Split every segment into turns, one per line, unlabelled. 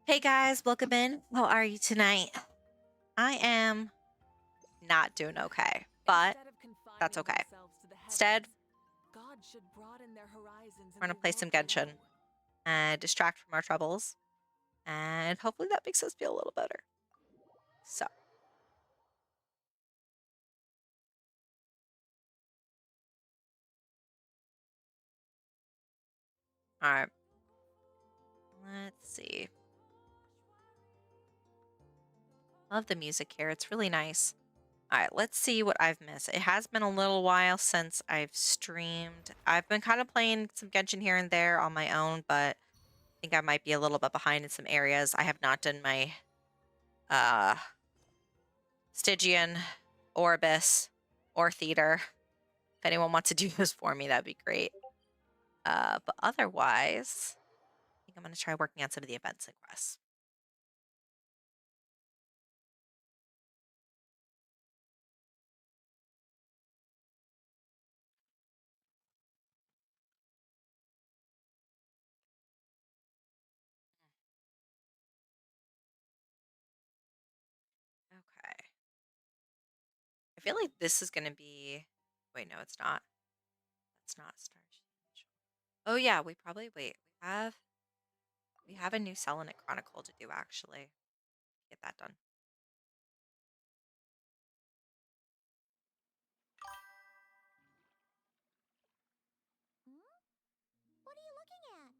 Hey guys, welcome in. How are you tonight? I am not doing okay, but
Instead of
that's
confining
okay.
themselves to the
Instead,
heavens, God should broaden their horizons in
we're
the
gonna play some
world
Genshin
below.
and distract from our troubles, and hopefully that makes us feel a little better. So, all right, let's see. Love the music here. It's really nice. All right, let's see what I've missed. It has been a little while since I've streamed. I've been kind of playing some Genshin here and there on my own, but I think I might be a little bit behind in some areas. I have not done my uh Stygian, Orbis, or Theater. If anyone wants to do those for me, that'd be great. But otherwise, I think I'm going to try working on some of the events and quests. Okay. I feel like this is going to be. Wait, no, it's not. That's not Star. Oh yeah, we probably wait. We have a new Selenite Chronicle to do actually. Get that done.
Hmm? What are you looking at?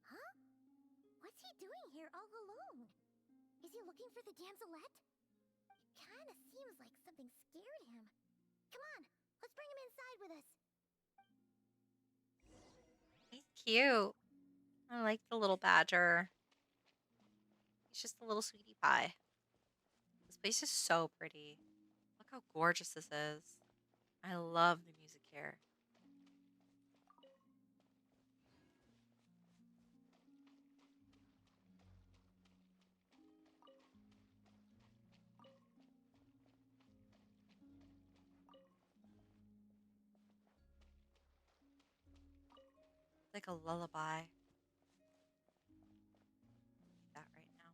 Huh? What's he doing here all alone? Is he looking for the damselette? It kinda seems like something scared him. Come on, let's bring him inside with us.
He's cute. I like the little badger. He's just a little sweetie pie. This place is so pretty. Look how gorgeous this is. I love the music here. It's like a lullaby. That right now.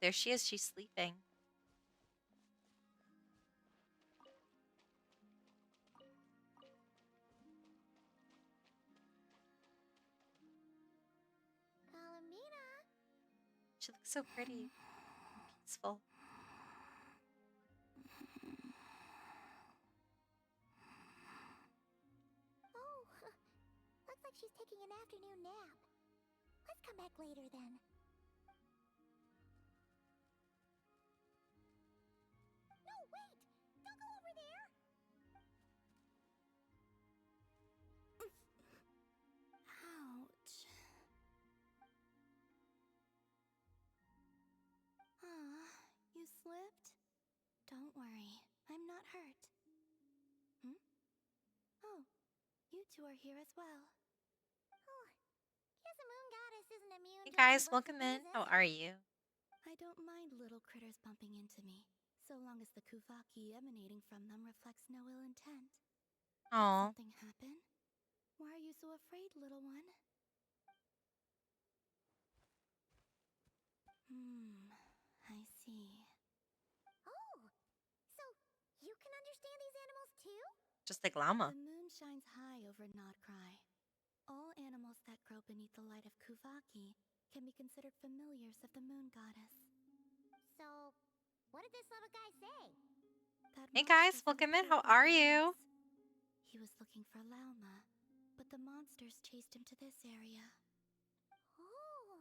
There she is. She's sleeping.
Calamina!
She looks so pretty and peaceful.
Oh, looks like she's taking an afternoon nap. Let's come back later then. No, wait! Don't go over there! Ouch. You slipped? Don't worry, I'm not hurt. Hmm? Oh, you two are here as well. Oh, guess a moon goddess isn't immune
Hey
to a few
guys,
bugs
welcome
and
in.
bruises.
How are you?
I don't mind little critters bumping into me, so long as the kuvaki emanating from them reflects no ill intent. Did
Oh,
something happen? Why are you so afraid, little one? I see. Oh, so you can understand these animals too?
just like Llama.
The moon shines high over Nodcry. All animals that grow beneath the light of Kuvaki can be considered familiars of the moon goddess. So, what did this little guy say? That
Hey guys,
monster's
welcome in.
looked
How
for
are you?
months. He was looking for Lauma, but the monsters chased him to this area. Oh,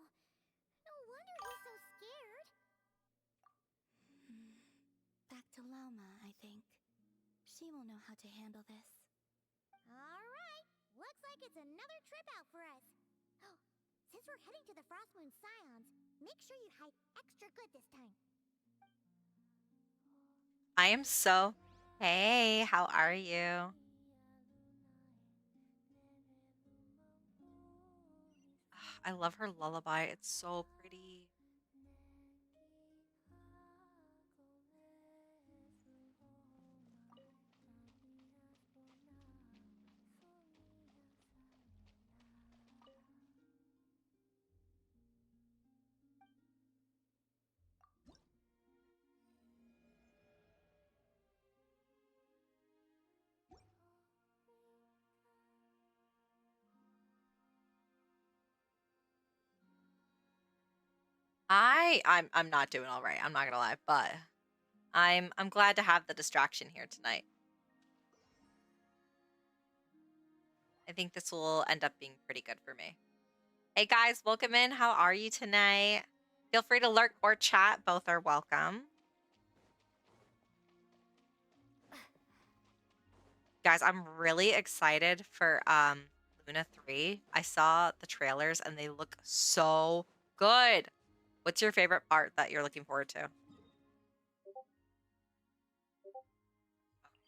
no wonder he's so scared. Back to Lauma, I think. She will know how to handle this. All right, looks like it's another trip out for us. Oh, since we're heading to the Frost Moon Scions, make sure you hide extra good this time.
I am so Hey, how are you? I love her lullaby. It's so pretty. I'm not doing all right. I'm not gonna lie, but I'm glad to have the distraction here tonight. I think this will end up being pretty good for me. Hey guys, welcome in. How are you tonight? Feel free to lurk or chat. Both are welcome. Guys, I'm really excited for Luna 3. I saw the trailers and they look so good. What's your favorite part that you're looking forward to? Okay,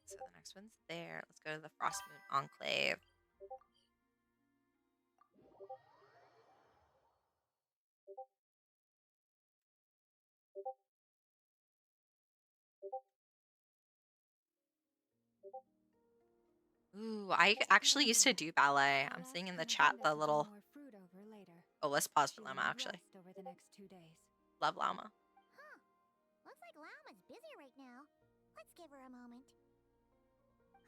so the next one's there. Let's go to the Frost Moon Enclave. Ooh, I actually used to do ballet. I'm seeing in the chat the little. Oh, let's pause for Llama actually.
Over the next 2 days.
Love Llama.
Huh. Looks like Llama's busy right now. Let's give her a moment.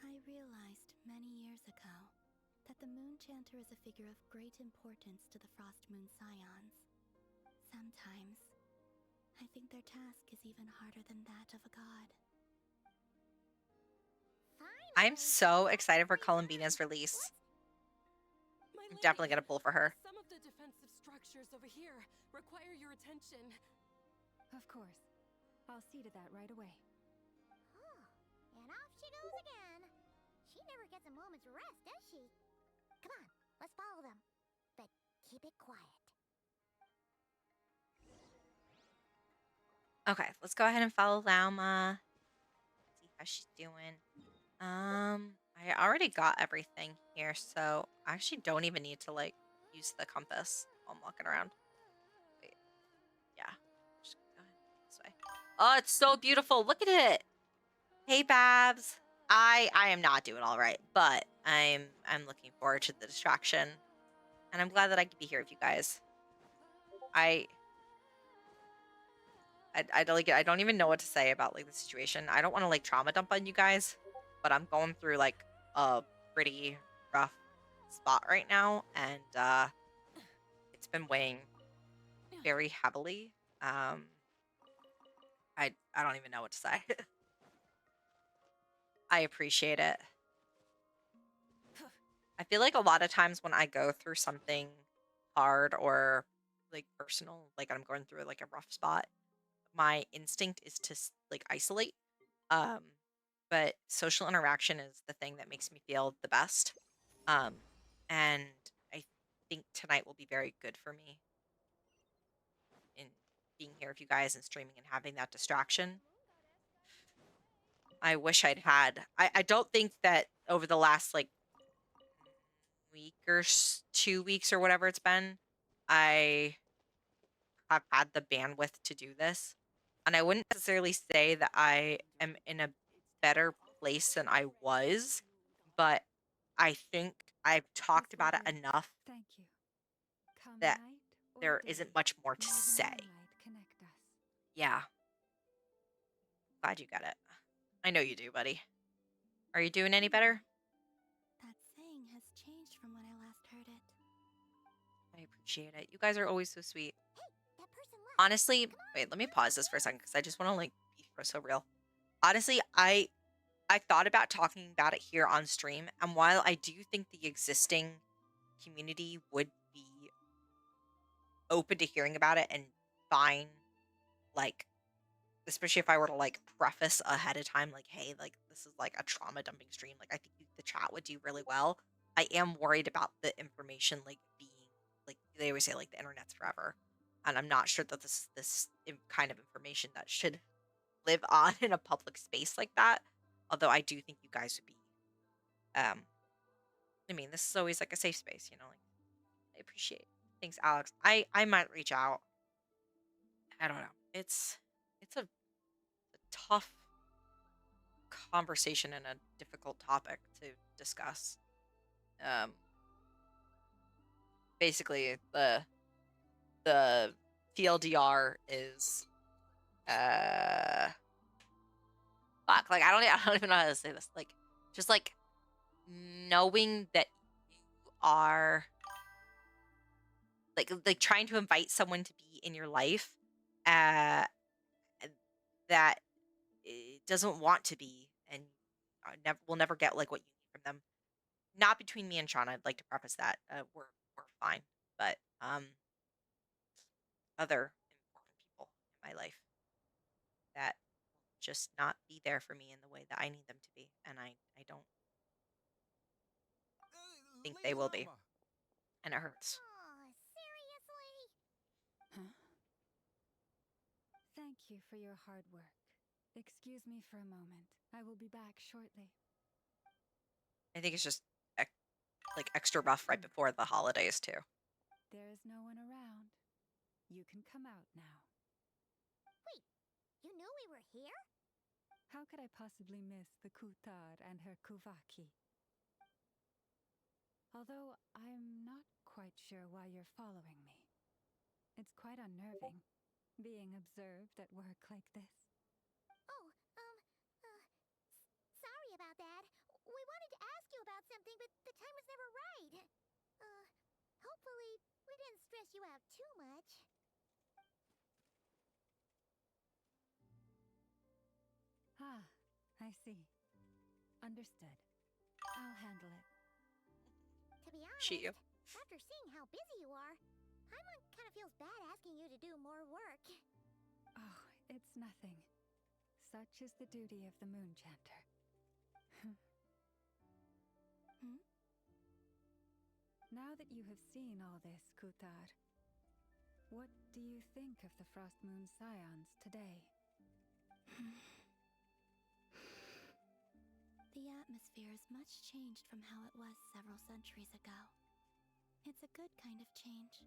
I realized many years ago that the Moon Chanter is a figure of great importance to the Frost Moon Scions. Sometimes, I think their task is even harder than that of a god.
I'm so excited for Columbina's release.
My
I'm definitely
lady,
gonna pull for her.
some of the defensive structures over here require your attention. Of course. I'll see to that right away.
And off she goes again. She never gets a moment's rest, does she? Come on, let's follow them. But keep it quiet.
Okay, let's go ahead and follow Llama. See how she's doing. I already got everything here, so I actually don't even need to like use the compass while I'm walking around. Wait, yeah. Just go ahead this way. Oh, it's so beautiful. Look at it. Hey, Babs. I am not doing all right, but I'm looking forward to the distraction, and I'm glad that I could be here with you guys. I I don't like I don't even know what to say about like the situation. I don't want to like trauma dump on you guys, but I'm going through like a pretty rough spot right now, and it's been weighing very heavily. Um, I don't even know what to say. I appreciate it. I feel like a lot of times when I go through something hard or like personal, like I'm going through like a rough spot, my instinct is to like isolate. Um, but social interaction is the thing that makes me feel the best. Um, and I think tonight will be very good for me in being here with you guys and streaming and having that distraction. I wish I'd had. I don't think that over the last like week or 2 weeks or whatever it's been, I have had the bandwidth to do this. And I wouldn't necessarily say that I am in a better place than I was, but I think I've talked about it enough
Thank you. Come
that
night or
there
day,
isn't much more to
may the
say.
moonlight connect us.
Yeah, glad you get it. I know you do, buddy. Are you doing any better?
That saying has changed from when I last heard it.
I appreciate it. You guys are always so sweet.
That person left.
Honestly, wait, let me pause this for a second because I just want to like be so real. Honestly, I thought about talking about it here on stream, and while I do think the existing community would be open to hearing about it and fine, like especially if I were to like preface ahead of time, like, hey, like this is like a trauma dumping stream, like I think the chat would do really well. I am worried about the information like being like they always say like the internet's forever, and I'm not sure that this kind of information that should live on in a public space like that. Although I do think you guys would be, um, I mean, this is always like a safe space, like I appreciate. Thanks, Alex. I might reach out. I don't know. It's a tough conversation and a difficult topic to discuss. Um, basically the TLDR is uh fuck, like I don't even know how to say this. Like just like knowing that you are like trying to invite someone to be in your life uh that doesn't want to be and never will never get like what you need from them. Not between me and Sean. I'd like to preface that. We're fine. But other important people in my life that will just not be there for me in the way that I need them to be. And I don't think they will be. And it hurts.
Aw, seriously?
Huh? Thank you for your hard work. Excuse me for a moment. I will be back shortly.
I think it's just like extra rough right before the holidays too.
There is no one around. You can come out now.
Wait, you knew we were here?
How could I possibly miss the Kutar and her Kuvaki? Although I'm not quite sure why you're following me. It's quite unnerving, being observed at work like this.
Oh, sorry about that. We wanted to ask you about something, but the time was never right. Hopefully we didn't stress you out too much.
Ah, I see. Understood. I'll handle it.
To be
Cheat you.
honest, after seeing how busy you are, Paimon kind of feels bad asking you to do more work.
Oh, it's nothing. Such is the duty of the Moon Chanter.
Hmm?
Now that you have seen all this, Kutar, what do you think of the Frost Moon Scions today?
The atmosphere is much changed from how it was several centuries ago. It's a good kind of change.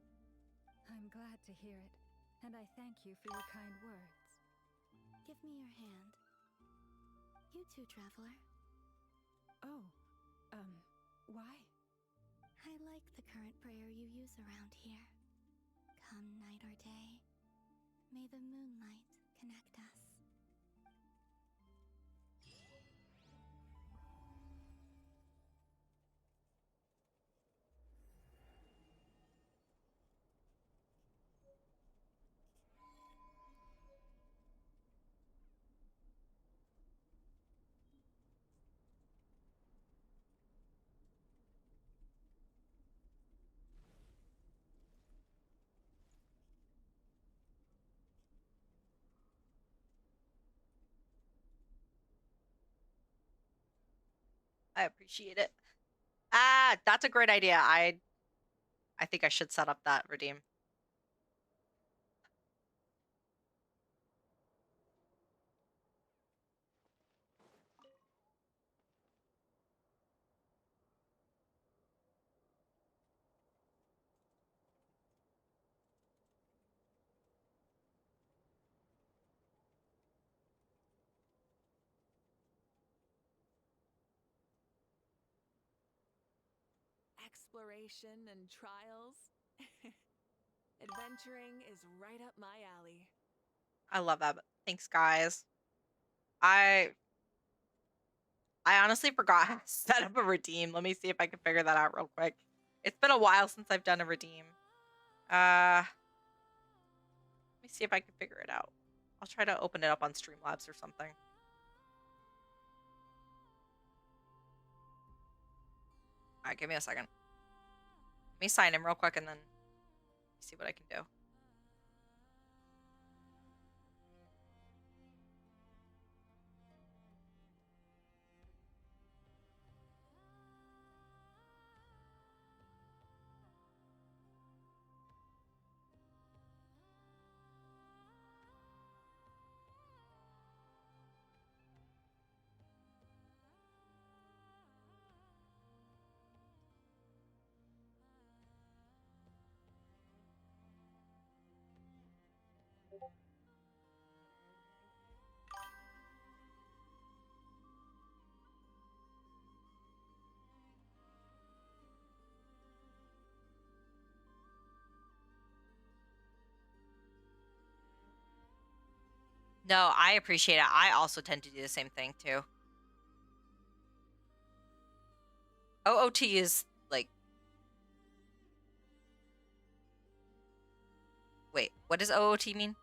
I'm glad to hear it, and I thank you for your kind words.
Give me your hand. You too, traveler.
Oh, why?
I like the current prayer you use around here. Come night or day, may the moonlight connect us.
I appreciate it. Ah, that's a great idea. I think I should set up that redeem.
Exploration and trials. Adventuring is right up my alley.
I love that. Thanks, guys. I I honestly forgot how to set up a redeem. Let me see if I can figure that out real quick. It's been a while since I've done a redeem. Let me see if I can figure it out. I'll try to open it up on Streamlabs or something. All right, give me a second. Let me sign in real quick and then see what I can do. No, I appreciate it. I also tend to do the same thing too. OOT is like, wait, what does OOT mean?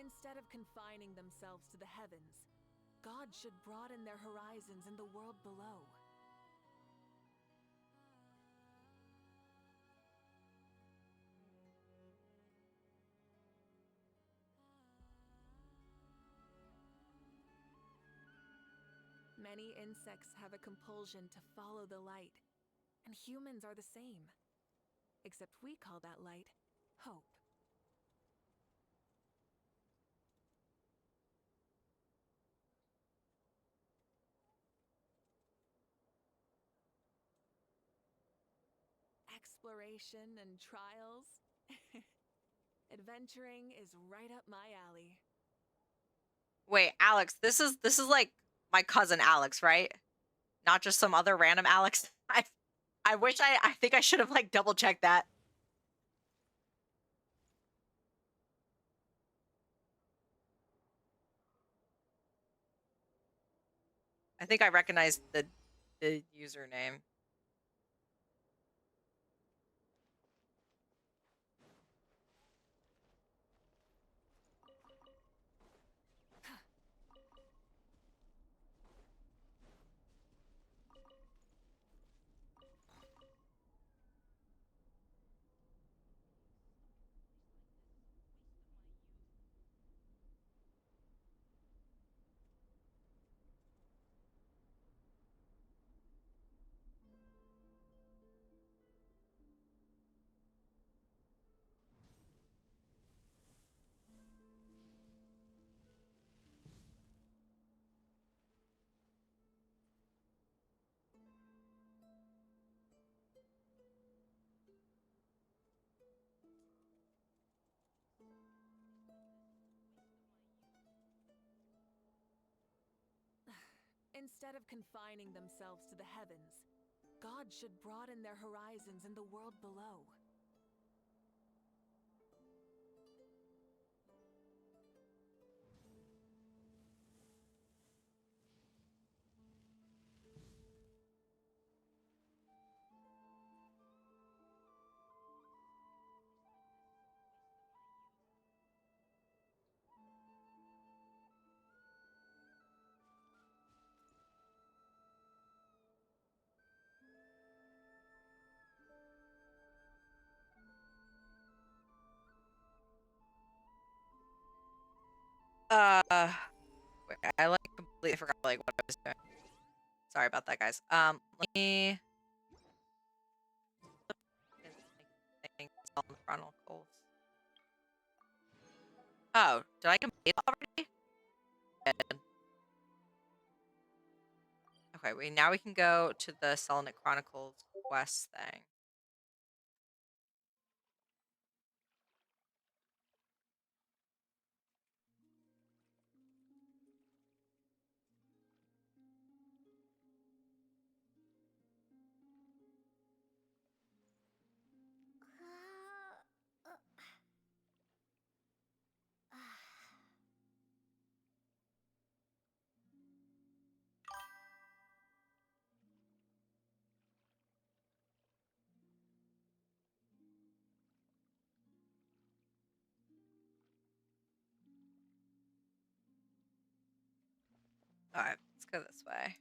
Instead of confining themselves to the heavens, God should broaden their horizons in the world below. Many insects have a compulsion to follow the light, and humans are the same. Except we call that light hope. Exploration and trials. Adventuring is right up my alley.
Wait, Alex, this is like my cousin Alex, right? Not just some other random Alex. I think I should have like double checked that. I think I recognized the username.
Instead of confining themselves to the heavens, God should broaden their horizons in the world below.
Wait, I like completely forgot like what I was doing. Sorry about that, guys. Let me install the Chronicles. Oh, did I complete it already? Good. Okay, now we can go to the Selenite Chronicles quest thing. All right, let's go this way.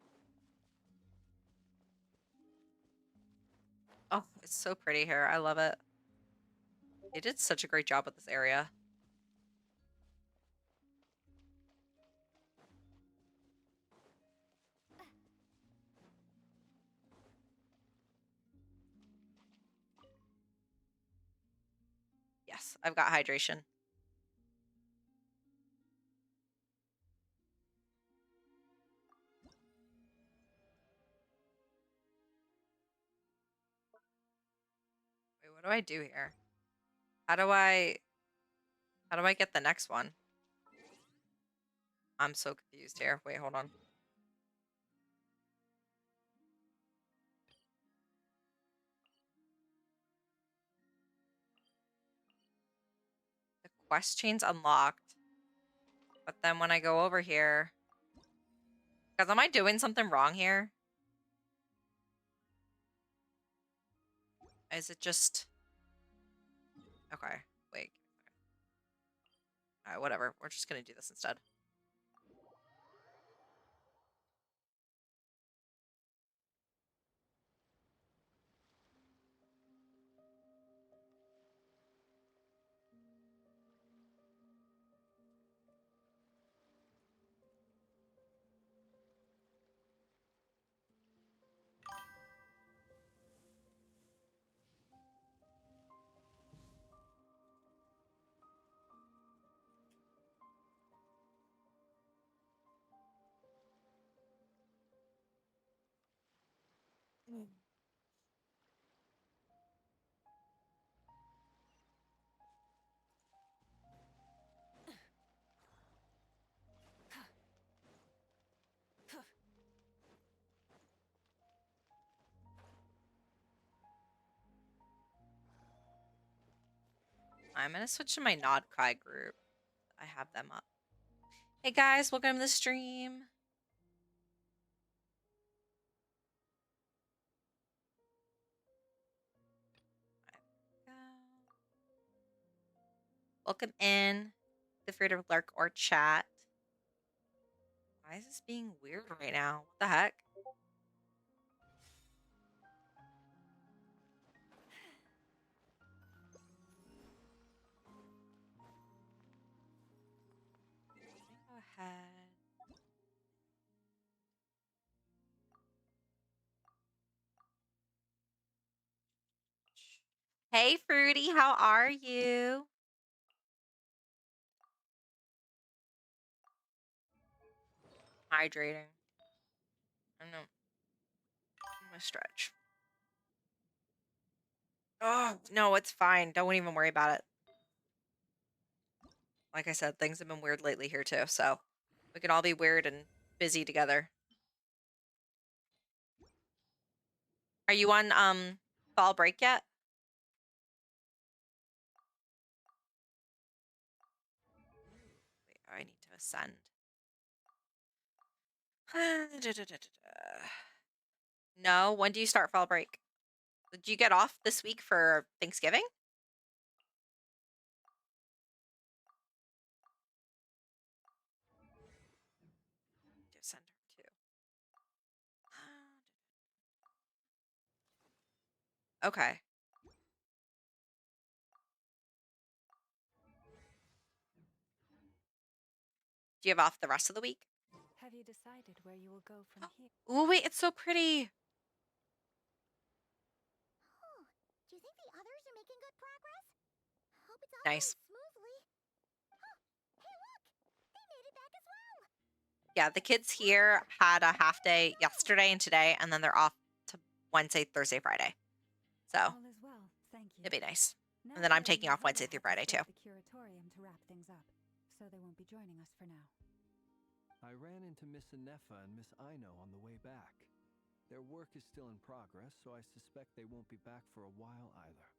Oh, it's so pretty here. I love it. They did such a great job with this area. I've got hydration. Wait, what do I do here? How do I get the next one? I'm so confused here. Wait, hold on. The quest chain's unlocked. But then when I go over here, because am I doing something wrong here? Is it just okay? Wait. All right, whatever. We're just gonna do this instead. I'm gonna switch to my Nod Cry group. I have them up. Hey guys, welcome to the stream. Welcome in. Feel free to lurk or chat. Why is this being weird right now? What the heck? Go ahead. Hey Fruity, how are you? Hydrating. I don't know. I'm gonna stretch. Oh, no, it's fine. Don't even worry about it. Like I said, things have been weird lately here too, so we can all be weird and busy together. Are you on fall break yet? Wait, I need to ascend. No, when do you start fall break? Did you get off this week for Thanksgiving? To ascend her too. Okay. Do you have off the rest of the week?
Have you decided where you will go from here?
Oh, wait, it's so pretty.
Oh, do you think the others are making good progress? Hope it's all
Nice.
going smoothly. Oh, hey look! They made it back as well!
Yeah, the kids here had a half day yesterday and today, and then they're off to Wednesday, Thursday, Friday. So
All is well, thank you.
it'd be nice.
Now
And then I'm
Fred
taking
and
off Wednesday
Matilda
through
have to
Friday
stay
too.
at the curatorium to wrap things up, so they won't be joining us for now.
I ran into Miss Anefa and Miss Aino on the way back. Their work is still in progress, so I suspect they won't be back for a while either.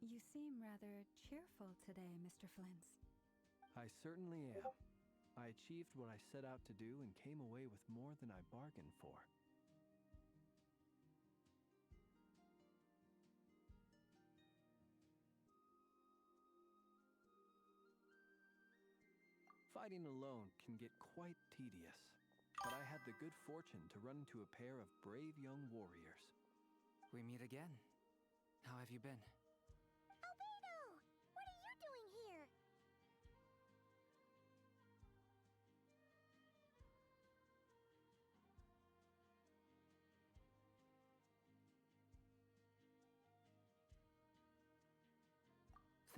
You seem rather cheerful today, Mr. Flintz.
I certainly am. I achieved what I set out to do and came away with more than I bargained for. Fighting alone can get quite tedious, but I had the good fortune to run into a pair of brave young warriors.
We meet again. How have you been?
Albino! What are you doing here?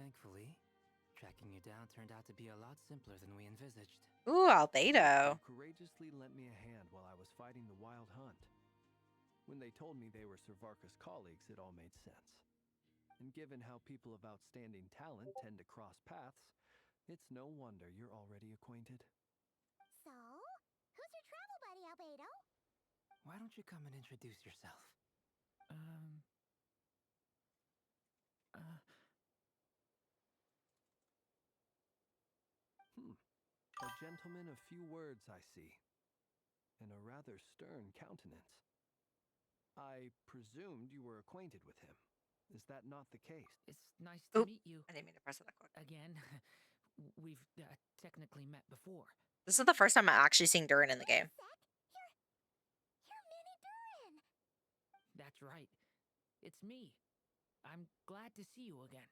Thankfully, tracking you down turned out to be a lot simpler than we envisaged.
Ooh,
You
Albedo.
courageously lent me a hand while I was fighting the wild hunt. When they told me they were Sir Varka's colleagues, it all made sense. And given how people of outstanding talent tend to cross paths, it's no wonder you're already acquainted.
So, who's your travel buddy, Albedo?
Why don't you come and introduce yourself? Uh,
A gentleman of few words, I see, and a rather stern countenance. I presumed you were acquainted with him. Is that not the case?
it's nice to
Oop.
meet you
I didn't mean to press it that quick.
again. We've technically met before.
This is the first time I'm actually seeing Durin in the game.
You're Minnie Durin!
That's right. It's me. I'm glad to see you again.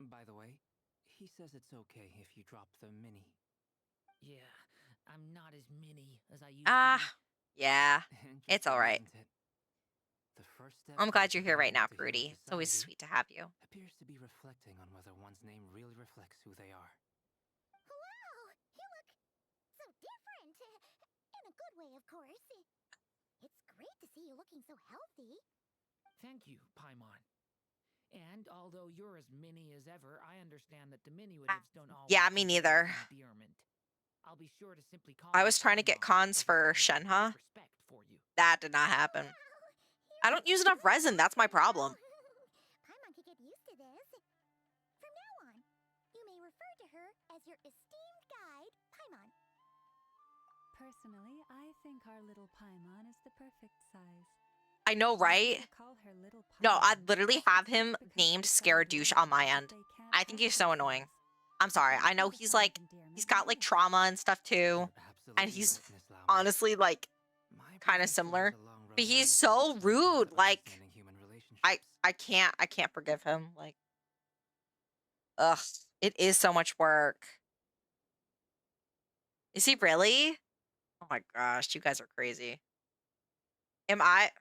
By the way, he says it's okay if you drop the mini. Yeah, I'm not as mini as I used
Ah,
to
yeah.
be.
It's all right.
Isn't it? The first step
I'm glad
towards
you're here right now,
belonging to human
Prudy. It's always
society
sweet to have you.
appears to be reflecting on whether one's name really reflects who they are.
Wow! You look so different! In a good way, of course. It's great to see you looking so healthy.
Thank you, Paimon. And although you're as mini as ever, I understand that diminutives don't always
Yeah, me
convey
neither.
endearment. I'll be sure to simply call
I
you
was trying to get
Paimon
cons
as a
for
sign of
Shenhe.
respect for you.
That did not happen.
Wow!
I don't use enough resin. That's my problem.
Paimon could get used to this. From now on, you may refer to her as your esteemed guide, Paimon.
Personally, I think our little Paimon is the perfect size.
I know, right?
People call her little
No,
Paimon
I'd literally have
just
him
because
named
she's so
Scaradouche
adorable
on my
that
end.
they can't
I think
help
he's so annoying.
themselves.
I'm sorry.
It's
I know
the
he's
sign of
like,
endearment
he's
it
got like
is.
trauma and stuff too.
You're absolutely
And he's
right, Miss Lauer.
honestly like
My
kind of
professor has
similar.
a long road
But
ahead
he's
of
so
him in terms
rude.
of
Like,
understanding human
I
relationships.
I can't forgive him. Like, ugh, it is so much work. Is he really? Oh my gosh, you guys are crazy. Am I?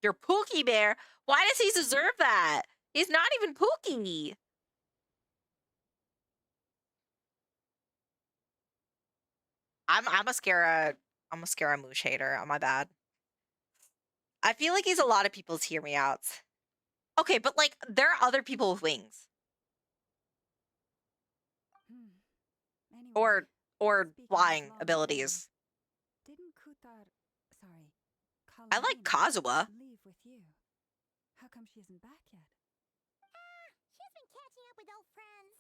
You're Pookie Bear. Why does he deserve that? He's not even Pookie. I'm a Scaramouche hater. My bad. I feel like he's a lot of people's hear me outs. Okay, but like there are other people with wings
Anyway,
or
speaking of
flying
long
abilities.
didn't sorry,
I like
Kalamina
Kazuha.
leave with you? How come she isn't back yet?
She's been catching up with old friends.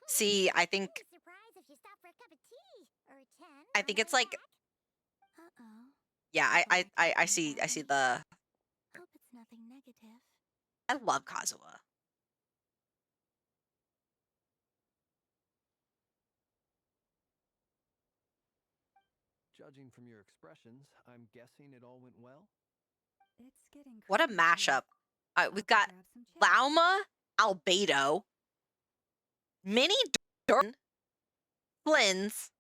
See, I think
Wouldn't be surprised if she stopped for a cup of tea or 10.
I think it's like
Uh-oh.
yeah, I see the
Hope it's nothing negative.
I love Kazuha.
Judging from your expressions, I'm guessing it all went well?
It's getting
What a
creepy here.
mashup.
I'll
We've
go
got
grab some chairs.
Lauma, Albedo, Mini Durin, Flynn's,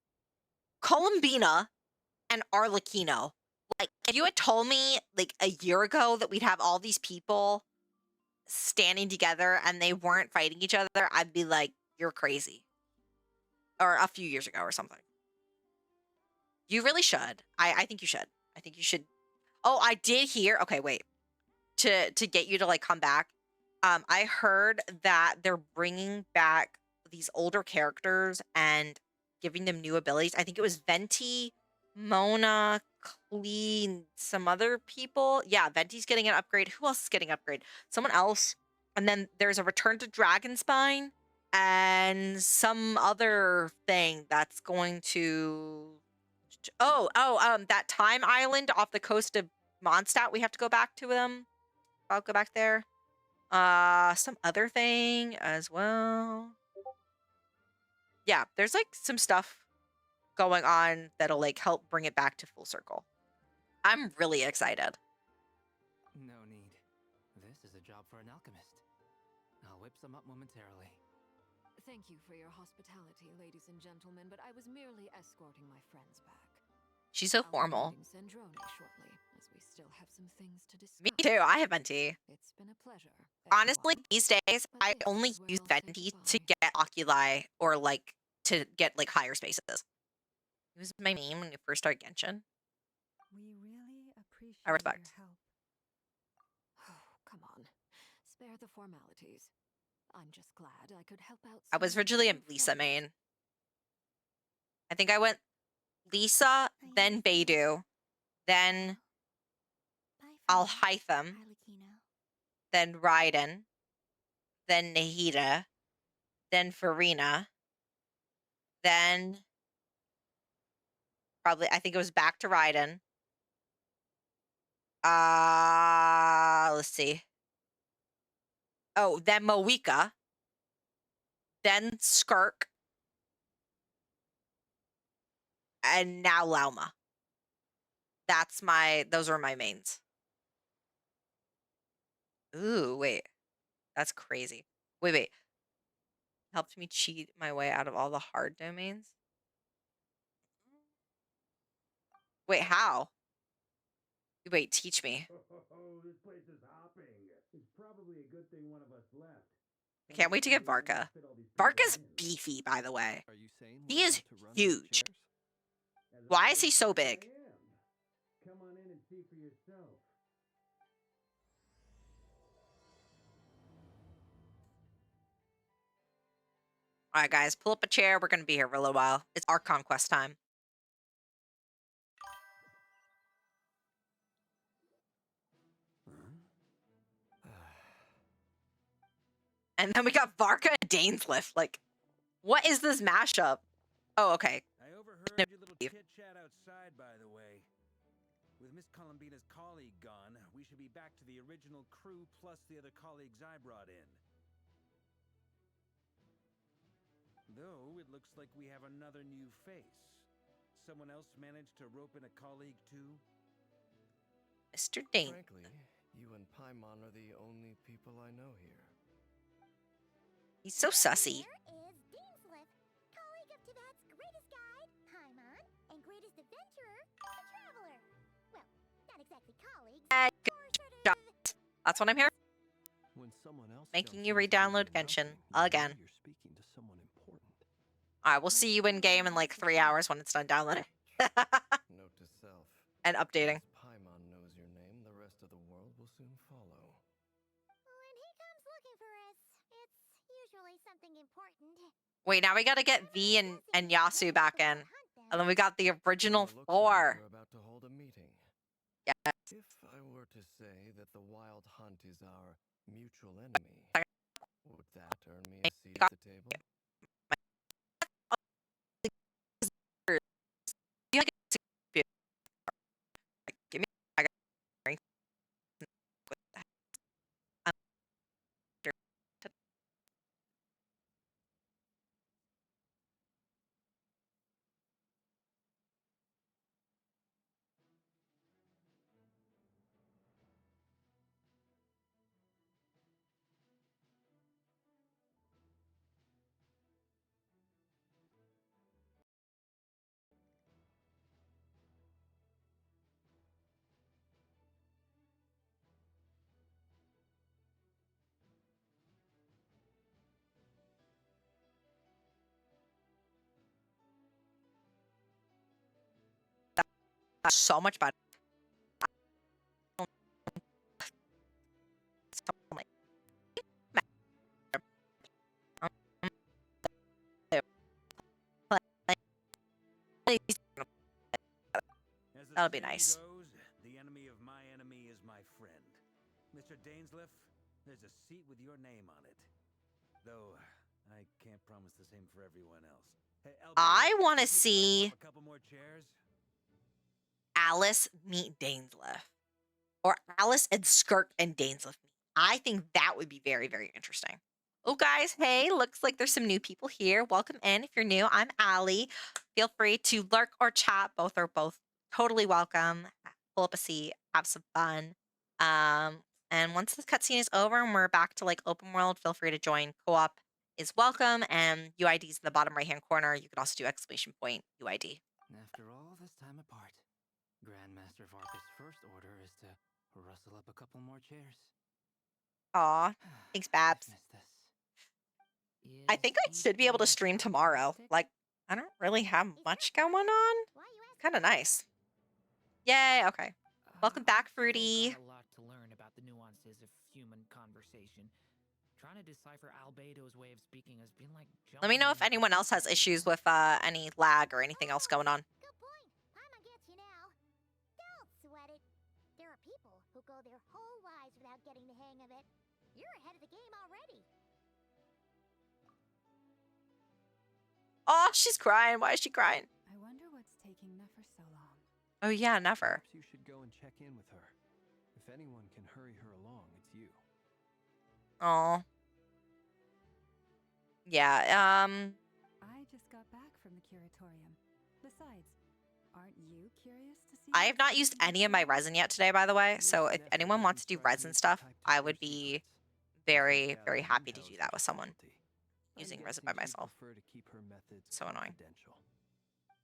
Columbina, and Arlecchino. Like, if you had told me like a year ago that we'd have all these people standing together and they weren't fighting each other, I'd be like, you're crazy. Or a few years ago or something. You really should. I think you should. I think you should. Oh, I did hear. Okay, wait. To get you to like come back. I heard that they're bringing back these older characters and giving them new abilities. I think it was Venti, Mona, Clean, some other people. Yeah, Venti's getting an upgrade. Who else is getting an upgrade? Someone else. And then there's a return to Dragonspine and some other thing that's going to that time island off the coast of Mondstadt. We have to go back to them. I'll go back there. Some other thing as well. Yeah, there's like some stuff going on that'll like help bring it back to full circle. I'm really excited.
No need. This is a job for an alchemist. I'll whip some up momentarily.
Thank you for your hospitality, ladies and gentlemen, but I was merely escorting my friends back.
She's so
I'll be
formal.
meeting Sandrone shortly, as we still have some things to discuss.
Me too. I have Venti.
It's been a pleasure.
Honestly,
everyone.
these days,
But
I
this
only
is where
use
I'll say
Venti to
goodbye.
get Oculi or like to get like higher spaces. It was my main when you first start Genshin.
We really appreciate
I respect.
your help.
Oh, come on. Spare the formalities. I'm just glad I could help out.
I was
some
originally a
new
Lisa
friends.
main. I think I went Lisa,
I
then
understand.
Beidou, then
Bye for now,
Alhaitham,
Arlecchino.
then Raiden, then Nahida, then Farina, then probably I think it was back to Raiden. Let's see. Oh, then Moika, then Skirk, and now Lauma. Those are my mains. Ooh, wait. That's crazy. Wait. Helped me cheat my way out of all the hard domains? Wait, how? Wait, teach me.
Oh, this place is hopping. It's probably a good thing one of us left.
I can't wait to get Varka. Varka's beefy, by the way.
Are you saying
He
we're
is
about to run out of
huge.
chairs?
Why is he so big?
Come on in and see for yourself.
All right, guys, pull up a chair. We're going to be here for a little while. It's our conquest time. And then we got Varka and Dainsliff. Like, what is this mashup? Oh, okay.
I overheard your little chit-chat outside, by the way. With Miss Columbina's colleague gone, we should be back to the original crew plus the other colleagues I brought in. Though, it looks like we have another new face. Someone else managed to rope in a colleague, too?
Mr. Dain.
Frankly, you and Paimon are the only people I know here.
He's so sussy.
There is Dainsliff, colleague of Teyvat's greatest guide, Paimon, and greatest adventurer, the Traveler. Well, not exactly colleagues, more sort of...
That's what I'm here.
When someone else
Making
jumps
you
in
re-download
saying
Genshin
nothing, you know
again.
You're speaking to someone important.
All right, we'll see you in game in like 3 hours when it's done downloading
Note to self.
and updating.
Once Paimon knows your name, the rest of the world will soon follow.
When he comes looking for us, it's usually something important.
Wait, now we got to get V and Yasu back in. And then we got the original
Well, it looks like
4.
we're about to hold a meeting.
Yes.
If I were to say that the Wild Hunt is our mutual enemy, would that earn me a seat at the table?
Give me I got drink. So much better.
As the
That'll be
saying
nice.
goes, the enemy of my enemy is my friend. Mr. Dainsliff, there's a seat with your name on it. Though, I can't promise the same for everyone else. Hey,
I want to
think you could
see
swap a couple more chairs?
Alice meet Dainsliff. Or Alice and Skirk and Dainsliff meet. I think that would be very, very interesting. Oh, guys, hey, looks like there's some new people here. Welcome in. If you're new, I'm Allie. Feel free to lurk or chat. Both are totally welcome. Pull up a seat, have some fun. And once this cutscene is over and we're back to like open world, feel free to join. Co-op is welcome, and UID is in the bottom right-hand corner. You can also do !UID.
After all this time apart, Grandmaster Varka's first order is to rustle up a couple more chairs.
Aw, thanks,
I've
Babs.
missed this.
I think I should be able to stream tomorrow. Like, I don't really have much going on.
Why you asking
Kind of
me?
nice. Yay, okay. Welcome back,
I've still
Fruity.
got a lot to learn about the nuances of human conversation. Trying to decipher Albedo's way of speaking has been like
Let me know if
jumping
anyone else has issues with any lag or anything else going on.
Good point. Paimon gets you now. Don't sweat it. There are people who go their whole lives without getting the hang of it. You're ahead of the game already.
Oh, she's crying. Why is she crying?
I wonder what's taking Nefer so long.
Oh, yeah, never.
Perhaps you should go and check in with her. If anyone can hurry her along, it's you.
Oh. Yeah,
I just got back from the curatorium. Besides, aren't you curious to see?
I have not
what's
used
hidden
any of my
inside?
resin yet today, by the way. So if
Nefer
anyone wants to do
doesn't strike me
resin
as the
stuff,
type to
I
keep
would
her
be
secrets.
very,
If he's
very
gathering
happy to do
intel's
that with
his
someone.
specialty. I'm
Using resin by
guessing she'd
myself.
prefer to keep her methods
So annoying.
confidential.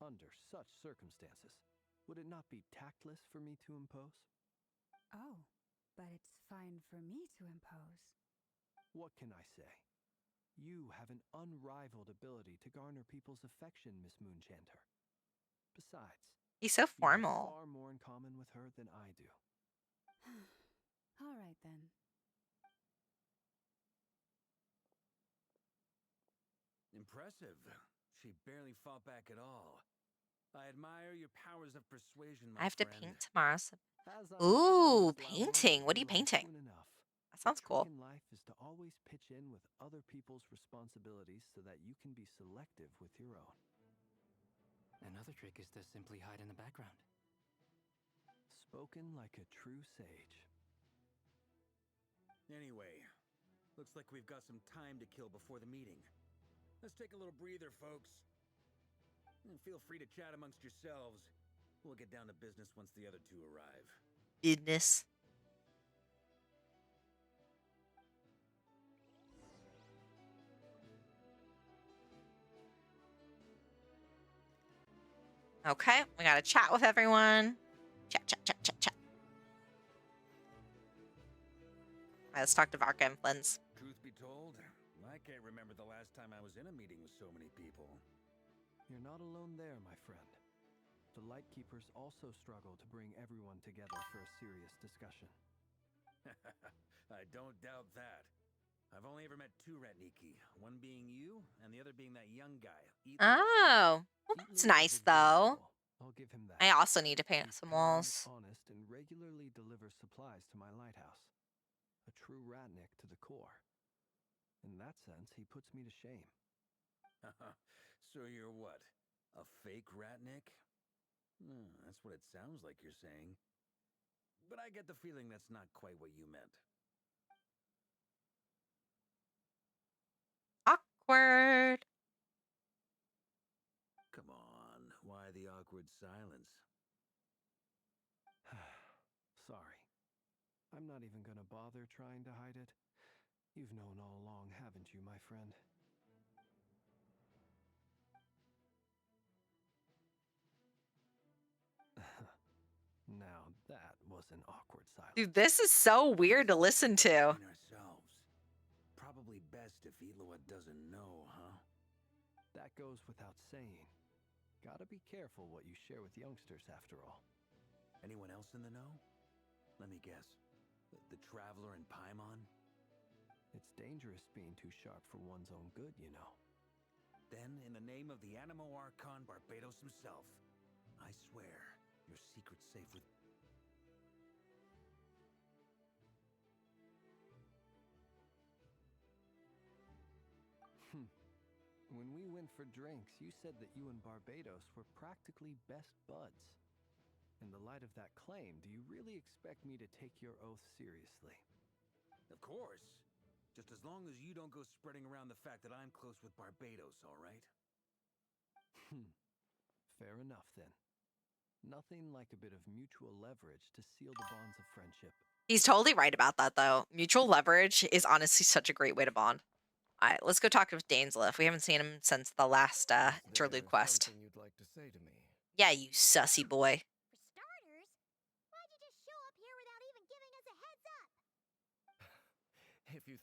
Under such circumstances, would it not be tactless for me to impose?
Oh, but it's fine for me to impose.
What can I say? You have an unrivaled ability to garner people's affection, Miss Moonchanter. Besides,
He's so
you have
formal.
far more in common with her than I do.
All right then.
Impressive. She barely fought back at all. I admire your powers of persuasion, my
I have to
friend.
paint tomorrow. So...
As I'm sure
Ooh,
Miss
painting.
Lalaurie
What are you
realized
painting?
soon enough,
That sounds
the
cool.
trick in life is to always pitch in with other people's responsibilities so that you can be selective with your own.
Another trick is to simply hide in the background.
Spoken like a true sage.
Anyway, looks like we've got some time to kill before the meeting. Let's take a little breather, folks. And feel free to chat amongst yourselves. We'll get down to business once the other two arrive.
Business. Okay, we gotta chat with everyone. Chat, chat, chat, chat, chat. All right, let's talk to Varka and Flins.
Truth be told, I can't remember the last time I was in a meeting with so many people.
You're not alone there, my friend. The Lightkeepers also struggle to bring everyone together for a serious discussion.
I don't doubt that. I've only ever met two Ratniki, one being you, and the other being that young guy.
Oh, well, that's nice though.
I'll give him that.
I also need to paint
He's
some
kind,
walls.
honest, and regularly delivers supplies to my lighthouse. A true Ratnik to the core. In that sense, he puts me to shame.
So you're what? A fake Ratnik? That's what it sounds like you're saying. But I get the feeling that's not quite what you meant.
Awkward.
Come on, why the awkward silence?
Sorry. I'm not even gonna bother trying to hide it. You've known all along, haven't you, my friend? Now that was an awkward silence.
Dude, this is so weird to listen to.
Between ourselves. Probably best if Eloa doesn't know, huh?
That goes without saying. Gotta be careful what you share with youngsters, after all.
Anyone else in the know? Let me guess. The Traveler and Paimon?
It's dangerous being too sharp for one's own good, you know.
Then, in the name of the Animo Archon Barbados himself, I swear your secret's safe with...
When we went for drinks, you said that you and Barbados were practically best buds. In the light of that claim, do you really expect me to take your oath seriously?
Of course. Just as long as you don't go spreading around the fact that I'm close with Barbados, all right?
Fair enough, then. Nothing like a bit of mutual leverage to seal the bonds of friendship.
He's totally right about that, though. Mutual leverage is honestly such a great way to bond. All right, let's go talk with Dainsliff. We haven't seen him since the last
Is there
interlude quest.
something you'd like to say to me?
Yeah, you sussy boy.
For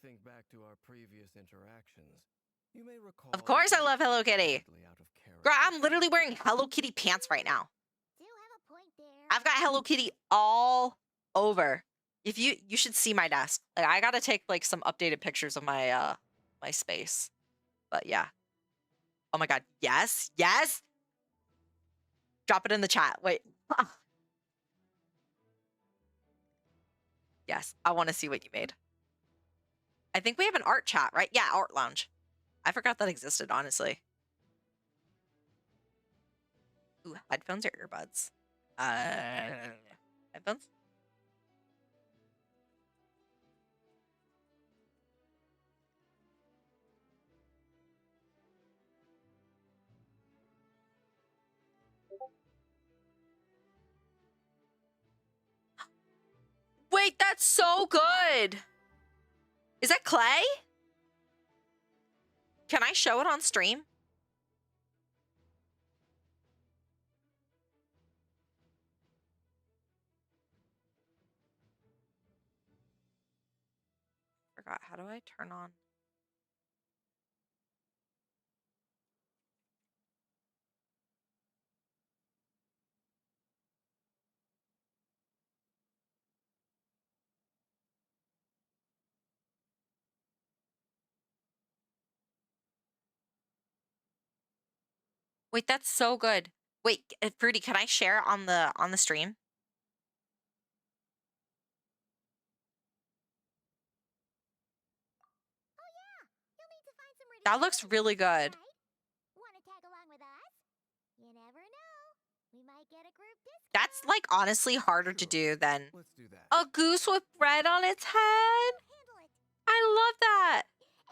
think back to our previous interactions, you may recall.
Of course I love Hello Kitty.
Out of
Girl, I'm literally wearing Hello Kitty pants right now.
Do have a point there.
I've got Hello Kitty all over. If you should see my desk. Like I gotta take like some updated pictures of my my space. But yeah. Oh my god. Yes. Yes. Drop it in the chat. Wait. Yes. I want to see what you made. I think we have an art chat, right? Yeah, art lounge. I forgot that existed, honestly. Ooh, headphones or earbuds? Headphones? Wait, that's so good. Is that clay? Can I show it on stream? Forgot. How do I turn on? Wait, that's so good. Wait, Fruity, can I share on the stream?
Oh yeah, you'll need to find somewhere to
That
stay
looks
when
really
you get
good.
right? Want to tag along with us? You never know. We might get a group discount.
That's like honestly harder to do than
Let's do that.
a goose with bread on its head.
Handle it.
I love that.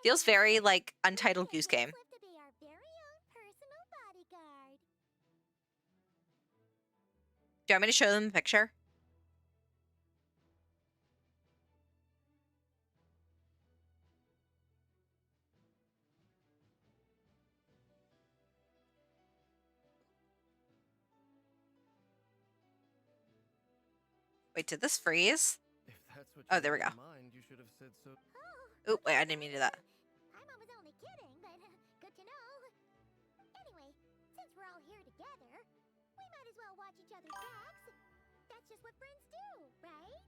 Feels very like
And
Untitled
get
Goose Game.
Slip to be our very own personal bodyguard.
Do you want me to show them the picture? Wait, did this freeze?
If that's what
Oh,
you
there we
had
go.
in mind, you should have said so.
Oh,
Oop, wait, I didn't mean to do that.
I was only kidding, but good to know. Anyway, since we're all here together, we might as well watch each other's backs. That's just what friends do, right?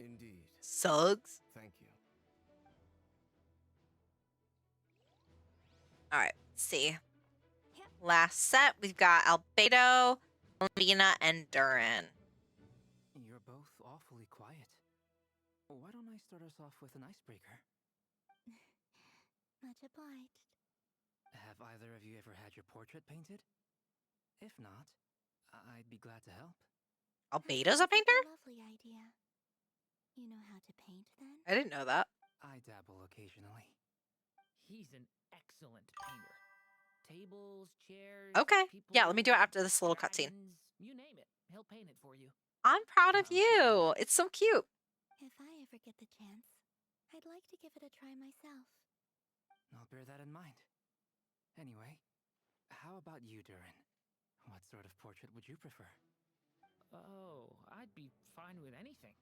Indeed.
Suggs.
Thank you.
All right, let's see. Last set, we've got Albedo, Lena, and Durin.
You're both awfully quiet. Why don't I start us off with an icebreaker?
Much obliged.
Have either of you ever had your portrait painted? If not, I'd be glad to help.
Albedo's a painter?
Lovely idea. You know how to paint, then?
I didn't know that.
I dabble occasionally. He's an excellent painter. Tables, chairs.
Okay.
People,
Yeah, let me do it after this little cutscene.
dragons, you name it. He'll paint it for you.
I'm proud of you. It's so cute.
If I ever get the chance, I'd like to give it a try myself.
I'll bear that in mind. Anyway, how about you, Durin? What sort of portrait would you prefer? Oh, I'd be fine with anything.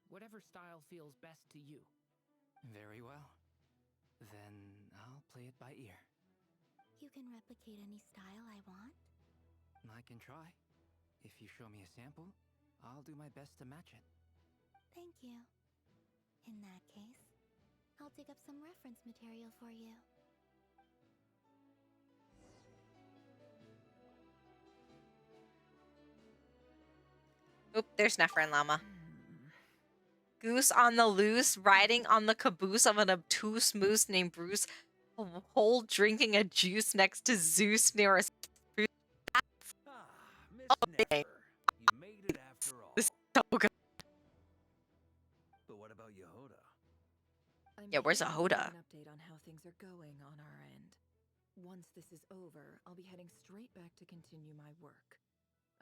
Whatever style feels best to you. Very well. Then I'll play it by ear.
You can replicate any style I want?
I can try. If you show me a sample, I'll do my best to match it.
Thank you. In that case, I'll dig up some reference material for you.
Oop, there's Nephrin Llama. Goose on the loose, riding on the caboose of an obtuse moose named Bruce, whole drinking a juice next to Zeus near a fruit.
Ah, Miss Nefer, you made it after all.
This is so good.
But what about Yehoda?
Yeah, where's Ahoda?
An update on how things are going on our end. Once this is over, I'll be heading straight back to continue my work.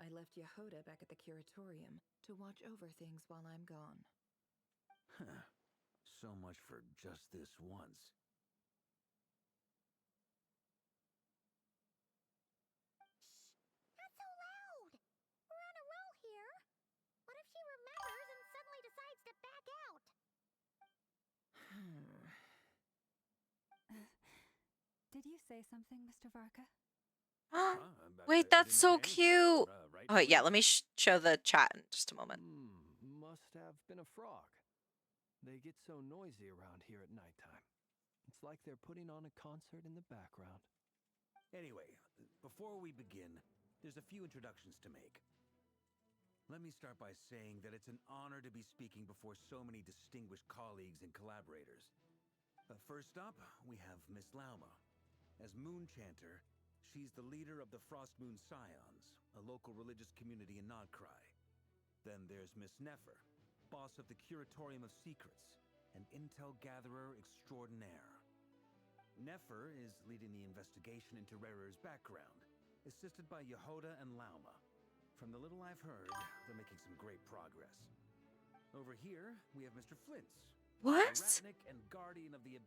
I left Yehoda back at the curatorium to watch over things while I'm gone.
Huh. So much for just this once.
Not so loud! We're on a roll here. What if she remembers and suddenly decides to back out?
Did you say something, Mr. Varka?
Wait, that's so cute. Oh, yeah, let me show the chat in just a moment.
Must have been a frog. They get so noisy around here at nighttime. It's like they're putting on a concert in the background.
Anyway, before we begin, there's a few introductions to make. Let me start by saying that it's an honor to be speaking before so many distinguished colleagues and collaborators. First up, we have Miss Lauma. As Moon Chanter, she's the leader of the Frost Moon Scions, a local religious community in Nodcry. Then there's Miss Nefer, boss of the Curatorium of Secrets, an intel gatherer extraordinaire. Nefer is leading the investigation into Rerer's background, assisted by Yehoda and Lauma. From the little I've heard, they're making some great progress. Over here, we have Mr. Flintz.
What?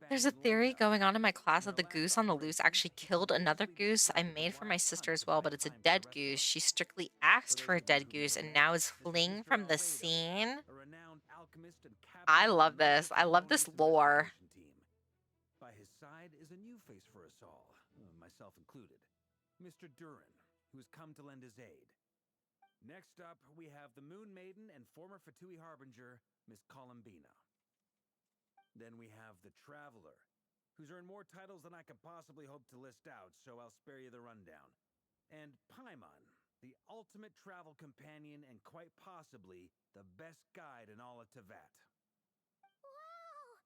There's a theory going on in my class that the goose on the loose actually killed another goose I made for my sister as well, but it's a dead goose. She strictly asked for a dead goose and now is fleeing from the scene. I love this. I love this lore.
By his side is a new face for us all, myself included, Mr. Durin, who has come to lend his aid. Next up, we have the Moon Maiden and former Fatui Harbinger, Miss Columbina. Then we have the Traveler, who's earned more titles than I could possibly hope to list out, so I'll spare you the rundown. And Paimon, the ultimate travel companion and quite possibly the best guide in all of Teyvat.
Wow!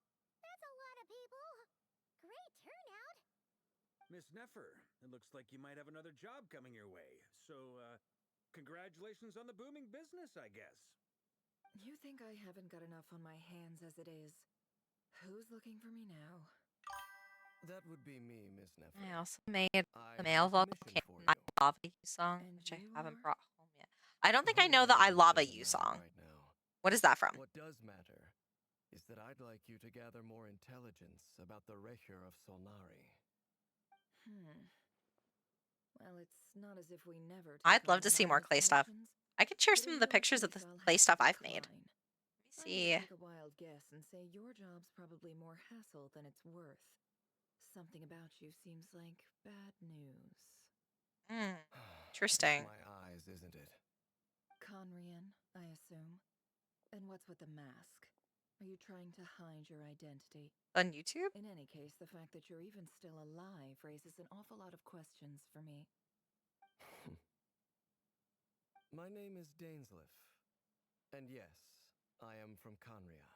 That's a lot of people! Great turnout!
Miss Nefer, it looks like you might have another job coming your way, so, congratulations on the booming business, I guess.
You think I haven't got enough on my hands as it is? Who's looking for me now?
That would be me, Miss Nefer.
I also made
I
the male
have a
vocal
mission for
I
you.
Lava You song,
And
which I
you
haven't
are?
brought home yet. I don't think I
Who
know the I
knows
Lava
doesn't
You
matter
song.
right now.
What is that from?
What does matter is that I'd like you to gather more intelligence about the Recher of Solnari.
Well, it's not as if we never
I'd
take
love
on
to see more
anonymous
clay stuff.
missions,
I can share
but
some
in
of the
your
pictures of the
case, I'll
clay
have to
stuff I've made.
decline.
Let
I'm
me
gonna
see.
take a wild guess and say your job's probably more hassle than it's worth. Something about you seems like bad news.
Interesting.
It's my eyes, isn't it?
Conrian, I assume. And what's with the mask? Are you trying to hide your identity?
On YouTube?
In any case, the fact that you're even still alive raises an awful lot of questions for me.
My name is Dainsleif, and yes, I am from Conria.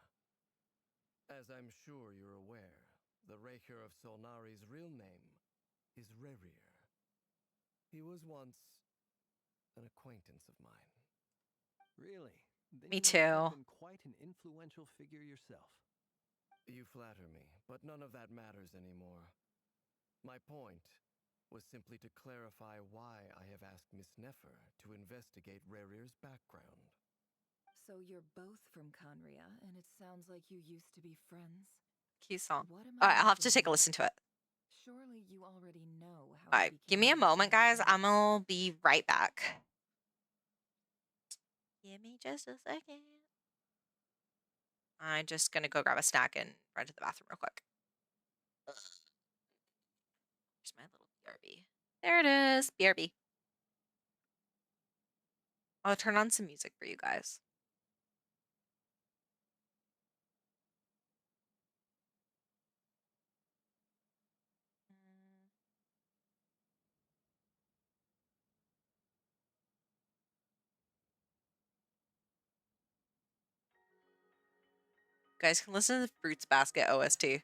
As I'm sure you're aware, the Recher of Solnari's real name is Rerir. He was once an acquaintance of mine.
Really? Then
Me
you must have
too.
been quite an influential figure yourself.
You flatter me, but none of that matters anymore. My point was simply to clarify why I have asked Miss Nefer to investigate Rerir's background.
So you're both from Conria, and it sounds like you used to be friends?
Cute song.
What am
All right,
I
I'll have to
missing
take a
here?
listen to it.
Surely you already know how
All
I
right, give
became
me a moment, guys.
friends.
I'm gonna be right back. Give me just a second. I'm just gonna go grab a snack and run to the bathroom real quick. Ugh. Where's my little BRB? There it is, BRB. I'll turn on some music for you guys. You guys can listen to the Fruits Basket OST.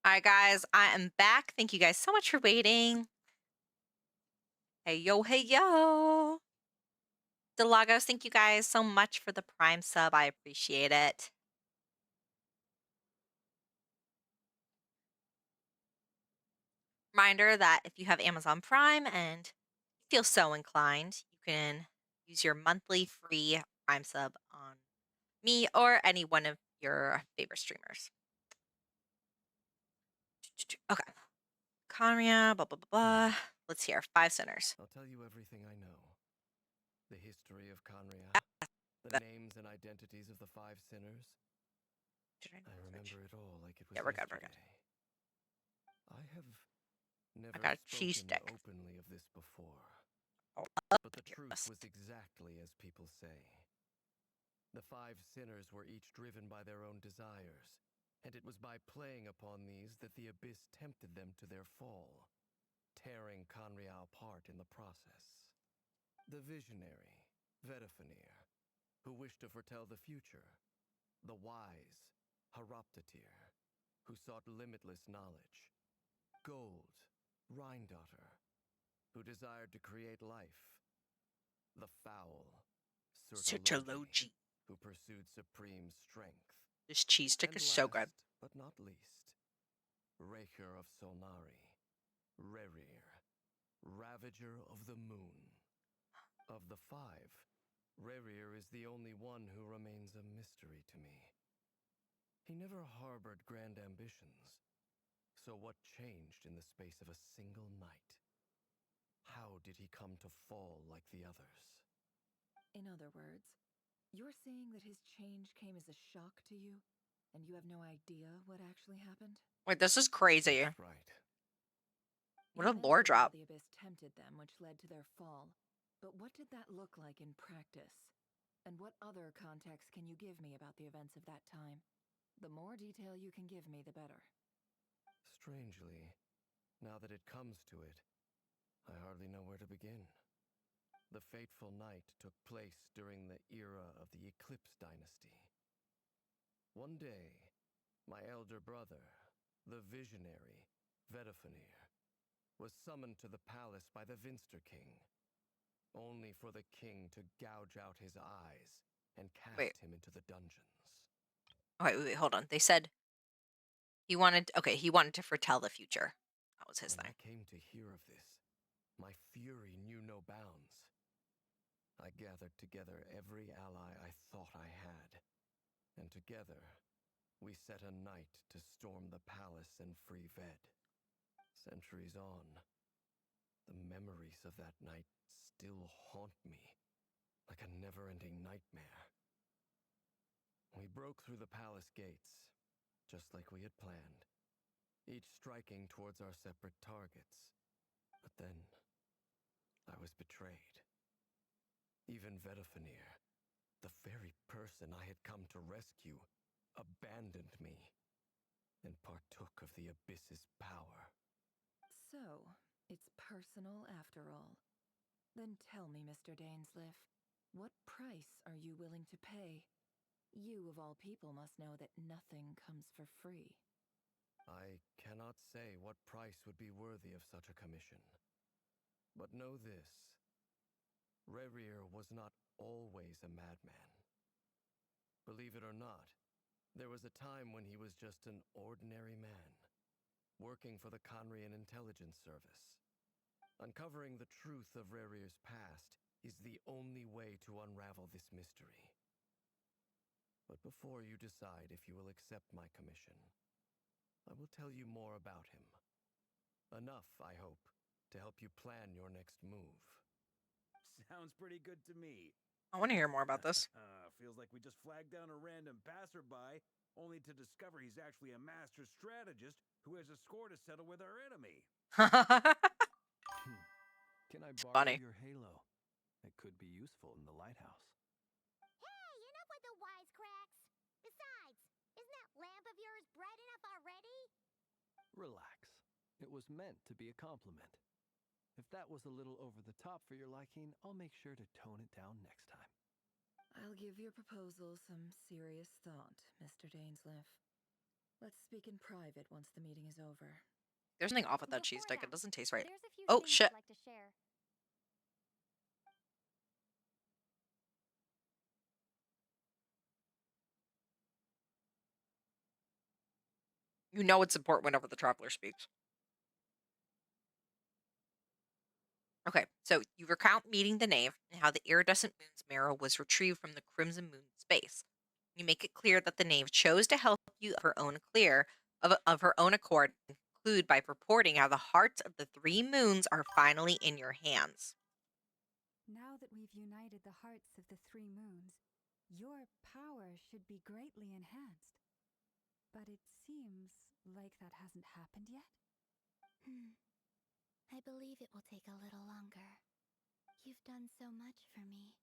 All right, guys, I am back. Thank you guys so much for waiting. Hey, yo, hey, yo. Delagos, thank you guys so much for the Prime sub. I appreciate it. Reminder that if you have Amazon Prime and you feel so inclined, you can use your monthly free Prime sub on me or any one of your favorite streamers. Okay. Conria, blah, blah, blah, blah. Let's hear. 5 sinners.
I'll tell you everything I know. The history of Conria, the names and identities of the 5 sinners. I remember it all like it was
Yeah, we're good, we're
yesterday.
good.
I have
I
never
got a cheese
spoken
stick.
openly of this before.
Oh,
But the
hear
truth
this.
was exactly as people say. The 5 sinners were each driven by their own desires, and it was by playing upon these that the abyss tempted them to their fall, tearing Conria apart in the process. The visionary, Vedafenir, who wished to foretell the future. The wise, Haroptatir, who sought limitless knowledge. Gold, Rhindaughter, who desired to create life. The foul, Sertologi, who pursued supreme strength.
This cheese stick
And
is so good.
last, but not least, Raker of Solnari, Rerir, Ravager of the Moon. Of the 5, Rerir is the only one who remains a mystery to me. He never harbored grand ambitions, so what changed in the space of a single night? How did he come to fall like the others?
In other words, you're saying that his change came as a shock to you, and you have no idea what actually happened?
Wait, this is crazy.
That's right.
What
You
a lore
mentioned how
drop.
the abyss tempted them, which led to their fall. But what did that look like in practice? And what other context can you give me about the events of that time? The more detail you can give me, the better.
Strangely, now that it comes to it, I hardly know where to begin. The fateful night took place during the era of the Eclipse Dynasty. One day, my elder brother, the visionary, Vedafenir, was summoned to the palace by the Vinster King, only for the king to gouge out his eyes and
Wait.
cast him into the dungeons.
Wait, hold on. They said he wanted, okay, he wanted to foretell the future. That was his
When
thing.
I came to hear of this, my fury knew no bounds. I gathered together every ally I thought I had, and together we set a night to storm the palace and free Ved. Centuries on, the memories of that night still haunt me like a never-ending nightmare. We broke through the palace gates, just like we had planned, each striking towards our separate targets. But then, I was betrayed. Even Vedafenir, the very person I had come to rescue, abandoned me and partook of the abyss's power.
So, it's personal after all. Then tell me, Mr. Dainsliff, what price are you willing to pay? You, of all people, must know that nothing comes for free.
I cannot say what price would be worthy of such a commission. But know this, Rerir was not always a madman. Believe it or not, there was a time when he was just an ordinary man, working for the Conrian Intelligence Service. Uncovering the truth of Rerir's past is the only way to unravel this mystery. But before you decide if you will accept my commission, I will tell you more about him. Enough, I hope, to help you plan your next move.
Sounds pretty good to me.
I want to hear more about this.
Feels like we just flagged down a random passerby, only to discover he's actually a master strategist who has a score to settle with our enemy.
Can I borrow
Funny.
your halo? It could be useful in the lighthouse.
Hey, enough with the wisecracks! Besides, isn't that lamp of yours bright enough already?
Relax. It was meant to be a compliment. If that was a little over the top for your liking, I'll make sure to tone it down next time.
I'll give your proposal some serious thought, Mr. Dainsliff. Let's speak in private once the meeting is over.
There's something off with that cheese
Before
stick. It
that,
doesn't taste right.
there's a few
Oh,
things
shit.
I'd like to share.
You know it's important whenever the traveler speaks. Okay, so you recount meeting the knave and how the iridescent moon's marrow was retrieved from the crimson moon's space. You make it clear that the knave chose to help you of her own accord, and conclude by purporting how the hearts of the three moons are finally in your hands.
Now that we've united the hearts of the three moons, your power should be greatly enhanced. But it seems like that hasn't happened yet?
I believe it will take a little longer. You've done so much for me,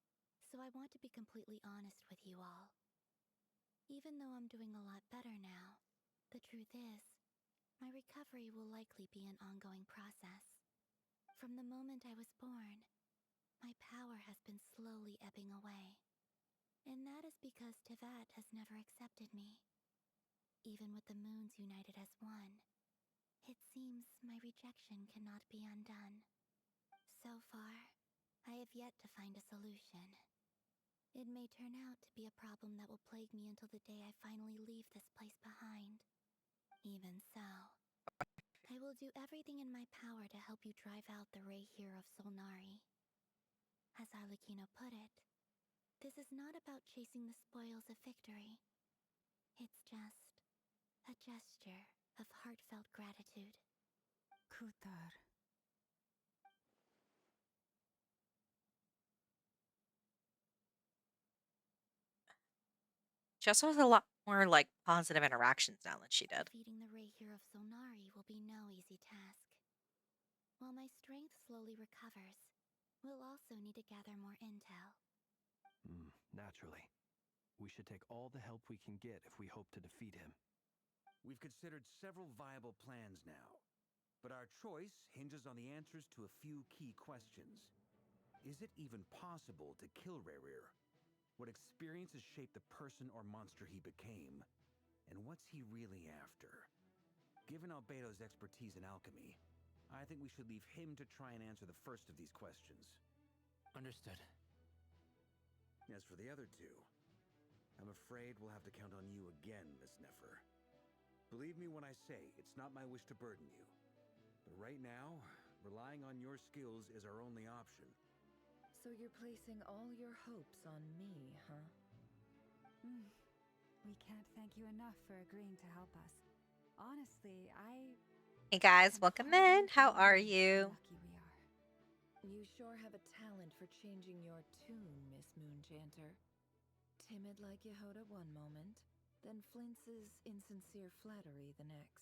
so I want to be completely honest with you all. Even though I'm doing a lot better now, the truth is, my recovery will likely be an ongoing process. From the moment I was born, my power has been slowly ebbing away. And that is because Teyvat has never accepted me. Even with the moons united as one, it seems my rejection cannot be undone. So far, I have yet to find a solution. It may turn out to be a problem that will plague me until the day I finally leave this place behind. Even so, I will do everything in my power to help you drive out the Ray here of Solnari. As Arlecchino put it, this is not about chasing the spoils of victory. It's just a gesture of heartfelt gratitude.
Kutar.
She also has a lot more like positive interactions now than she did.
Defeating the Ray here of Solnari will be no easy task. While my strength slowly recovers, we'll also need to gather more intel.
Naturally. We should take all the help we can get if we hope to defeat him.
We've considered several viable plans now, but our choice hinges on the answers to a few key questions. Is it even possible to kill Rerir? What experiences shaped the person or monster he became? And what's he really after? Given Albedo's expertise in alchemy, I think we should leave him to try and answer the first of these questions.
Understood.
As for the other two, I'm afraid we'll have to count on you again, Miss Nefer. Believe me when I say it's not my wish to burden you. But right now, relying on your skills is our only option.
So you're placing all your hopes on me, huh?
We can't thank you enough for agreeing to help us. Honestly,
Hey guys,
am
welcome
hardly
in. How are
believe how
you?
lucky we are.
You sure have a talent for changing your tune, Miss Moonchanter. Timid like Yehoda one moment, then flinches insincere flattery the next.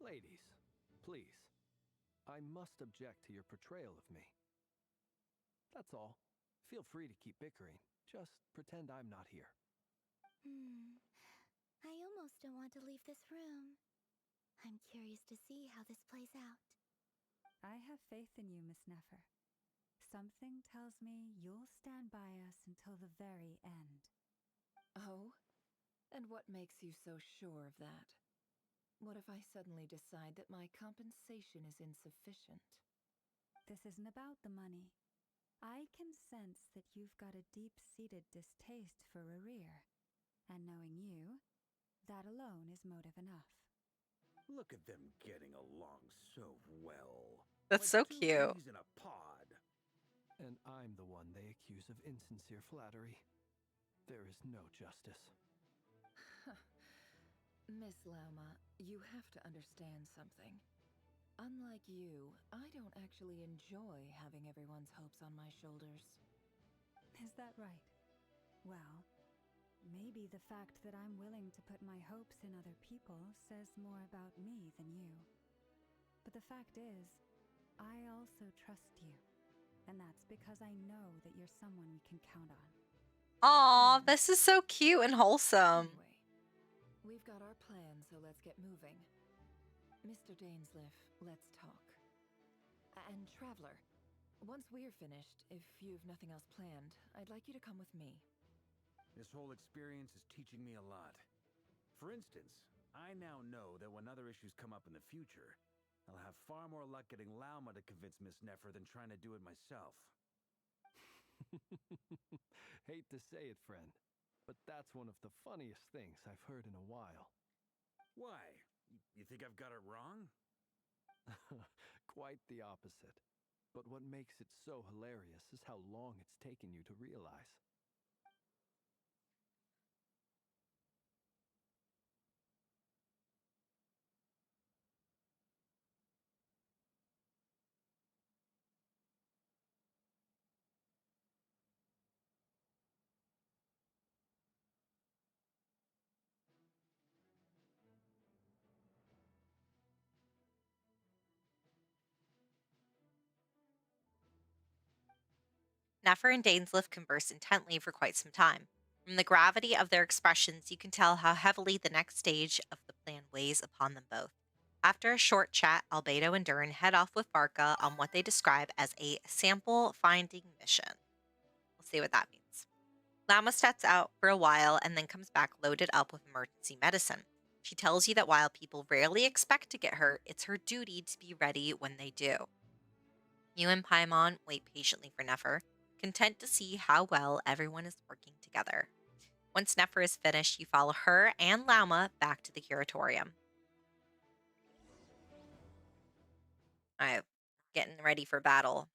Ladies, please. I must object to your portrayal of me. That's all. Feel free to keep bickering. Just pretend I'm not here.
I almost don't want to leave this room. I'm curious to see how this plays out.
I have faith in you, Miss Nefer. Something tells me you'll stand by us until the very end.
Oh? And what makes you so sure of that? What if I suddenly decide that my compensation is insufficient?
This isn't about the money. I can sense that you've got a deep-seated distaste for Rerir. And knowing you, that alone is motive enough.
Look at them getting along so well.
That's
Like
so
two
cute.
peas in a pod.
And I'm the one they accuse of insincere flattery. There is no justice.
Miss Lauma, you have to understand something. Unlike you, I don't actually enjoy having everyone's hopes on my shoulders.
Is that right? Well, maybe the fact that I'm willing to put my hopes in other people says more about me than you. But the fact is, I also trust you. And that's because I know that you're someone we can count on.
Aw, this is so cute and wholesome.
Anyway, we've got our plan, so let's get moving. Mr. Dainsliff, let's talk. And Traveler, once we're finished, if you've nothing else planned, I'd like you to come with me.
This whole experience is teaching me a lot. For instance, I now know that when other issues come up in the future, I'll have far more luck getting Lauma to convince Miss Nefer than trying to do it myself.
Hate to say it, friend, but that's one of the funniest things I've heard in a while.
Why? You think I've got it wrong?
Quite the opposite. But what makes it so hilarious is how long it's taken you to realize.
Nefer and Dainsleif converse intently for quite some time. From the gravity of their expressions, you can tell how heavily the next stage of the plan weighs upon them both. After a short chat, Albedo and Durin head off with Varka on what they describe as a sample finding mission. We'll see what that means. Lama steps out for a while and then comes back loaded up with emergency medicine. She tells you that while people rarely expect to get hurt, it's her duty to be ready when they do. You and Paimon wait patiently for Nefer, content to see how well everyone is working together. Once Nefer is finished, you follow her and Lauma back to the curatorium. All right, getting ready for battle.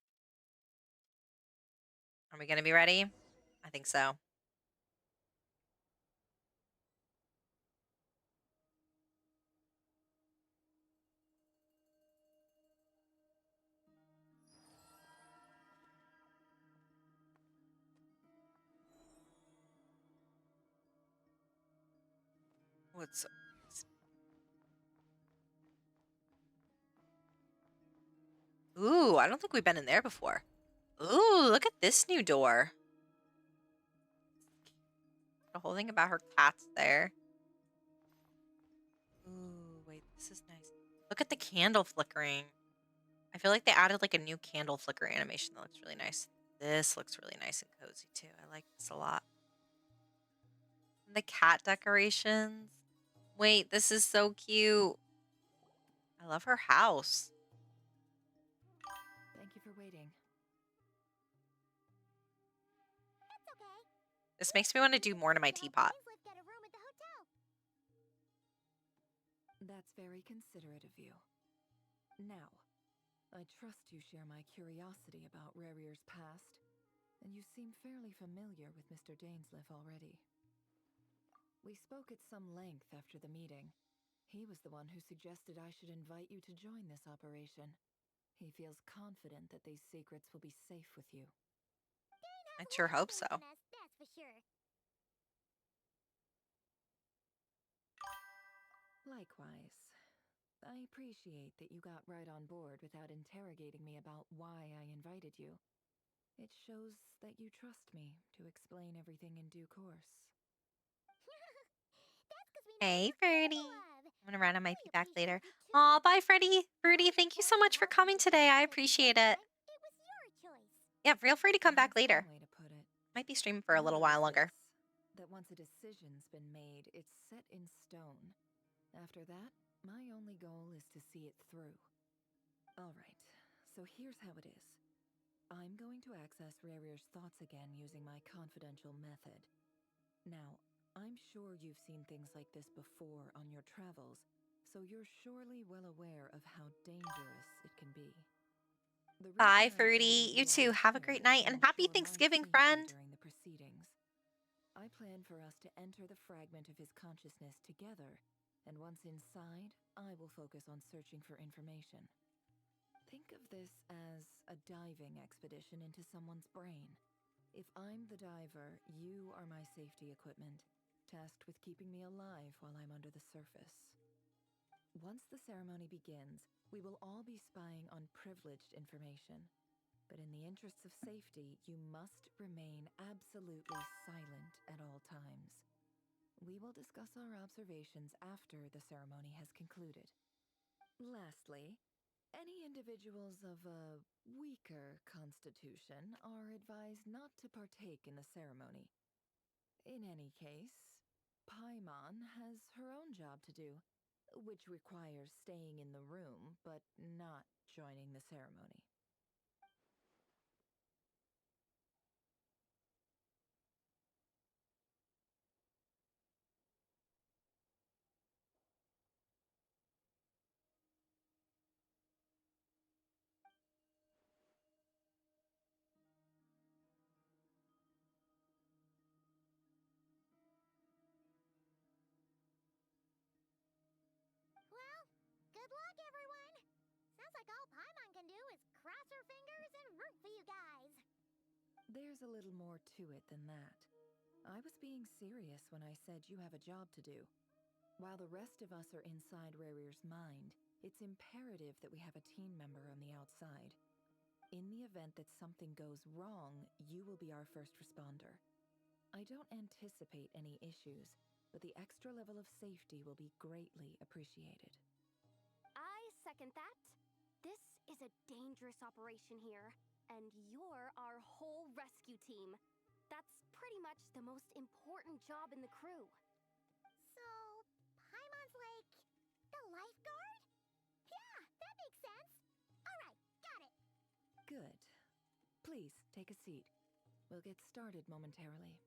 Are we going to be ready? I think so. What's Ooh, I don't think we've been in there before. Ooh, look at this new door. The whole thing about her cat's there. Ooh, wait, this is nice. Look at the candle flickering. I feel like they added like a new candle flicker animation that looks really nice. This looks really nice and cozy too. I like this a lot. And the cat decorations. Wait, this is so cute. I love her house.
Thank you for waiting.
That's okay.
This makes me want to do more to my teapot.
Dainsleif get a room at the hotel.
That's very considerate of you. Now, I trust you share my curiosity about Rarier's past, and you seem fairly familiar with Mr. Dainsleif already. We spoke at some length after the meeting. He was the one who suggested I should invite you to join this operation. He feels confident that these secrets will be safe with you.
I sure hope so.
That's for sure.
Likewise. I appreciate that you got right on board without interrogating me about why I invited you. It shows that you trust me to explain everything in due course.
That's because we know
Hey,
you're full of
Birdie.
love.
I'm gonna ride on my
We
feet back later.
appreciate you too.
Aw, bye, Freddie. Birdie, thank you so much for coming today. I appreciate it.
It was your choice.
Yeah, feel free to come back
That's
later.
one way to put it.
Might be streaming for a little
Another
while
is
longer.
this, that once a decision's been made, it's set in stone. After that, my only goal is to see it through. Alright, so here's how it is. I'm going to access Rarier's thoughts again using my confidential method. Now, I'm sure you've seen things like this before on your travels, so you're surely well aware of how dangerous it can be. The
Bye,
reason I
Birdie.
invited
You
all
too. Have a
here
great
is
night
to
and happy
ensure my
Thanksgiving,
safety
friend.
during the proceedings. I plan for us to enter the fragment of his consciousness together, and once inside, I will focus on searching for information. Think of this as a diving expedition into someone's brain. If I'm the diver, you are my safety equipment, tasked with keeping me alive while I'm under the surface. Once the ceremony begins, we will all be spying on privileged information. But in the interests of safety, you must remain absolutely silent at all times. We will discuss our observations after the ceremony has concluded. Lastly, any individuals of a weaker constitution are advised not to partake in the ceremony. In any case, Paimon has her own job to do, which requires staying in the room but not joining the ceremony.
Well, good luck, everyone! Sounds like all Paimon can do is cross her fingers and root for you guys.
There's a little more to it than that. I was being serious when I said you have a job to do. While the rest of us are inside Rarir's mind, it's imperative that we have a team member on the outside. In the event that something goes wrong, you will be our first responder. I don't anticipate any issues, but the extra level of safety will be greatly appreciated.
I second that. This is a dangerous operation here, and you're our whole rescue team. That's pretty much the most important job in the crew. So, Paimon's like the lifeguard? Yeah, that makes sense. All right, got it.
Good. Please, take a seat. We'll get started momentarily.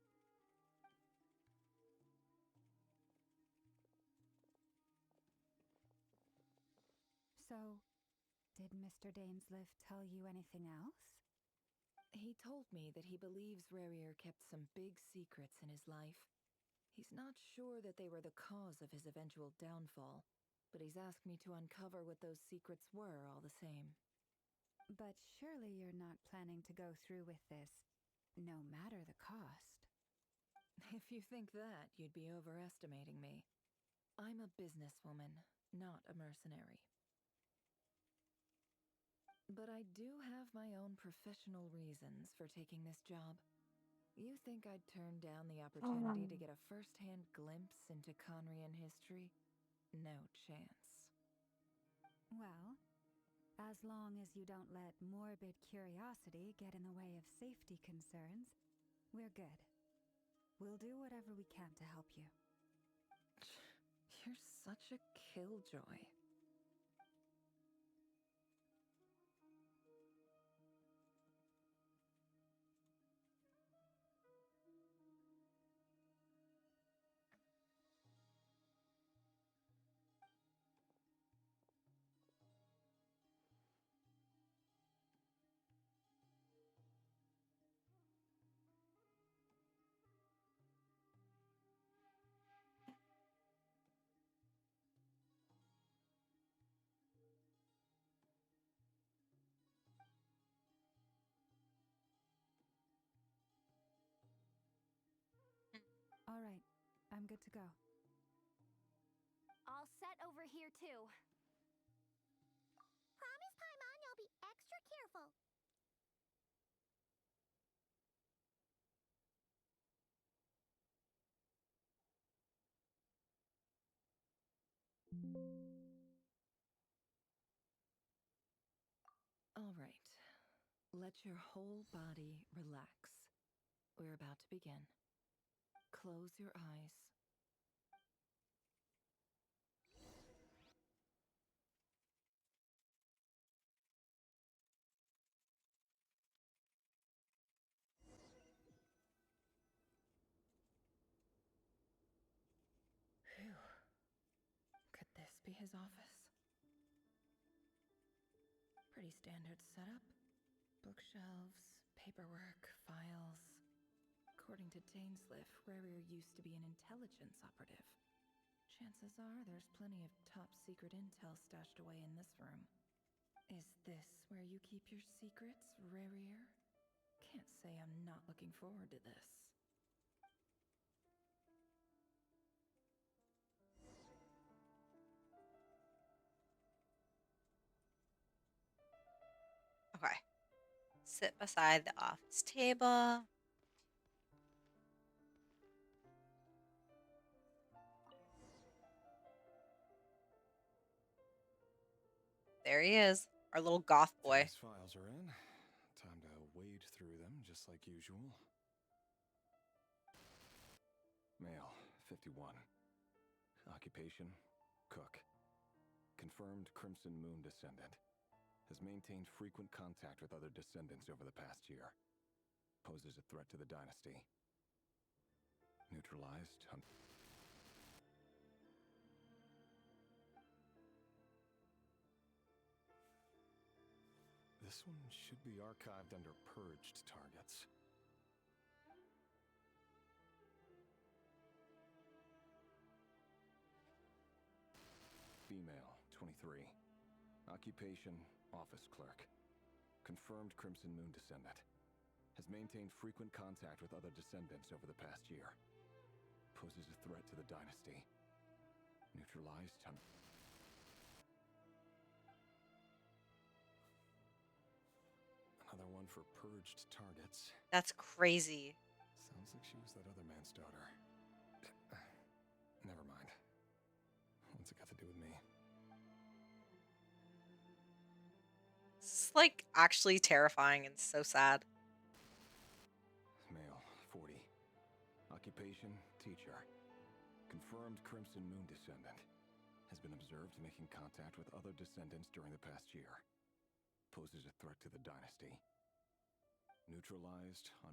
So, did Mr. Dainsliff tell you anything else?
He told me that he believes Rarir kept some big secrets in his life. He's not sure that they were the cause of his eventual downfall, but he's asked me to uncover what those secrets were all the same.
But surely you're not planning to go through with this, no matter the cost.
If you think that, you'd be overestimating me. I'm a businesswoman, not a mercenary. But I do have my own professional reasons for taking this job. You think I'd turn down the opportunity to get a first-hand glimpse into Conrian history? No chance.
Well, as long as you don't let morbid curiosity get in the way of safety concerns, we're good. We'll do whatever we can to help you.
You're such a killjoy.
All right, I'm good to go.
All set over here, too. Promise, Paimon, you'll be extra careful.
All right. Let your whole body relax. We're about to begin. Close your eyes. Phew. Could this be his office? Pretty standard setup. Bookshelves, paperwork, files. According to Dainsliff, Rarir used to be an intelligence operative. Chances are there's plenty of top secret intel stashed away in this room. Is this where you keep your secrets, Rarir? Can't say I'm not looking forward to this.
Okay. Sit beside the office table. There he is, our little goth boy.
These files are in. Time to wade through them, just like usual. Mail. 51. Occupation, cook. Confirmed Crimson Moon descendant. Has maintained frequent contact with other descendants over the past year. Poses a threat to the dynasty. Neutralized. This one should be archived under purged targets. Female, 23. Occupation, office clerk. Confirmed Crimson Moon descendant. Has maintained frequent contact with other descendants over the past year. Poses a threat to the dynasty. Neutralized. Another one for purged targets.
That's crazy.
Sounds like she was that other man's daughter. Never mind. What's it got to do with me?
It's like actually terrifying and so sad.
Male, 40. Occupation, teacher. Confirmed Crimson Moon descendant. Has been observed making contact with other descendants during the past year. Poses a threat to the dynasty. Neutralized on...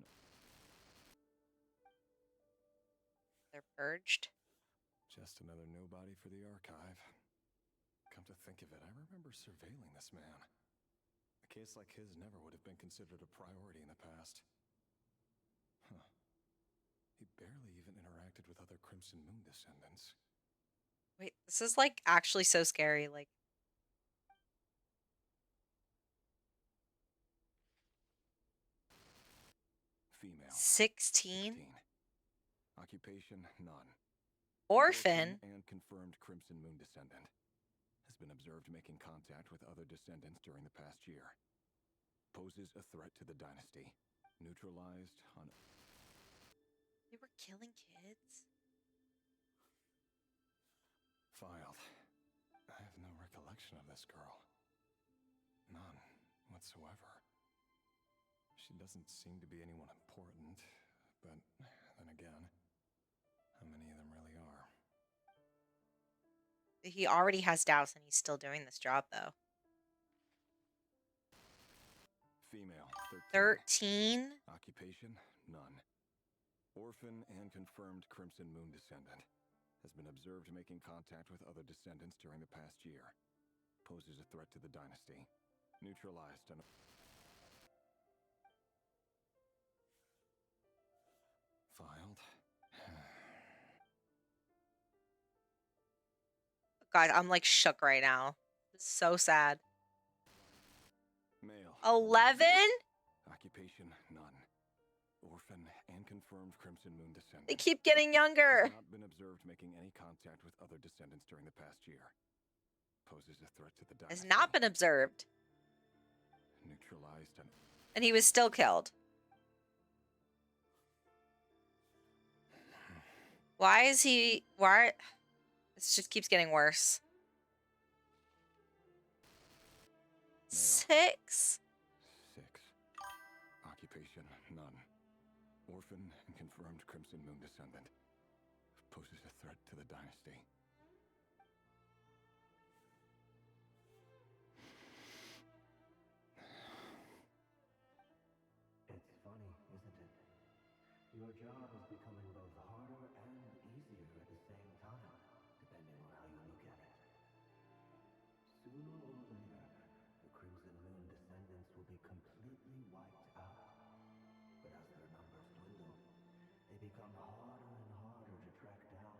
They're purged.
Just another nobody for the archive. Come to think of it, I remember surveilling this man. A case like his never would have been considered a priority in the past. Huh. He barely even interacted with other Crimson Moon descendants.
Wait, this is like actually so scary. Like,
Female.
16?
16. Occupation, none.
Orphan?
And confirmed Crimson Moon descendant. Has been observed making contact with other descendants during the past year. Poses a threat to the dynasty. Neutralized on...
They were killing kids?
Filed. I have no recollection of this girl. None whatsoever. She doesn't seem to be anyone important, but then again, how many of them really are?
He already has doubts and he's still doing this job, though.
Female,
13?
13. Occupation, none. Orphan and confirmed Crimson Moon descendant. Has been observed making contact with other descendants during the past year. Poses a threat to the dynasty. Neutralized on... Filed.
God, I'm like shook right now. It's so sad.
Male.
11?
Occupation, none. Orphan and confirmed Crimson Moon descendant.
They keep getting younger.
Has not been observed making any contact with other descendants during the past year. Poses a threat to the dynasty.
Has not been observed.
Neutralized
And he was still killed. Why is he... Why... This just keeps getting worse. 6?
6. Occupation, none. Orphan and confirmed Crimson Moon descendant. Poses a threat to the dynasty.
It's funny, isn't it? Your job is becoming both harder and easier at the same time, depending on how you look at it. Sooner or later, the Crimson Moon descendants will be completely wiped out. But as their numbers dwindle, they become harder and harder to track down.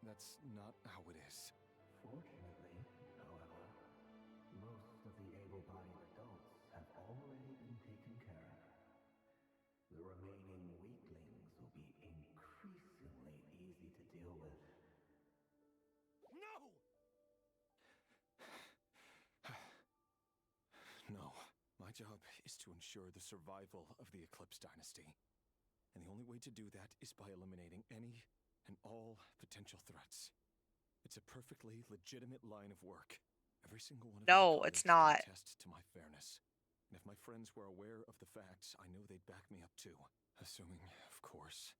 That's not how it is.
Fortunately, however, most of the able-bodied adults have already been taken care of. The remaining weaklings will be increasingly easy to deal with.
No! No. My job is to ensure the survival of the Eclipse Dynasty. And the only way to do that is by eliminating any and all potential threats. It's a perfectly legitimate line of work. Every single one of
No,
my
it's
colleagues
not.
can attest to my fairness. And if my friends were aware of the facts, I know they'd back me up too. Assuming, of course,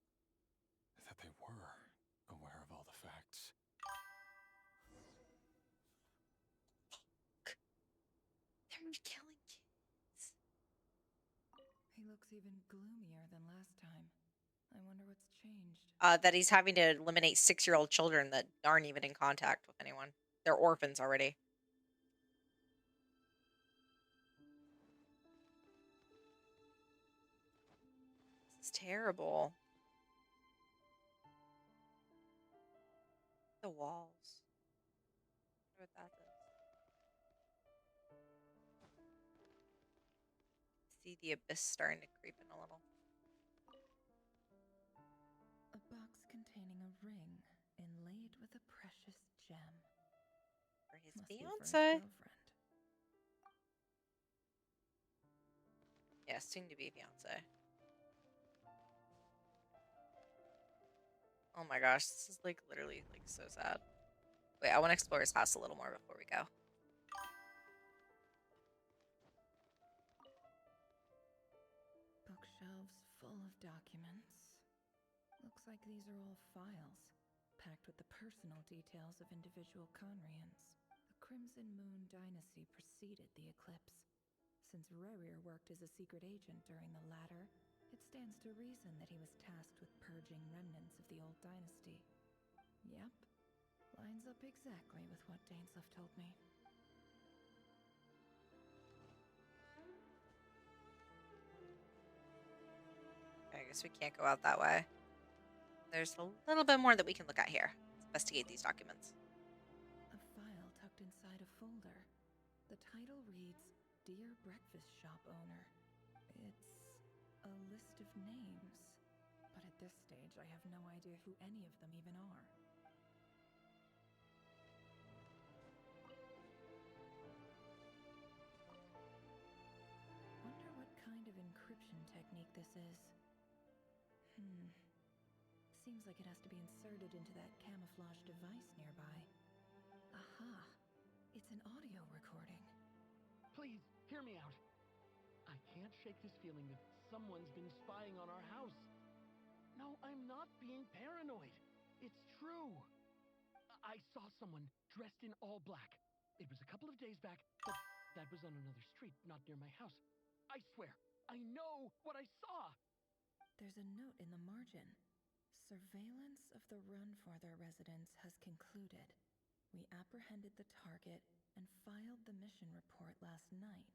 killing kids.
He looks even gloomier than last time. I wonder what's changed.
That he's having to eliminate 6-year-old children that aren't even in contact with anyone. They're orphans already. This is terrible. The walls. I wonder what that is. See the abyss starting to creep in a little.
A box containing a ring inlaid with a precious gem.
For his
Must be for his
fiance.
girlfriend.
Yeah, soon to be fiance. Oh my gosh, this is like literally like so sad. Wait, I want to explore his house a little more before we go.
Bookshelves full of documents. Looks like these are all files, packed with the personal details of individual Conrians. The Crimson Moon dynasty preceded the eclipse. Since Rerir worked as a secret agent during the latter, it stands to reason that he was tasked with purging remnants of the old dynasty. Yep, lines up exactly with what Dainsleif told me.
I guess we can't go out that way. There's a little bit more that we can look at here. Let's investigate these documents.
A file tucked inside a folder. The title reads, Dear Breakfast Shop Owner. It's a list of names, but at this stage I have no idea who any of them even are. Wonder what kind of encryption technique this is. Seems like it has to be inserted into that camouflage device nearby. Aha! It's an audio recording.
Please, hear me out. I can't shake this feeling that someone's been spying on our house. No, I'm not being paranoid. It's true. I saw someone dressed in all black. It was a couple of days back, but that was on another street, not near my house. I swear, I know what I saw.
There's a note in the margin. Surveillance of the Runfather residence has concluded. We apprehended the target and filed the mission report last night.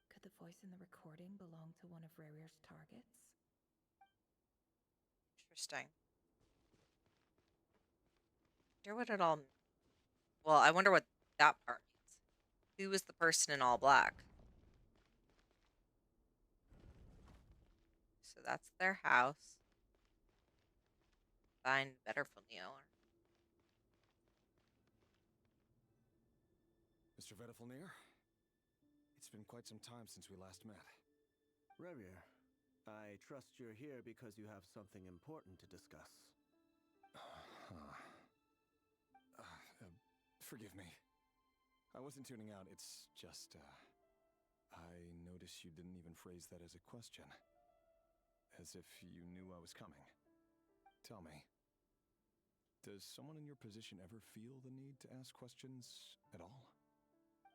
Could the voice in the recording belong to one of Rerir's targets?
Interesting. I wonder what it all. Well, I wonder what that part means. Who was the person in all black? So that's their house. Find better from the owner.
Mr. Vedifalnir? It's been quite some time since we last met.
Rerir, I trust you're here because you have something important to discuss.
Forgive me. I wasn't tuning out, it's just, I noticed you didn't even phrase that as a question. As if you knew I was coming. Tell me, does someone in your position ever feel the need to ask questions at all?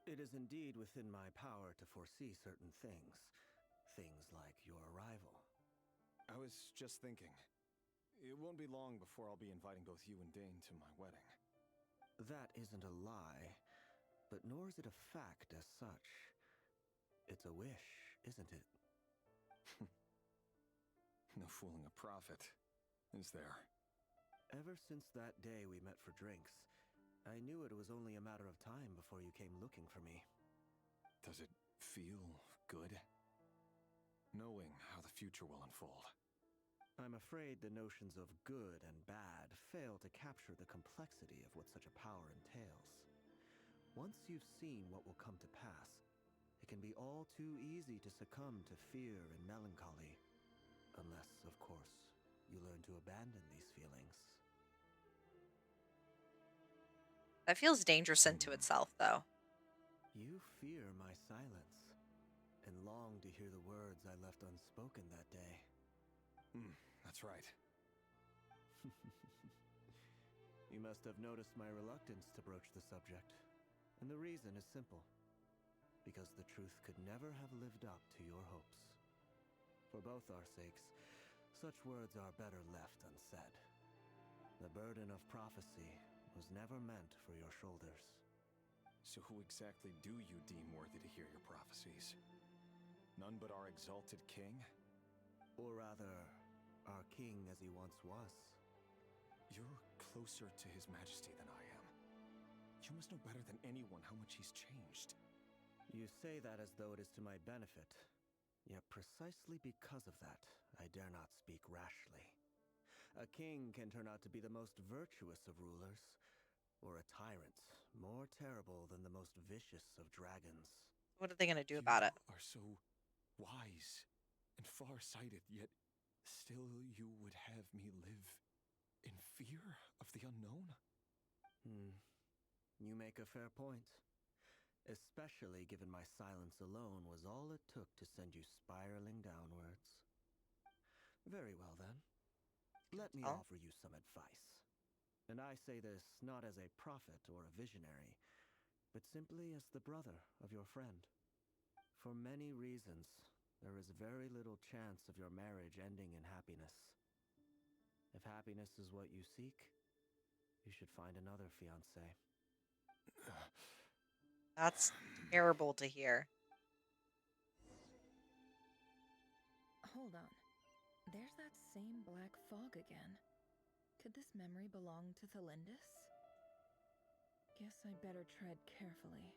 It is indeed within my power to foresee certain things. Things like your arrival.
I was just thinking. It won't be long before I'll be inviting both you and Dane to my wedding.
That isn't a lie, but nor is it a fact as such. It's a wish, isn't it?
No fooling a prophet, is there?
Ever since that day we met for drinks, I knew it was only a matter of time before you came looking for me.
Does it feel good? Knowing how the future will unfold.
I'm afraid the notions of good and bad fail to capture the complexity of what such a power entails. Once you've seen what will come to pass, it can be all too easy to succumb to fear and melancholy. Unless, of course, you learn to abandon these feelings.
That feels dangerous into itself, though.
You fear my silence, and long to hear the words I left unspoken that day.
That's right.
You must have noticed my reluctance to broach the subject. And the reason is simple. because the truth could never have lived up to your hopes. For both our sakes, such words are better left unsaid. The burden of prophecy was never meant for your shoulders.
So who exactly do you deem worthy to hear your prophecies? None but our exalted king?
Or rather, our king as he once was.
You're closer to his majesty than I am. You must know better than anyone how much he's changed.
You say that as though it is to my benefit. Yet precisely because of that, I dare not speak rashly. A king can turn out to be the most virtuous of rulers, or a tyrant more terrible than the most vicious of dragons.
What are they going to do
You
about it?
are so wise and far-sighted, yet still you would have me live in fear of the unknown?
You make a fair point. Especially given my silence alone was all it took to send you spiraling downwards. Very well then. Let me offer you some advice. And I say this not as a prophet or a visionary, but simply as the brother of your friend. For many reasons, there is very little chance of your marriage ending in happiness. If happiness is what you seek, you should find another fiancé.
That's terrible to hear.
Hold on. There's that same black fog again. Could this memory belong to Thelindis? Guess I better tread carefully.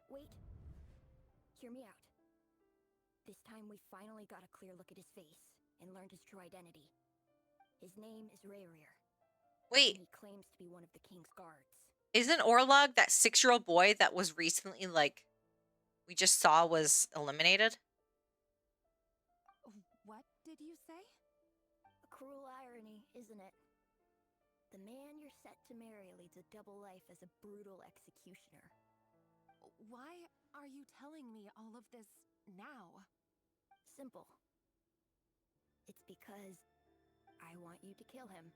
Wait. Hear me out. This time we finally got a clear look at his face and learned his true identity. His name is Rayrir.
Wait,
And he claims to be one of the king's guards.
isn't Orlog that 6-year-old boy that was recently, like, we just saw was eliminated?
What did you say?
A cruel irony, isn't it? The man you're set to marry leads a double life as a brutal executioner.
Why are you telling me all of this now?
Simple. It's because I want you to kill him.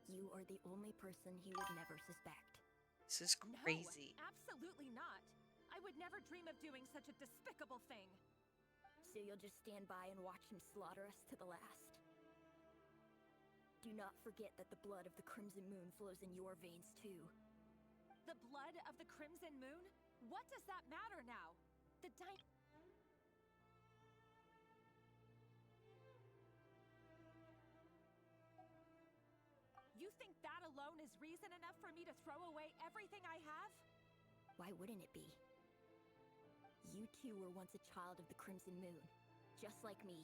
You are the only person he would never suspect.
This is crazy.
No, absolutely not. I would never dream of doing such a despicable thing.
So you'll just stand by and watch him slaughter us to the last? Do not forget that the blood of the Crimson Moon flows in your veins too.
The blood of the Crimson Moon? What does that matter now? The You think that alone is reason enough for me to throw away everything I have?
Why wouldn't it be? You two were once a child of the Crimson Moon, just like me.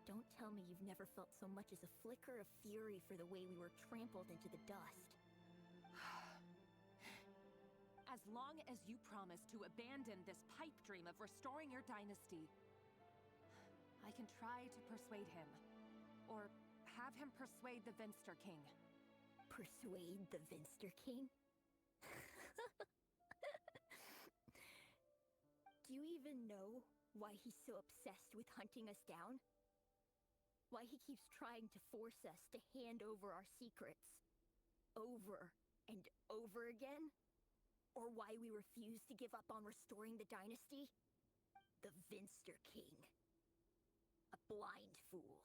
Don't tell me you've never felt so much as a flicker of fury for the way we were trampled into the dust.
As long as you promise to abandon this pipe dream of restoring your dynasty, I can try to persuade him. Or have him persuade the Vinster King.
Persuade the Vinster King? Do you even know why he's so obsessed with hunting us down? Why he keeps trying to force us to hand over our secrets over and over again? Or why we refuse to give up on restoring the dynasty? The Vinster King. A blind fool.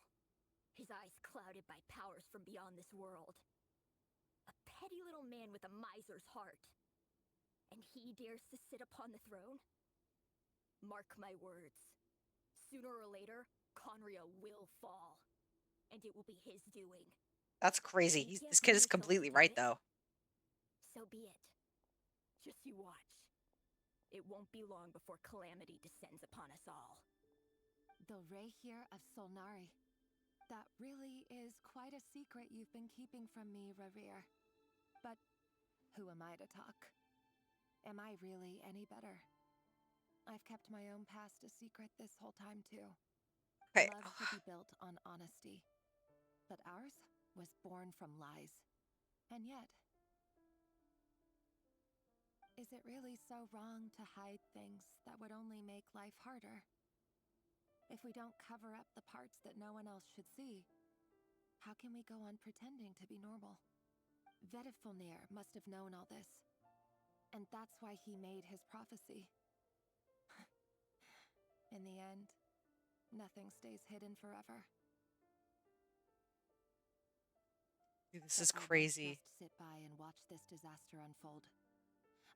His eyes clouded by powers from beyond this world. A petty little man with a miser's heart. And he dares to sit upon the throne? Mark my words. Sooner or later, Conria will fall. And it will be his doing.
That's crazy. This kid is completely right, though.
So be it. Just you watch. It won't be long before calamity descends upon us all.
The Rayhir of Solnari. That really is quite a secret you've been keeping from me, Rayhir. But who am I to talk? Am I really any better? I've kept my own past a secret this whole time, too.
Okay.
Love should be built on honesty. But ours was born from lies. And yet, is it really so wrong to hide things that would only make life harder? If we don't cover up the parts that no one else should see, how can we go on pretending to be normal? Vedifulnir must have known all this, and that's why he made his prophecy. In the end, nothing stays hidden forever.
This
But
is
I won't
crazy.
just sit by and watch this disaster unfold.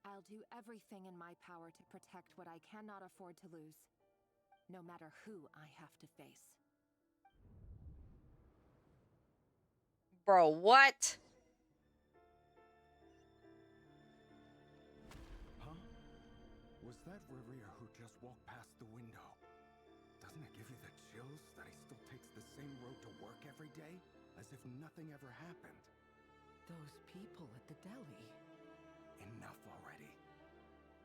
I'll do everything in my power to protect what I cannot afford to lose, no matter who I have to face.
Bro, what?
Huh? Was that Revere who just walked past the window? Doesn't it give you the chills that he still takes the same road to work every day? As if nothing ever happened.
Those people at the deli.
Enough already.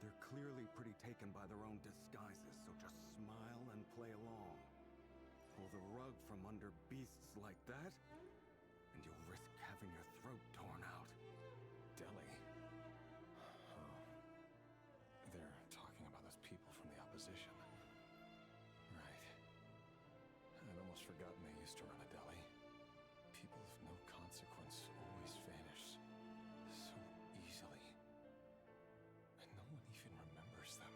They're clearly pretty taken by their own disguises, so just smile and play along. Pull the rug from under beasts like that, and you'll risk having your throat torn out.
Delhi. Oh. They're talking about those people from the opposition. Right. I'd almost forgotten they used to run a deli. People of no consequence always vanish so easily. And no one even remembers them.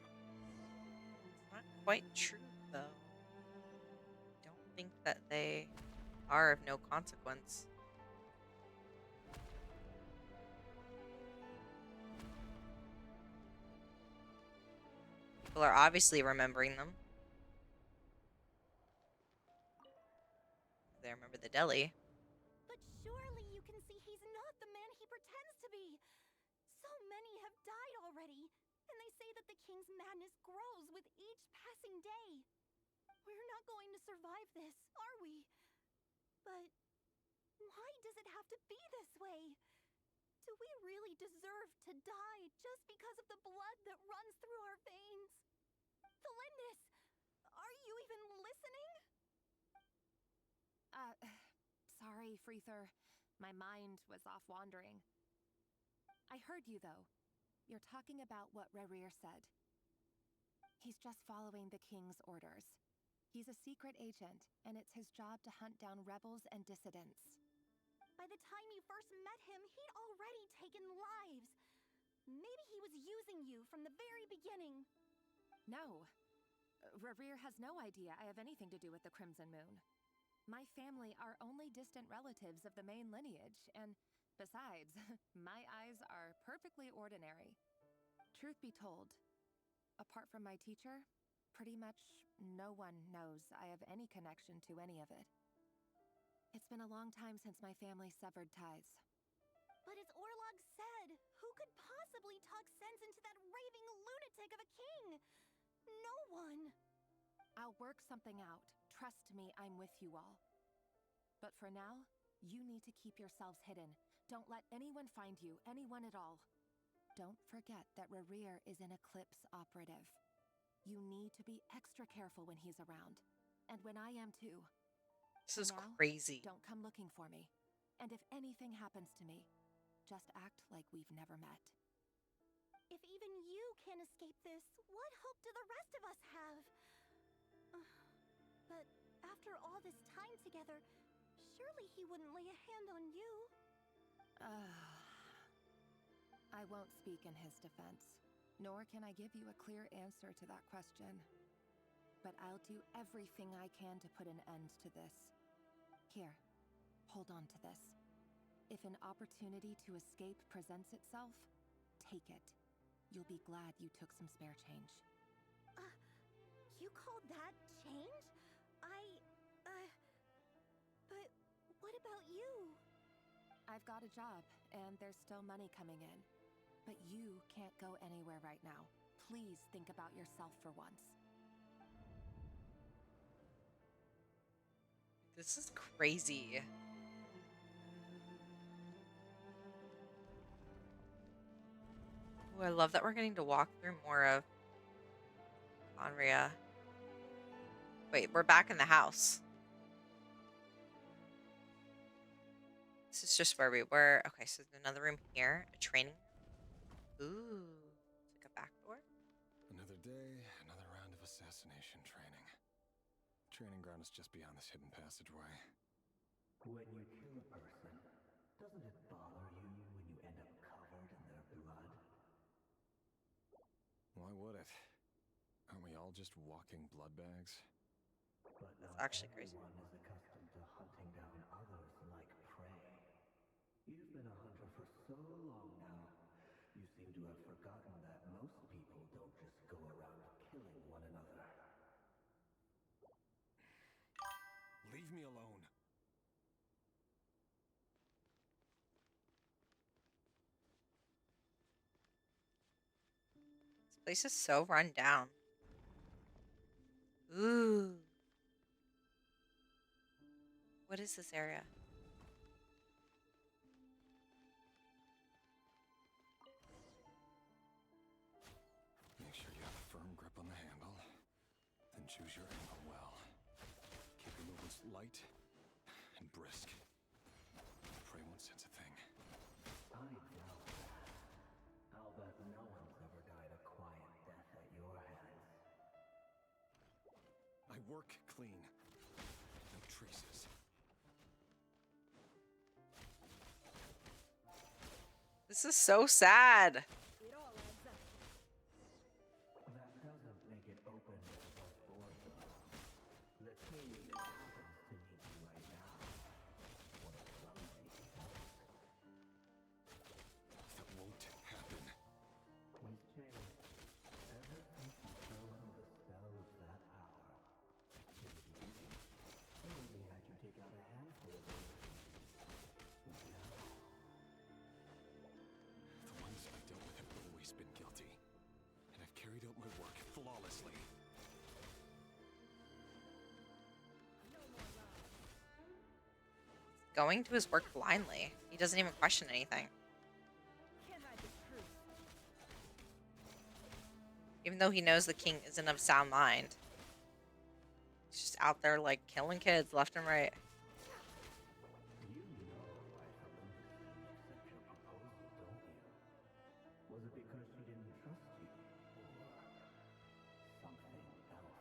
Not quite true, though. Don't think that they are of no consequence. People are obviously remembering them. They remember the deli.
But surely you can see he's not the man he pretends to be. So many have died already, and they say that the king's madness grows with each passing day. We're not going to survive this, are we? But why does it have to be this way? Do we really deserve to die just because of the blood that runs through our veins? Felindis, are you even listening?
Sorry, Freether. My mind was off wandering. I heard you, though. You're talking about what Rerir said. He's just following the king's orders. He's a secret agent, and it's his job to hunt down rebels and dissidents.
By the time you first met him, he'd already taken lives. Maybe he was using you from the very beginning.
No. Rerir has no idea I have anything to do with the Crimson Moon. My family are only distant relatives of the main lineage, and besides, my eyes are perfectly ordinary. Truth be told, apart from my teacher, pretty much no one knows I have any connection to any of it. It's been a long time since my family severed ties.
But as Orlog said, who could possibly talk sense into that raving lunatic of a king? No one.
I'll work something out. Trust me, I'm with you all. But for now, you need to keep yourselves hidden. Don't let anyone find you, anyone at all. Don't forget that Rerir is an Eclipse operative. You need to be extra careful when he's around. And when I am too.
This is
now,
crazy.
Don't come looking for me. And if anything happens to me, just act like we've never met.
If even you can't escape this, what hope do the rest of us have? But after all this time together, surely he wouldn't lay a hand on you.
I won't speak in his defense, nor can I give you a clear answer to that question. But I'll do everything I can to put an end to this. Here, hold on to this. If an opportunity to escape presents itself, take it. You'll be glad you took some spare change.
You call that change? But what about you?
I've got a job, and there's still money coming in. But you can't go anywhere right now. Please think about yourself for once.
This is crazy. Ooh, I love that we're getting to walk through more of Conria. Wait, we're back in the house. This is just where we were. Okay, so there's another room here. A training room. Ooh, it's like a back door.
Another day, another round of assassination training. training ground is just beyond this hidden passageway.
When you kill a person, doesn't it bother you when you end up covered in their blood?
Why would it? Aren't we all just walking blood bags?
But
That's
not
actually crazy.
everyone is accustomed to hunting down others like prey. You've been a hunter for so long now, you seem to have forgotten that most people don't just go around killing one another.
Leave me alone.
This place is so run down. Ooh. What is this area?
Make sure you have a firm grip on the handle. Then choose your angle well. Keep your movements light and brisk. The prey won't sense a thing.
I doubt that. I'll bet no one's ever died a quiet death at your hands.
I work clean. No traces.
This is so sad.
That doesn't make it open above board, though. The king happens to need you right now. What a clumsy device.
That won't happen.
He's changed. Ever since you fell under the spell of that hour. It was easy. I only had you take out a handful of those. But now,
The ones I dealt with have always been guilty. And I've carried out my work flawlessly.
Going to his work blindly. He doesn't even question anything. Even though he knows the king isn't of sound mind. He's just out there like killing kids left and right.
you know why Helen didn't accept your proposal, don't you? Was it because she didn't trust you? Or something else?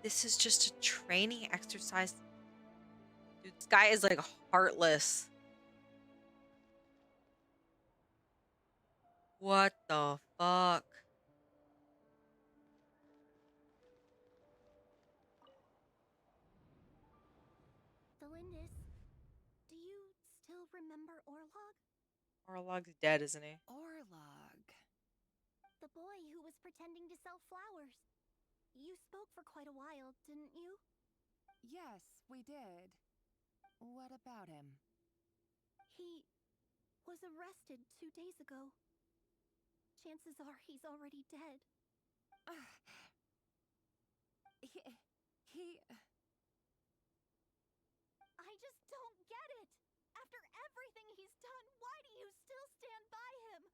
This is just a training exercise. Dude, this guy is like heartless. What the fuck?
Delindis, do you still remember Orlog?
Orlog's dead, isn't he?
Orlog.
The boy who was pretending to sell flowers. You spoke for quite a while, didn't you?
Yes, we did. What about him?
He was arrested 2 days ago. Chances are he's already dead.
He...
I just don't get it! After everything he's done, why do you still stand by him?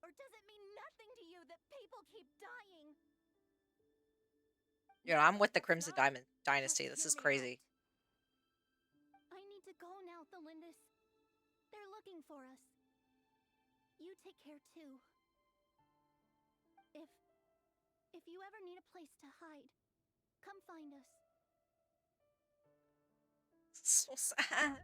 Or does it mean nothing to you that people keep dying?
You know, I'm with the Crimson Diamond Dynasty. This is crazy.
I need to go now, Thelindis. They're looking for us. You take care too. If you ever need a place to hide, come find us.
So sad.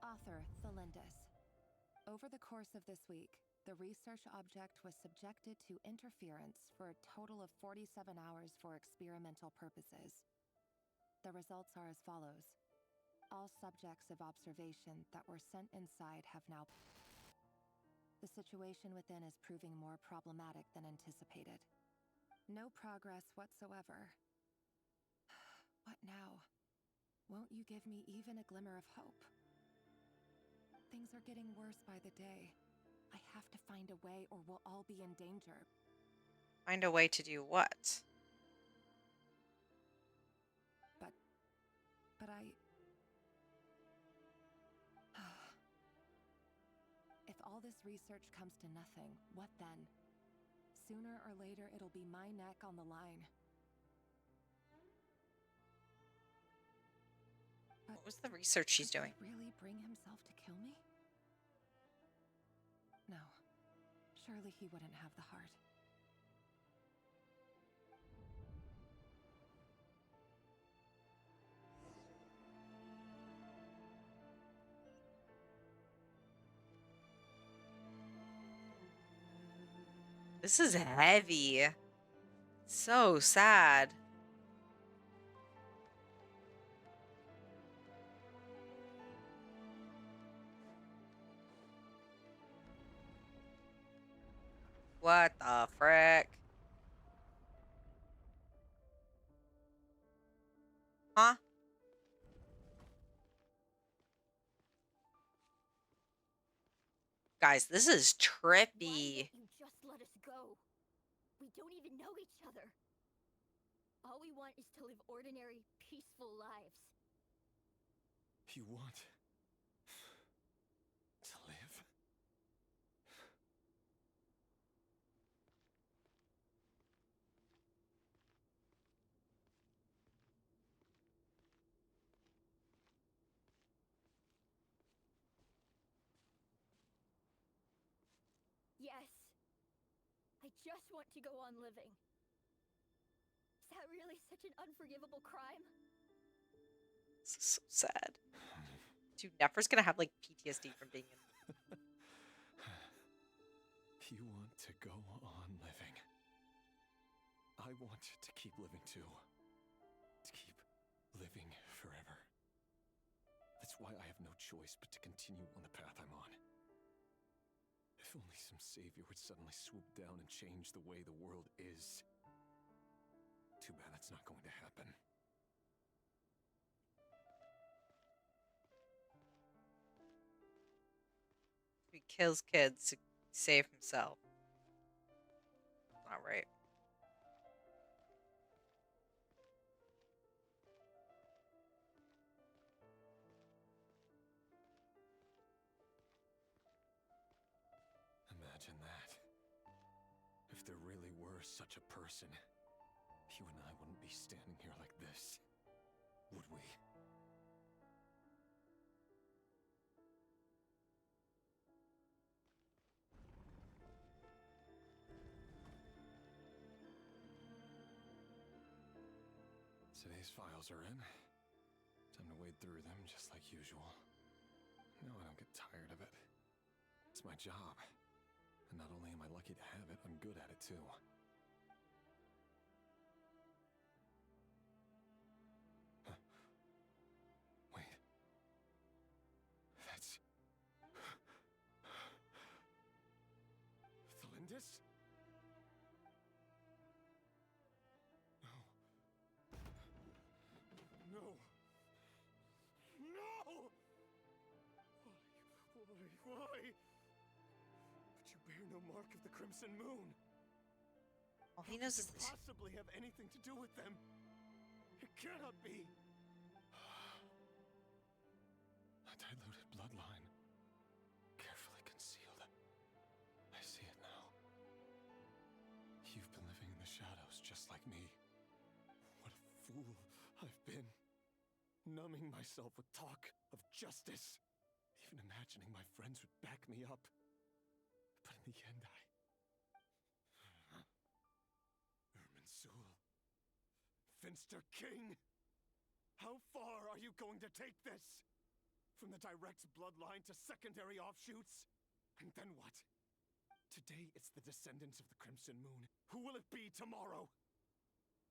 Author Thelindis. Over the course of this week, the research object was subjected to interference for a total of 47 hours for experimental purposes. The results are as follows. All subjects of observation that were sent inside have now... The situation within is proving more problematic than anticipated. No progress whatsoever. What now? Won't you give me even a glimmer of hope? Things are getting worse by the day. I have to find a way or we'll all be in danger.
Find a way to do what?
But I... If all this research comes to nothing, what then? Sooner or later, it'll be my neck on the line.
What was the research she's doing?
Could he really bring himself to kill me? No. Surely he wouldn't have the heart.
This is heavy. So sad. What the frick? Huh? Guys, this is
Why
trippy.
won't you just let us go? We don't even know each other. All we want is to live ordinary, peaceful lives.
You want to live?
Yes. I just want to go on living. Is that really such an unforgivable crime?
This is so sad. Dude, Nefer's gonna have like PTSD from being in.
You want to go on living. I want to keep living too. To keep living forever. That's why I have no choice but to continue on the path I'm on. If only some savior would suddenly swoop down and change the way the world is. Too bad that's not going to happen.
He kills kids to save himself. Not right.
Imagine that. If there really were such a person, you and I wouldn't be standing here like this, would we? Today's files are in. Time to wade through them just like usual. No, I don't get tired of it. It's my job. And not only am I lucky to have it, I'm good at it too. Huh. Wait. That's... Thelindis? No. No! Why? But you bear no mark of the Crimson Moon.
All he knows is
How could
this.
it possibly have anything to do with them? It cannot be. A diluted bloodline. Carefully concealed. I see it now. You've been living in the shadows just like me. What a fool I've been. Numbing myself with talk of justice. Even imagining my friends would back me up. But in the end, Irminsul. Finster King! How far are you going to take this? From the direct bloodline to secondary offshoots? And then what? Today it's the descendants of the Crimson Moon. Who will it be tomorrow?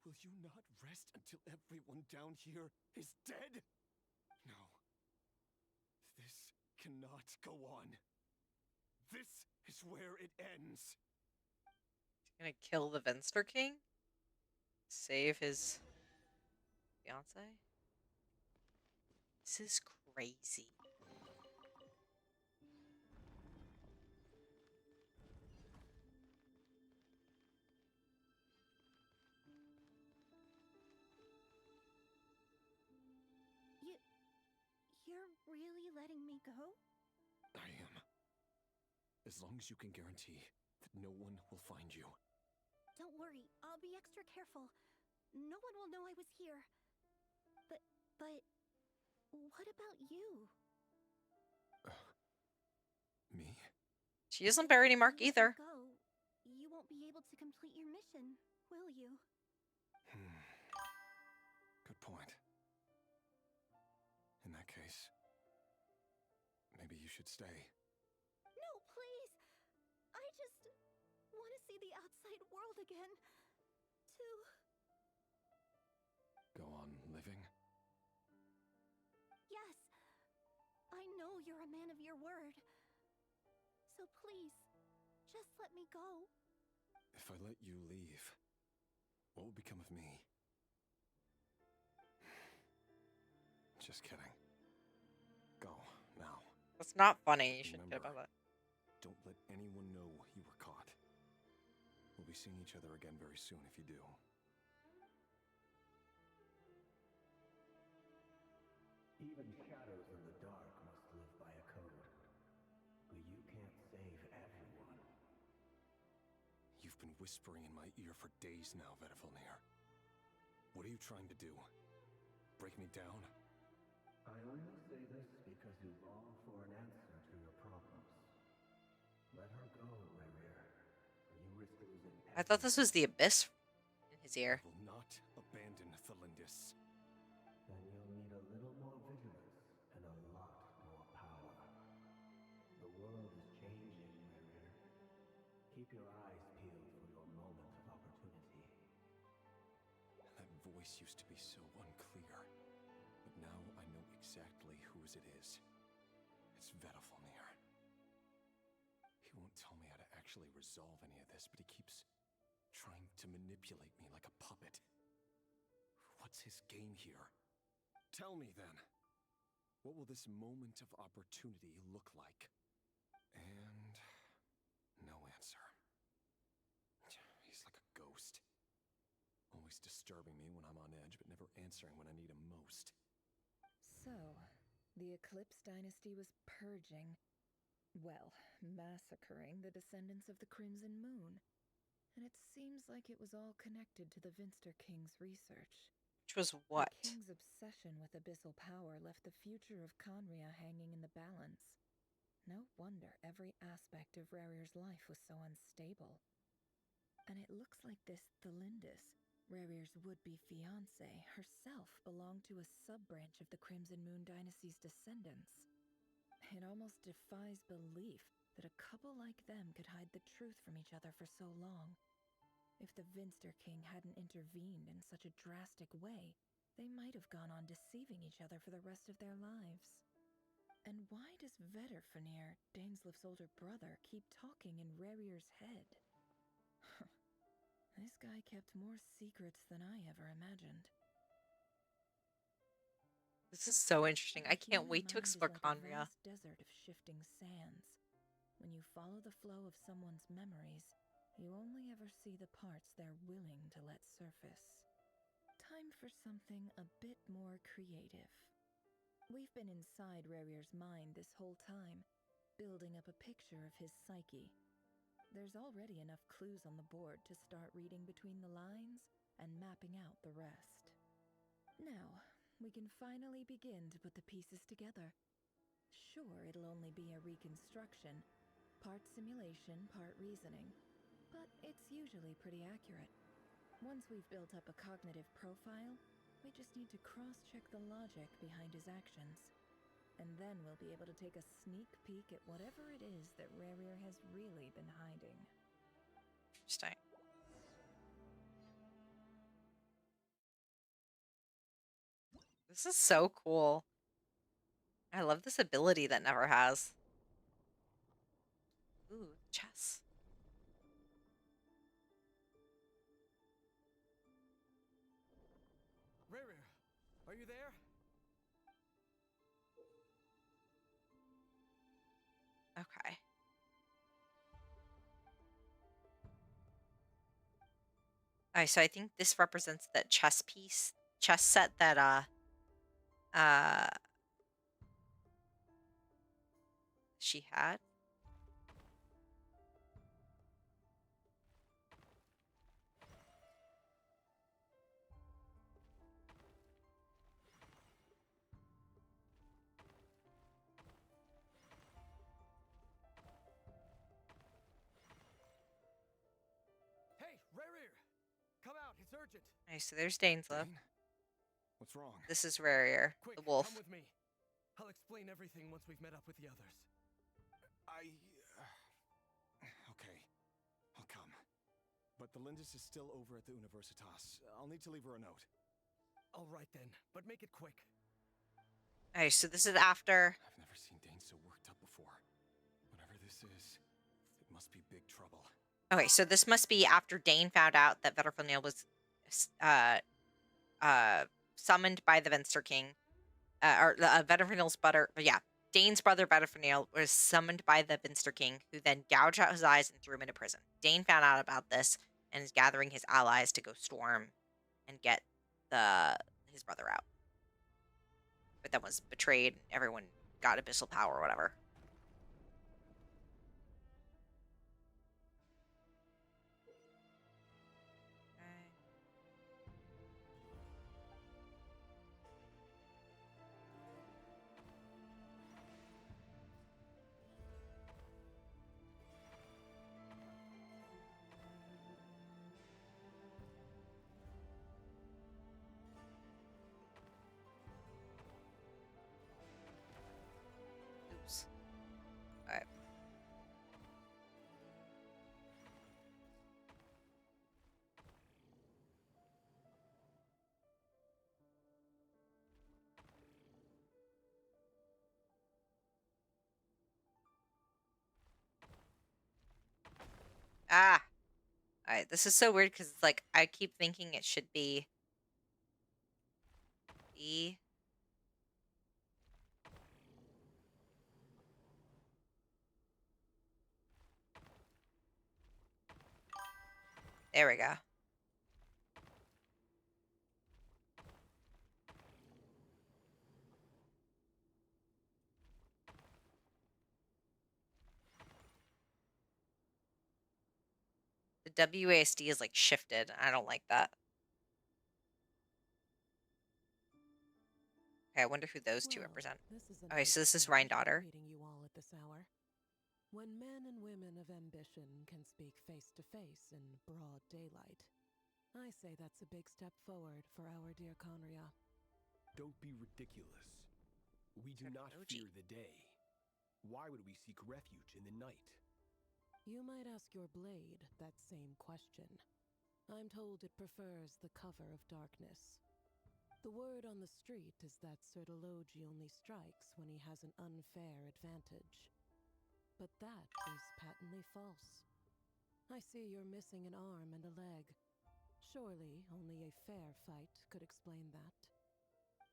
Will you not rest until everyone down here is dead? No. This cannot go on. This is where it ends.
He's gonna kill the Venster King? Save his fiance? This is crazy.
You're really letting me go?
I am. As long as you can guarantee that no one will find you.
Don't worry, I'll be extra careful. No one will know I was here. But, what about you?
Me?
She doesn't bear any mark
If you
either.
go, you won't be able to complete your mission, will you?
Good point. In that case, maybe you should stay.
No, please! I just want to see the outside world again. To...
Go on living?
Yes, I know you're a man of your word. So please, just let me go.
If I let you leave, what will become of me? Just kidding. Go, now.
That's not funny. You shouldn't get
Remember,
about that.
don't let anyone know you were caught. We'll be seeing each other again very soon if you do.
Even shadows in the dark must live by a code. But you can't save everyone.
You've been whispering in my ear for days now, Vedifilnir. What are you trying to do? Break me down?
I only say this because you long for an answer to your problems. Let her go, Rerir. You risk losing
I thought this was the abyss in his
I
ear.
will not abandon Thelindis.
Then you'll need a little more vigilance and a lot more power. The world is changing, Rerir. Keep your eyes peeled for your moment of opportunity.
That voice used to be so unclear, but now I know exactly whose it is. It's Vedifilnir. He won't tell me how to actually resolve any of this, but he keeps trying to manipulate me like a puppet. What's his game here? Tell me then. What will this moment of opportunity look like? And no answer. He's like a ghost. Always disturbing me when I'm on edge, but never answering when I need him most.
So, the Eclipse Dynasty was purging, well, massacring the descendants of the Crimson Moon. And it seems like it was all connected to the Vinster King's research.
Which was
The
what?
king's obsession with abyssal power left the future of Conria hanging in the balance. No wonder every aspect of Rarir's life was so unstable. And it looks like this Thelindis, Rarir's would-be fiancée, herself belonged to a sub-branch of the Crimson Moon Dynasty's descendants. It almost defies belief that a couple like them could hide the truth from each other for so long. If the Vinster King hadn't intervened in such a drastic way, they might have gone on deceiving each other for the rest of their lives. And why does Vedifilnir, Dainslif's older brother, keep talking in Rarir's head? This guy kept more secrets than I ever imagined.
This is so interesting. I
The
can't
human
wait to
mind is
explore
like
Conria.
a vast desert of shifting sands. When you follow the flow of someone's memories, you only ever see the parts they're willing to let surface. Time for something a bit more creative. We've been inside Rarir's mind this whole time, building up a picture of his psyche. There's already enough clues on the board to start reading between the lines and mapping out the rest. Now, we can finally begin to put the pieces together. Sure, it'll only be a reconstruction, part simulation, part reasoning, but it's usually pretty accurate. Once we've built up a cognitive profile, we just need to cross-check the logic behind his actions. And then we'll be able to take a sneak peek at whatever it is that Rarir has really been hiding.
Interesting. This is so cool. I love this ability that Never has. Ooh, chess.
Rerir, are you there?
Okay. Alright, so I think this represents that chess piece, chess set that uh she had.
Hey, Rerir! Come out, it's urgent!
Okay, so there's Dainsleif.
Dane? What's wrong?
This is Rarier,
Quick,
the wolf.
come with me. I'll explain everything once we've met up with the others.
Okay, I'll come. But the Lindis is still over at the Universitas. I'll need to leave her a note.
All right then, but make it quick.
Okay, so this is after.
I've never seen Dane so worked up before. Whatever this is, it must be big trouble.
Okay, so this must be after Dane found out that Vetterfernil was summoned by the Venster King. Or Vetterfernil's brother. Yeah, Dane's brother Vetterfernil was summoned by the Venster King, who then gouged out his eyes and threw him into prison. Dane found out about this and is gathering his allies to go storm and get his brother out. But then was betrayed. Everyone got abyssal power or whatever. Oops. All right. Ah. All right. This is so weird because it's like I keep thinking it should be E. There we go. The WASD is like shifted. I don't like that. Okay, I wonder who those two represent. Okay, so this is Rhine-Daughter.
Meeting you all at this hour. When men and women of ambition can speak face to face in broad daylight, I say that's a big step forward for our dear Conria.
Don't be ridiculous. We do not fear the day. Why would we seek refuge in the night?
You might ask your blade that same question. I'm told it prefers the cover of darkness. The word on the street is that Sir Delogi only strikes when he has an unfair advantage. But that is patently false. I see you're missing an arm and a leg. Surely only a fair fight could explain that.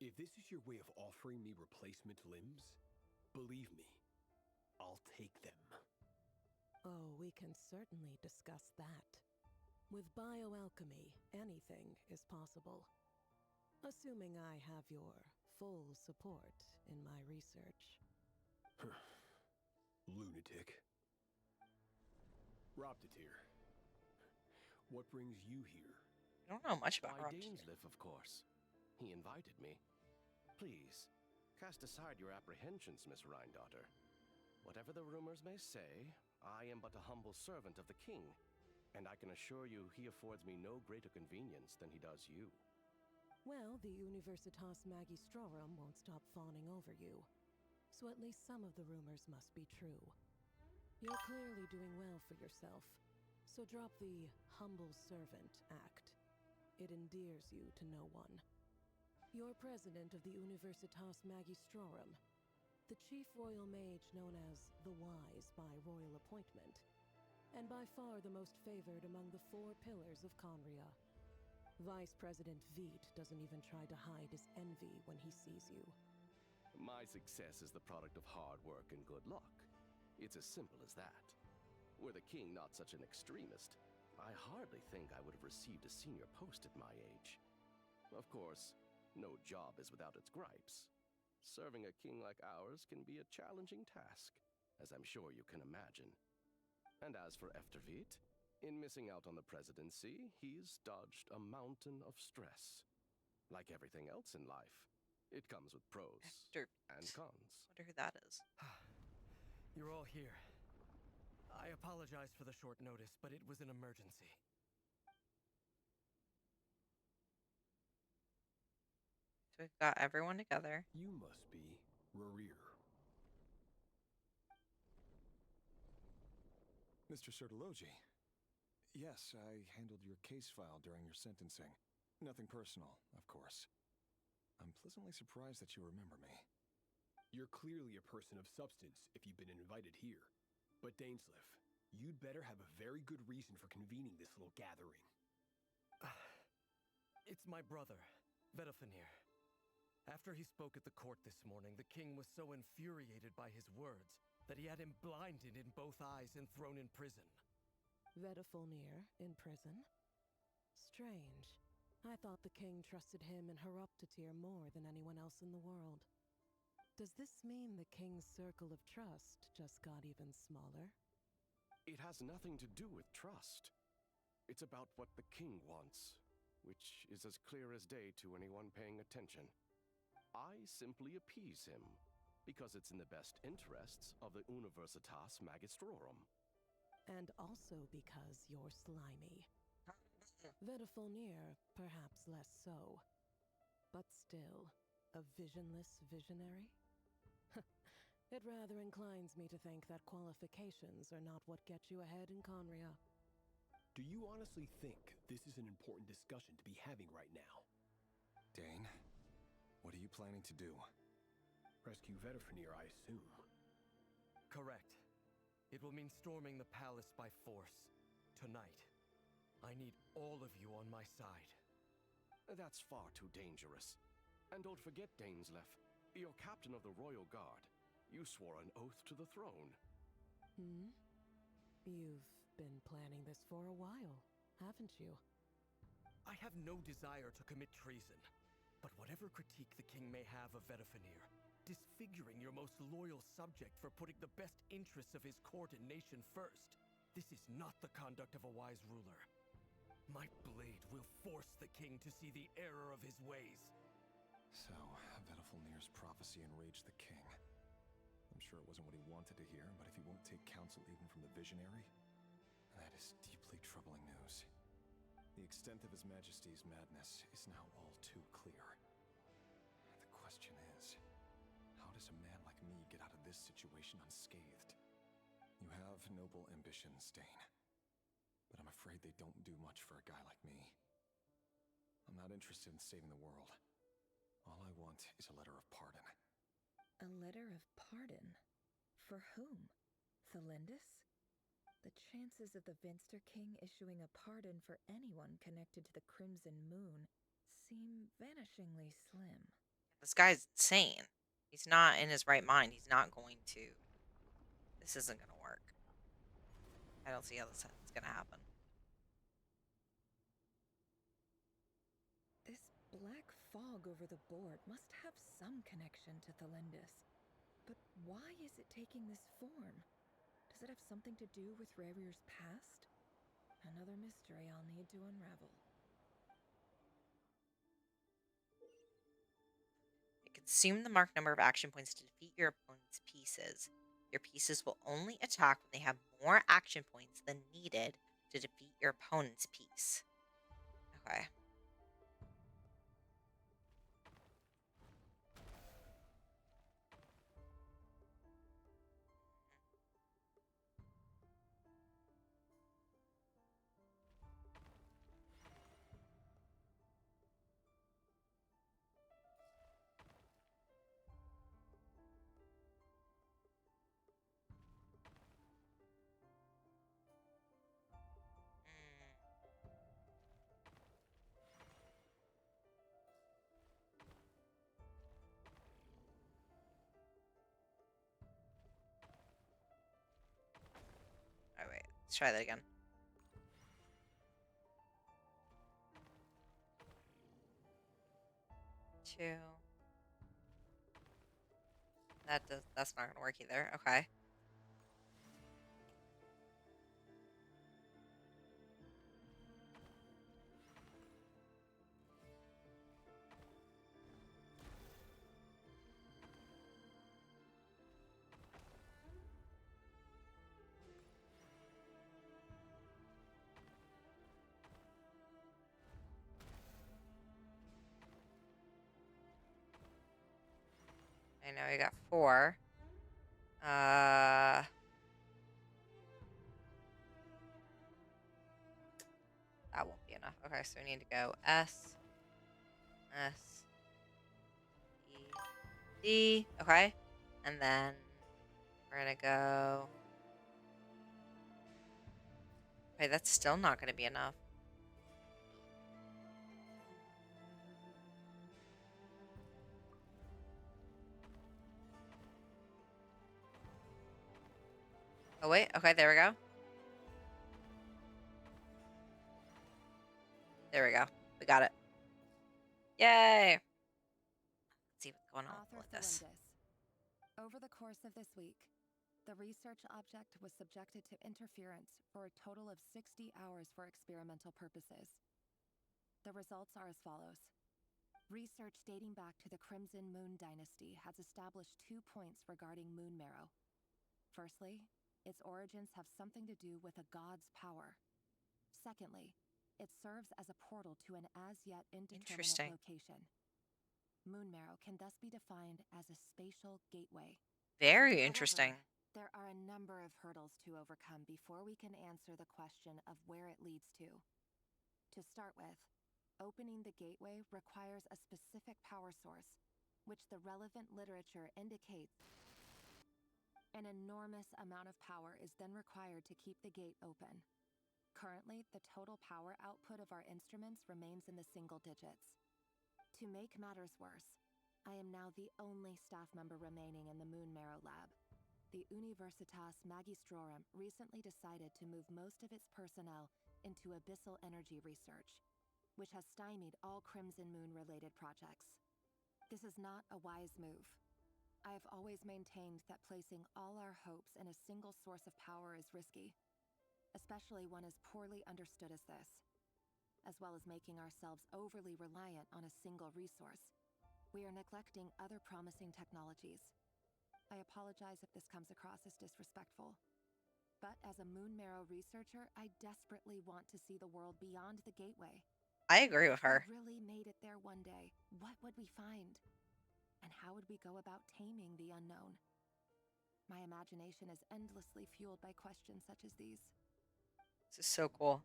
If this is your way of offering me replacement limbs, believe me, I'll take them.
Oh, we can certainly discuss that. With bioalchemy, anything is possible. Assuming I have your full support in my research.
Lunatic. Roptatir, what brings you here?
I don't know much about
By
Roptatir.
Dainsleif, of course. He invited me. Please, cast aside your apprehensions, Miss Rhine-Daughter. Whatever the rumors may say, I am but a humble servant of the king, and I can assure you he affords me no greater convenience than he does you.
Well, the Universitas Magistrorum won't stop fawning over you. So at least some of the rumors must be true. You're clearly doing well for yourself, so drop the humble servant act. It endears you to no one. You're president of the Universitas Magistrorum, the chief royal mage known as the Wise by royal appointment, and by far the most favored among the 4 pillars of Conria. Vice President Veet doesn't even try to hide his envy when he sees you.
My success is the product of hard work and good luck. It's as simple as that. Were the king not such an extremist, I hardly think I would have received a senior post at my age. Of course, no job is without its gripes. Serving a king like ours can be a challenging task. as I'm sure you can imagine. And as for Eftervit, in missing out on the presidency, he's dodged a mountain of stress. Like everything else in life, it comes with pros and cons.
Wonder who that is.
You're all here. I apologize for the short notice, but it was an emergency.
So we've got everyone together.
You must be Rerir.
Mr. Sertologi. Yes, I handled your case file during your sentencing. Nothing personal, of course. I'm pleasantly surprised that you remember me.
You're clearly a person of substance if you've been invited here. But Dainsleif, you'd better have a very good reason for convening this little gathering.
It's my brother, Vedafenir. After he spoke at the court this morning, the king was so infuriated by his words that he had him blinded in both eyes and thrown in prison.
Vedafenir in prison? Strange. I thought the king trusted him and Heroptatir more than anyone else in the world. Does this mean the king's circle of trust just got even smaller?
It has nothing to do with trust. It's about what the king wants, which is as clear as day to anyone paying attention. I simply appease him, because it's in the best interests of the Universitas Magistrorum.
And also because you're slimy. Vedafenir, perhaps less so. But still, a visionless visionary? It rather inclines me to think that qualifications are not what get you ahead in Conria.
Do you honestly think this is an important discussion to be having right now?
Dane, what are you planning to do?
Rescue Vedafenir, I assume.
Correct. It will mean storming the palace by force. Tonight. I need all of you on my side.
That's far too dangerous. And don't forget, Dainsleif, you're captain of the Royal Guard. You swore an oath to the throne.
You've been planning this for a while, haven't you?
I have no desire to commit treason. But whatever critique the king may have of Vedafenir, disfiguring your most loyal subject for putting the best interests of his court and nation first, this is not the conduct of a wise ruler. My blade will force the king to see the error of his ways.
So, Vedafenir's prophecy enraged the king. I'm sure it wasn't what he wanted to hear, but if he won't take counsel even from the visionary, that is deeply troubling news. The extent of His Majesty's madness is now all too clear. The question is, how does a man like me get out of this situation unscathed? You have noble ambitions, Dane, but I'm afraid they don't do much for a guy like me. I'm not interested in saving the world. All I want is a letter of pardon.
A letter of pardon? For whom? Thelindis? The chances of the Vinster King issuing a pardon for anyone connected to the Crimson Moon seem vanishingly slim.
This guy's insane. He's not in his right mind. He's not going to. This isn't going to work. I don't see how this is going to happen.
This black fog over the board must have some connection to Thelindis. But why is it taking this form? Does it have something to do with Rerir's past? Another mystery I'll need to unravel.
Consume the marked number of action points to defeat your opponent's pieces. Your pieces will only attack when they have more action points than needed to defeat your opponent's piece. Okay. All right, let's try that again. Two. That's not gonna work either. Okay. I know we got 4. That won't be enough. Okay, so we need to go S, S, E, D. Okay. And then we're going to go. Okay, that's still not going to be enough. Oh, wait. Okay, there we go. There we go. We got it. Yay! Let's see what's going on
Author
with this.
Felindis. Over the course of this week, the research object was subjected to interference for a total of 60 hours for experimental purposes. The results are as follows. Research dating back to the Crimson Moon Dynasty has established 2 points regarding moon marrow. Firstly, its origins have something to do with a god's power. Secondly, it serves as a portal to an as-yet indeterminate
Interesting.
location. Moon marrow can thus be defined as a spatial gateway.
Very
However,
interesting.
there are a number of hurdles to overcome before we can answer the question of where it leads to. To start with, opening the gateway requires a specific power source, which the relevant literature indicates. An enormous amount of power is then required to keep the gate open. Currently, the total power output of our instruments remains in the single digits. To make matters worse, I am now the only staff member remaining in the Moon Marrow lab. The Universitas Magistrorum recently decided to move most of its personnel into abyssal energy research, which has stymied all Crimson Moon-related projects. This is not a wise move. I have always maintained that placing all our hopes in a single source of power is risky, especially one as poorly understood as this. As well as making ourselves overly reliant on a single resource, we are neglecting other promising technologies. I apologize if this comes across as disrespectful. But as a Moon Marrow researcher, I desperately want to see the world beyond the gateway.
I agree with
If
her.
we really made it there one day, what would we find? And how would we go about taming the unknown? My imagination is endlessly fueled by questions such as these.
This is so cool.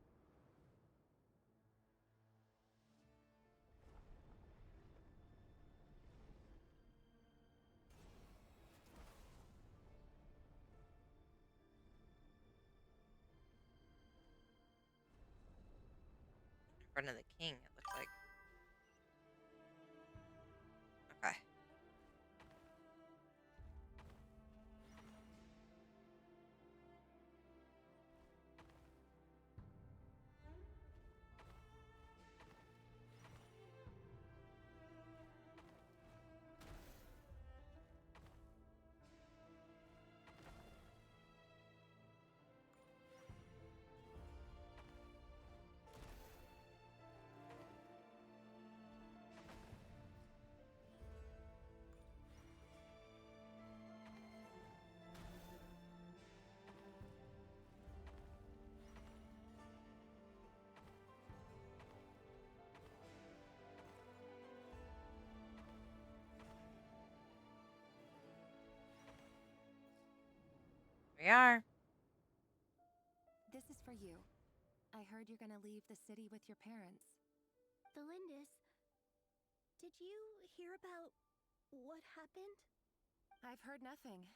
In front of the king, it looks like. Okay. We are.
This is for you. I heard you're gonna leave the city with your parents.
Felindis, did you hear about what happened?
I've heard nothing.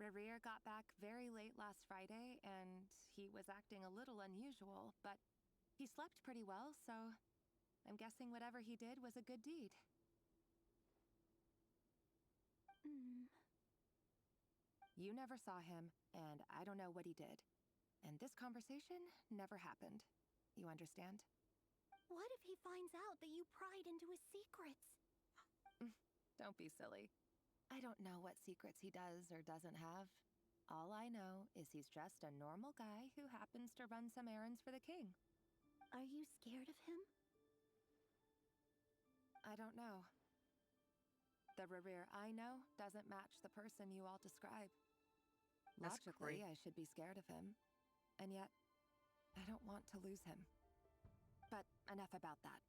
Rerir got back very late last Friday, and he was acting a little unusual, but he slept pretty well, so I'm guessing whatever he did was a good deed. You never saw him, and I don't know what he did. And this conversation never happened. You understand?
What if he finds out that you pried into his secrets?
Don't be silly. I don't know what secrets he does or doesn't have. All I know is he's just a normal guy who happens to run some errands for the king.
Are you scared of him?
I don't know. The Rerir I know doesn't match the person you all describe.
That's
Logically,
great.
I should be scared of him. And yet, I don't want to lose him. But enough about that.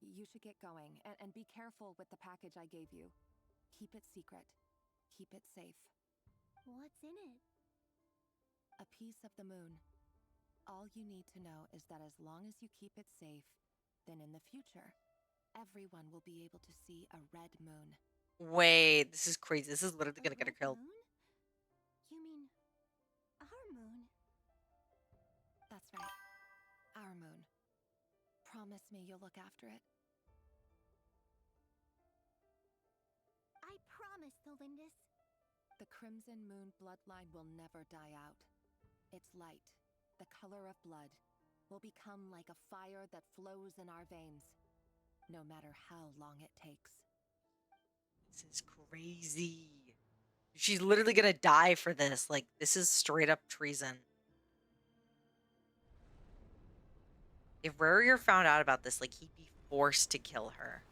You should get going, and be careful with the package I gave you. Keep it secret. Keep it safe.
What's in it?
A piece of the moon. All you need to know is that as long as you keep it safe, then in the future, everyone will be able to see a red moon.
Wait, this is crazy. This is literally gonna get her killed.
Moon? You mean our moon?
That's right. Our moon. Promise me you'll look after it.
I promise, Elindis.
The Crimson Moon bloodline will never die out. Its light, the color of blood, will become like a fire that flows in our veins, no matter how long it takes.
This is crazy. She's literally gonna die for this. Like, this is straight up treason. If Rurier found out about this, like, he'd be forced to kill her.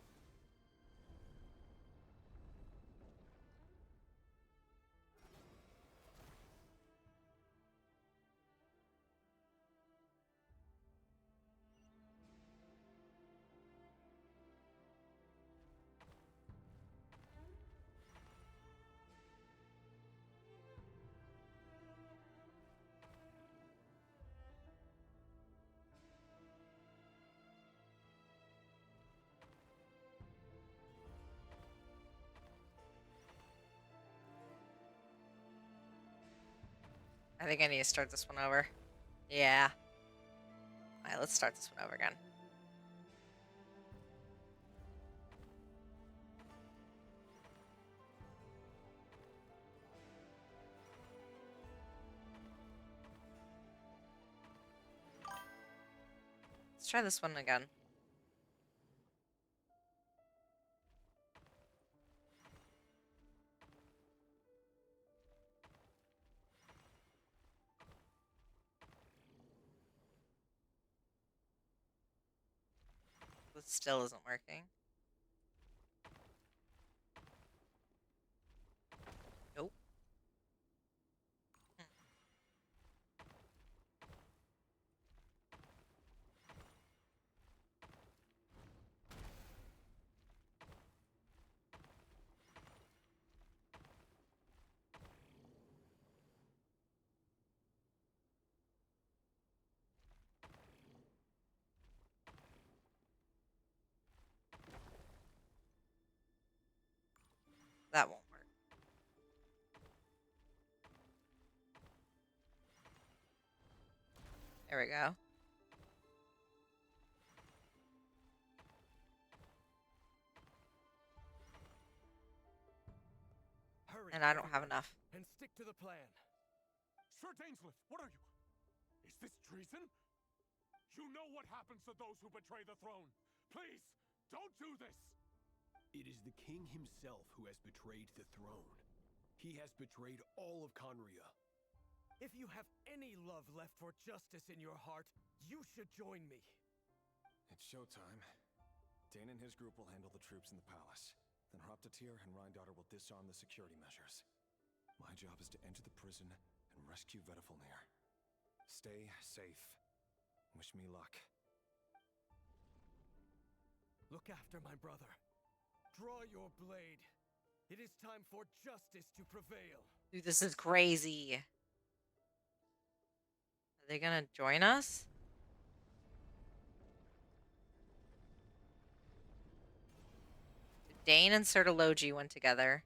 I think I need to start this one over. Yeah. Alright, let's start this one over again. Let's try this one again. It still isn't working. Nope. That won't work. There we go.
Hurry,
And I don't have enough.
and stick to the plan.
Sir Dainsleif, what are you? Is this treason? You know what happens to those who betray the throne. Please, don't do this!
It is the king himself who has betrayed the throne. He has betrayed all of Conria.
If you have any love left for justice in your heart, you should join me.
It's showtime. Dane and his group will handle the troops in the palace. Then Hraptatir and Rhindaughter will disarm the security measures. My job is to enter the prison and rescue Vedifalnir. Stay safe. Wish me luck.
Look after my brother. Draw your blade. It is time for justice to prevail.
Dude, this is crazy. Are they gonna join us? Dane and Sertologi went together.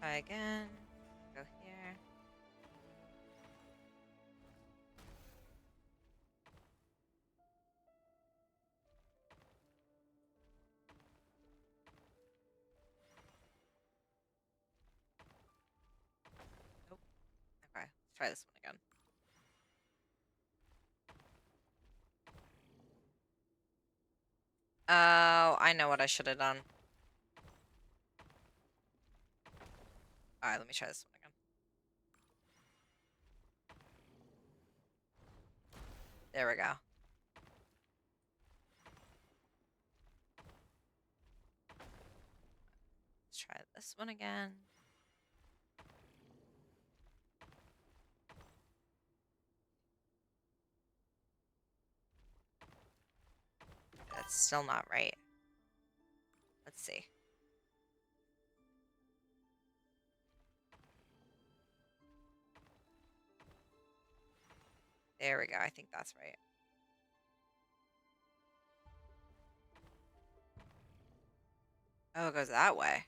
Try again. Go here. Try this one again. Oh, I know what I should have done. Alright, let me try this one again. There we go. Let's try this one again. That's still not right. Let's see. There we go. I think that's right. Oh, it goes that way.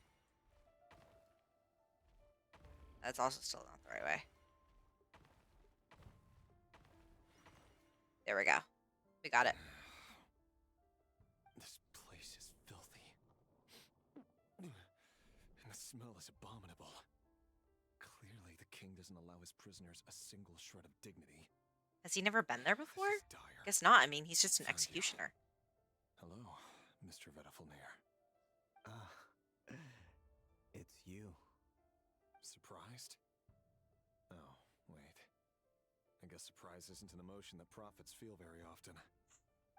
That's also still not the right way. There we go. We got it.
This place is filthy. And the smell is abominable. Clearly, the king doesn't allow his prisoners a single shred of dignity.
Has he never been there before?
Dire.
Guess not. I mean, he's just an
Found you.
executioner.
Hello, Mr. Vedafulnir.
Ah, it's you.
Surprised? Oh, wait. I guess surprise isn't an emotion that prophets feel very often.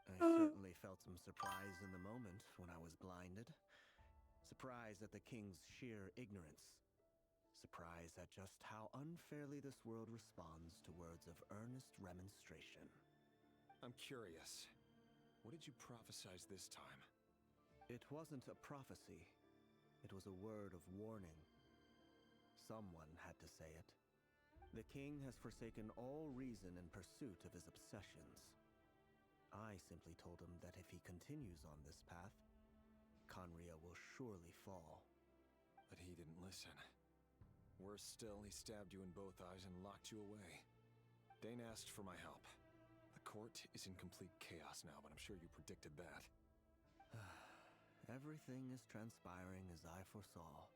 I certainly felt some surprise in the moment when I was blinded. Surprise at the king's sheer ignorance. Surprise at just how unfairly this world responds to words of earnest remonstration.
I'm curious. What did you prophesize this time?
It wasn't a prophecy. It was a word of warning. Someone had to say it. The king has forsaken all reason in pursuit of his obsessions. I simply told him that if he continues on this path, Conria will surely fall.
But he didn't listen. Worse still, he stabbed you in both eyes and locked you away. Dane asked for my help. The court is in complete chaos now, but I'm sure you predicted that.
Everything is transpiring as I foresaw,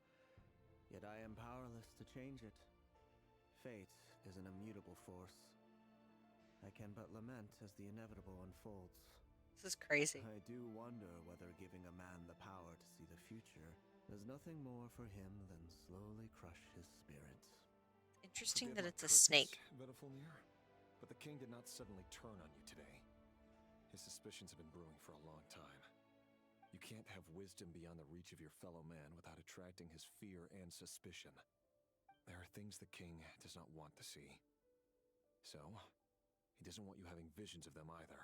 yet I am powerless to change it. Fate is an immutable force. I can but lament as the inevitable unfolds.
This is crazy.
I do wonder whether giving a man the power to see the future does nothing more for him than slowly crush his spirit.
Interesting
Forgive
that
my
it's a
curtness,
snake.
Vedafulnir, but the king did not suddenly turn on you today. His suspicions have been brewing for a long time. You can't have wisdom beyond the reach of your fellow man without attracting his fear and suspicion. There are things the king does not want to see. So, he doesn't want you having visions of them either.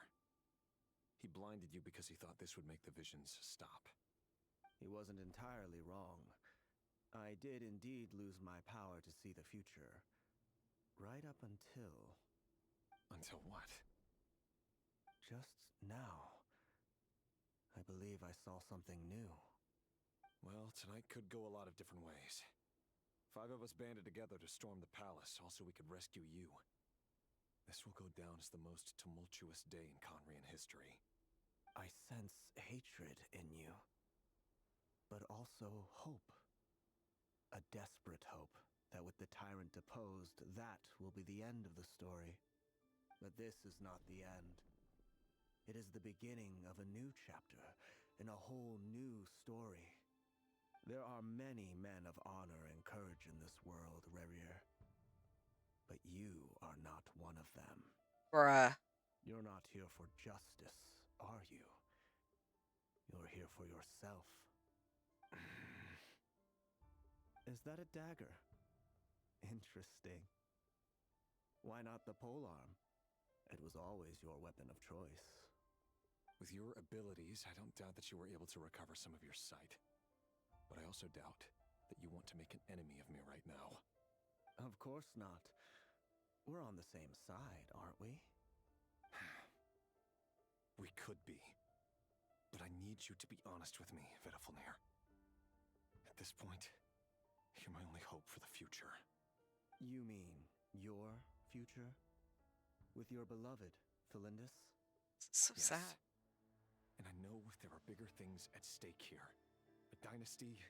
He blinded you because he thought this would make the visions stop.
He wasn't entirely wrong. I did indeed lose my power to see the future. Right up until...
Until what?
Just now. I believe I saw something new.
Well, tonight could go a lot of different ways. 5 of us banded together to storm the palace, also we could rescue you. This will go down as the most tumultuous day in Conrian history.
I sense hatred in you, but also hope. A desperate hope that with the tyrant deposed, that will be the end of the story. But this is not the end. It is the beginning of a new chapter in a whole new story. There are many men of honor and courage in this world, Rerir. But you are not one of them.
Bruh.
You're not here for justice, are you? You're here for yourself. Is that a dagger? Interesting. Why not the polearm? It was always your weapon of choice.
With your abilities, I don't doubt that you were able to recover some of your sight. But I also doubt that you want to make an enemy of me right now.
Of course not. We're on the same side, aren't we?
We could be. But I need you to be honest with me, Vedafulnir. At this point, you're my only hope for the future.
You mean your future? With your beloved, Felindus?
So
Yes.
sad.
And I know there are bigger things at stake here. A dynasty,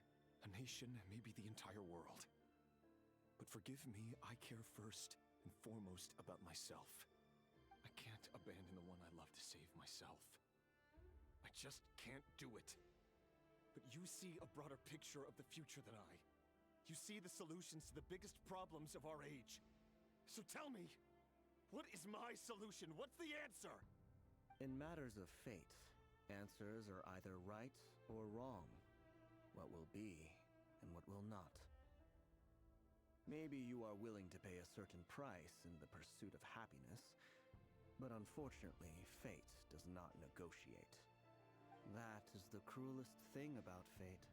a nation, maybe the entire world. But forgive me, I care first and foremost about myself. I can't abandon the one I love to save myself. I just can't do it. But you see a broader picture of the future than I. You see the solutions to the biggest problems of our age. So tell me, what is my solution? What's the answer?
In matters of fate, answers are either right or wrong. What will be and what will not. Maybe you are willing to pay a certain price in the pursuit of happiness, but unfortunately, fate does not negotiate. That is the cruelest thing about fate.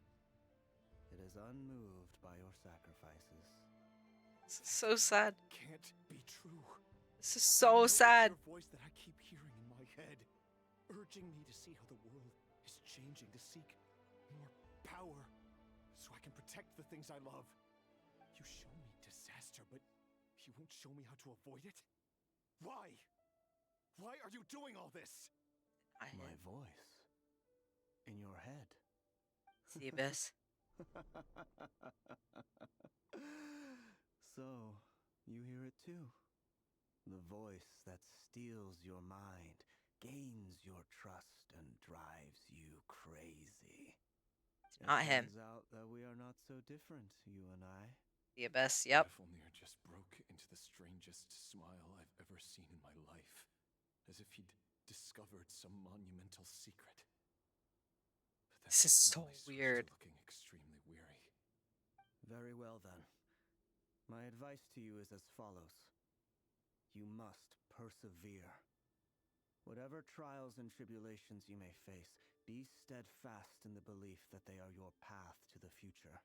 It is unmoved by your sacrifices.
This is so sad.
Can't be true.
This is so sad.
Your voice that I keep hearing in my head, urging me to see how the world is changing, to seek more power, so I can protect the things I love. You show me disaster, but you won't show me how to avoid it? Why? Why are you doing all this?
My voice. In your head.
It's the abyss.
So, you hear it too. The voice that steals your mind, gains your trust, and drives you crazy.
It's not him.
Turns out that we are not so different, you and I.
The abyss, yep.
Mjolnir just broke into the strangest smile I've ever seen in my life, as if he'd discovered some monumental secret. But
this is so weird.
Looking extremely weary.
Very well then. My advice to you is as follows. You must persevere. Whatever trials and tribulations you may face, be steadfast in the belief that they are your path to the future.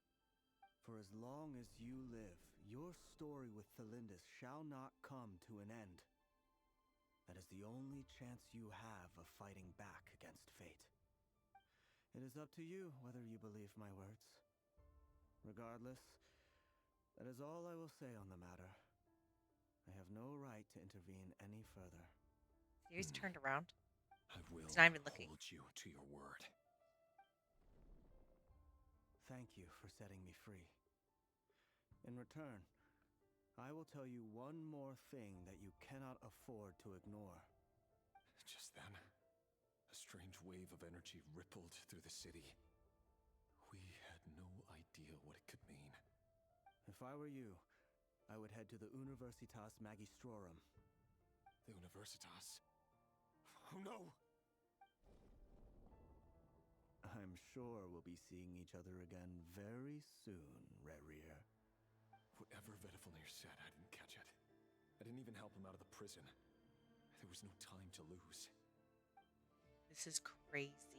For as long as you live, your story with Thelindis shall not come to an end. That is the only chance you have of fighting back against fate. It is up to you whether you believe my words. Regardless, that is all I will say on the matter. I have no right to intervene any further.
He's turned around.
I will
He's not even looking.
hold you to your word.
Thank you for setting me free. In return, I will tell you one more thing that you cannot afford to ignore.
Just then, a strange wave of energy rippled through the city. We had no idea what it could mean.
If I were you, I would head to the Universitas Magistrorum.
The Universitas? Oh no!
I'm sure we'll be seeing each other again very soon, Rerir.
Whatever Vedifalnir said, I didn't catch it. I didn't even help him out of the prison. There was no time to lose.
This is crazy.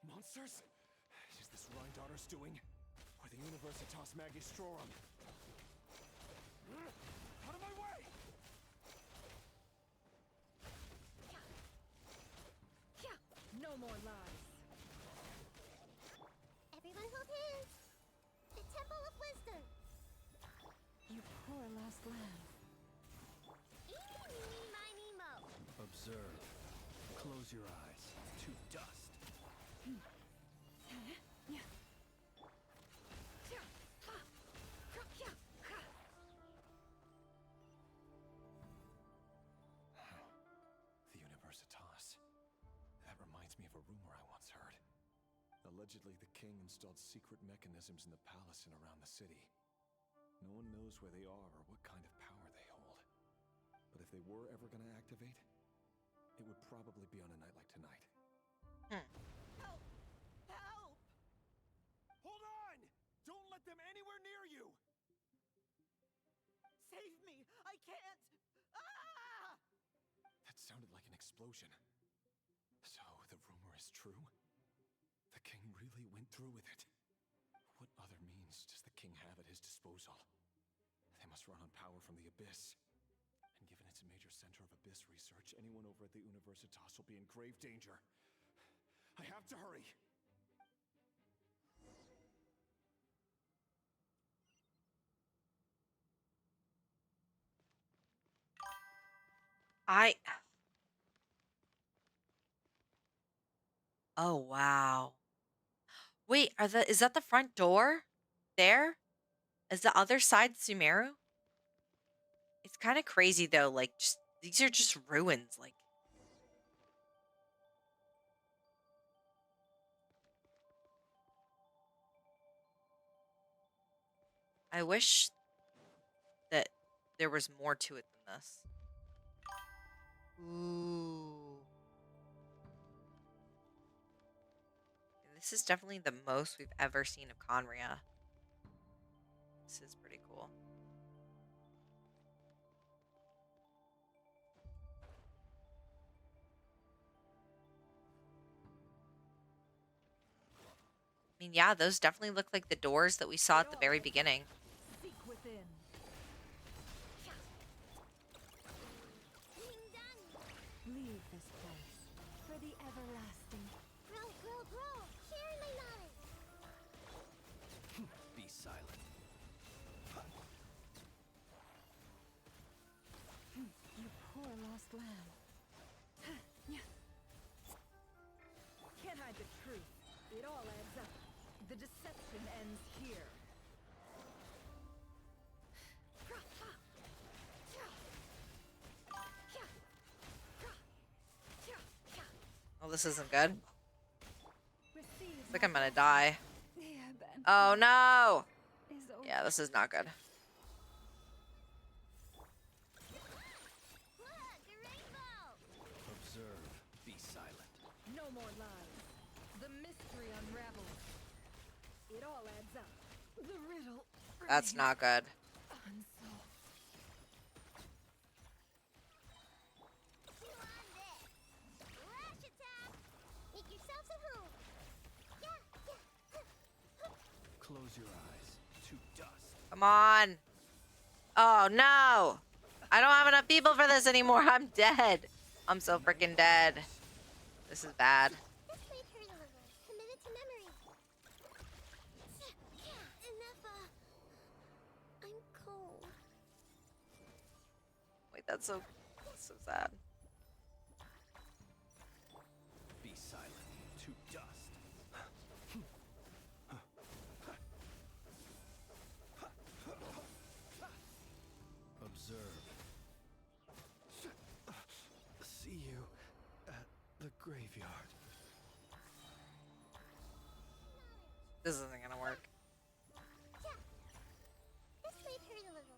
Monsters? Is this Rhindaughter's doing? Or the Universitas Magistrorum? Out of my way!
No more lies.
Everyone hold hands! The Temple of Wisdom!
You poor last lamb.
Eeny, meeny, miny, mo!
Observe. Close your eyes. To dust.
The Universitas. That reminds me of a rumor I once heard. Allegedly, the king installed secret mechanisms in the palace and around the city. No one knows where they are or what kind of power they hold. But if they were ever going to activate, it would probably be on a night like tonight.
Help! Help!
Hold on! Don't let them anywhere near you!
Save me! I can't! Ah!
That sounded like an explosion. So, the rumor is true? The king really went through with it? What other means does the king have at his disposal? They must run on power from the abyss. And given its it's a major center of abyss research, anyone over at the Universitas will be in grave danger. I have to hurry!
Oh, wow. Wait, is that the front door? There? Is the other side Sumeru? It's kind of crazy though, like just these are just ruins, like I wish that there was more to it than this. Ooh. This is definitely the most we've ever seen of Conria. This is pretty cool. I mean, yeah, those definitely look like the doors that we saw at the very beginning.
Seek within. Leave this place for the everlasting.
Grow! Share my knowledge!
Be silent.
You poor lost lamb. Can't hide the truth. It all adds up. The deception ends here.
Oh, this isn't good.
Receive
Looks like
my
I'm gonna
blessing.
die.
The event
Oh no!
is over.
Yeah, this is not good.
Observe. Be silent.
No more lies. The mystery unravels. It all adds up. The riddle.
That's
remains
not good.
unsolved.
Chew on this. Lash attack! Make yourselves at home.
Close your eyes. To dust.
Come on. Oh no! I don't have enough people for this anymore. I'm dead. I'm so freaking dead. This is bad.
This might hurt a little. Commit it to memory. Enough, I'm cold.
Wait, that's so sad.
Be silent. To dust. Observe. See you at the graveyard.
This isn't gonna work.
This might hurt a little.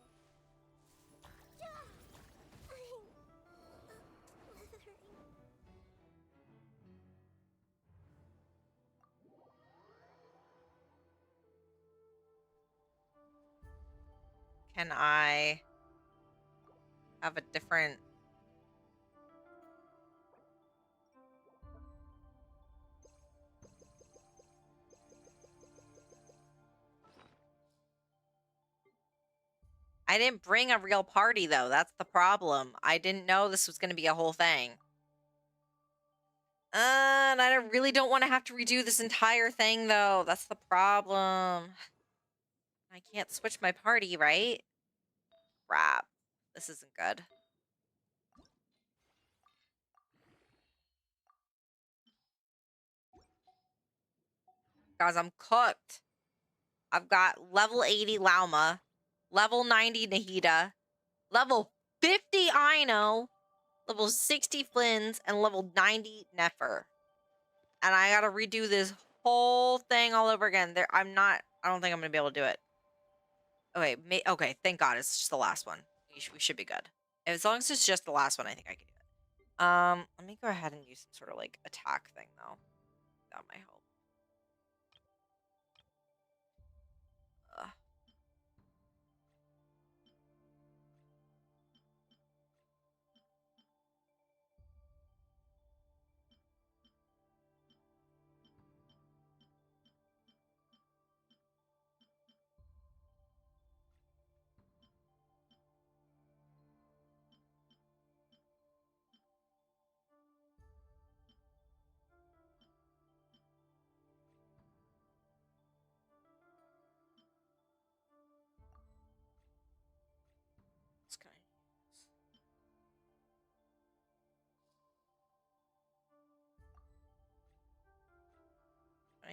Can I have a different... I didn't bring a real party, though. That's the problem. I didn't know this was going to be a whole thing. And I really don't want to have to redo this entire thing, though. That's the problem. I can't switch my party, right? Crap. This isn't good. Guys, I'm cooked. I've got level 80 Lauma, level 90 Nahida, level 50 Aino, level 60 Flynn's, and level 90 Nefer. And I gotta redo this whole thing all over again. I don't think I'm gonna be able to do it. Okay, okay, thank God it's just the last one. We should be good. As long as it's just the last one, I think I can do it. Let me go ahead and use some sort of like attack thing though. That might help. Ugh.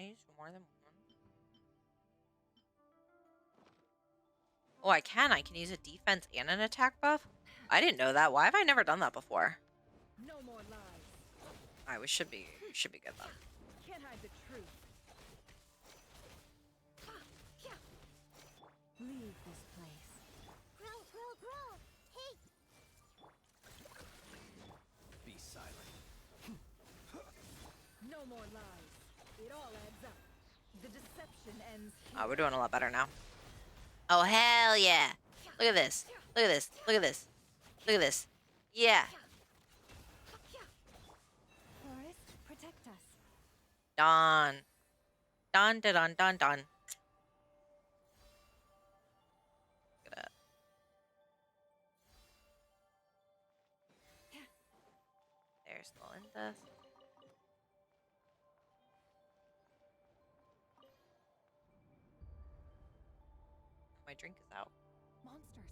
use more than one? Oh, I can. I can use a defense and an attack buff? I didn't know that. Why have I never done that before?
No more lies.
We should be good then.
Can't hide the truth. Leave this place.
Growl, growl, growl! Hey!
Be silent.
No more lies. It all adds up. The deception ends here.
We're doing a lot better now. Oh, hell yeah. Look at this. Look at this. Look at this. Look at this. Yeah.
Forest, protect us.
Done. Done, done, done, done, done. Look at that. There's Melinda. My drink is out.
Monsters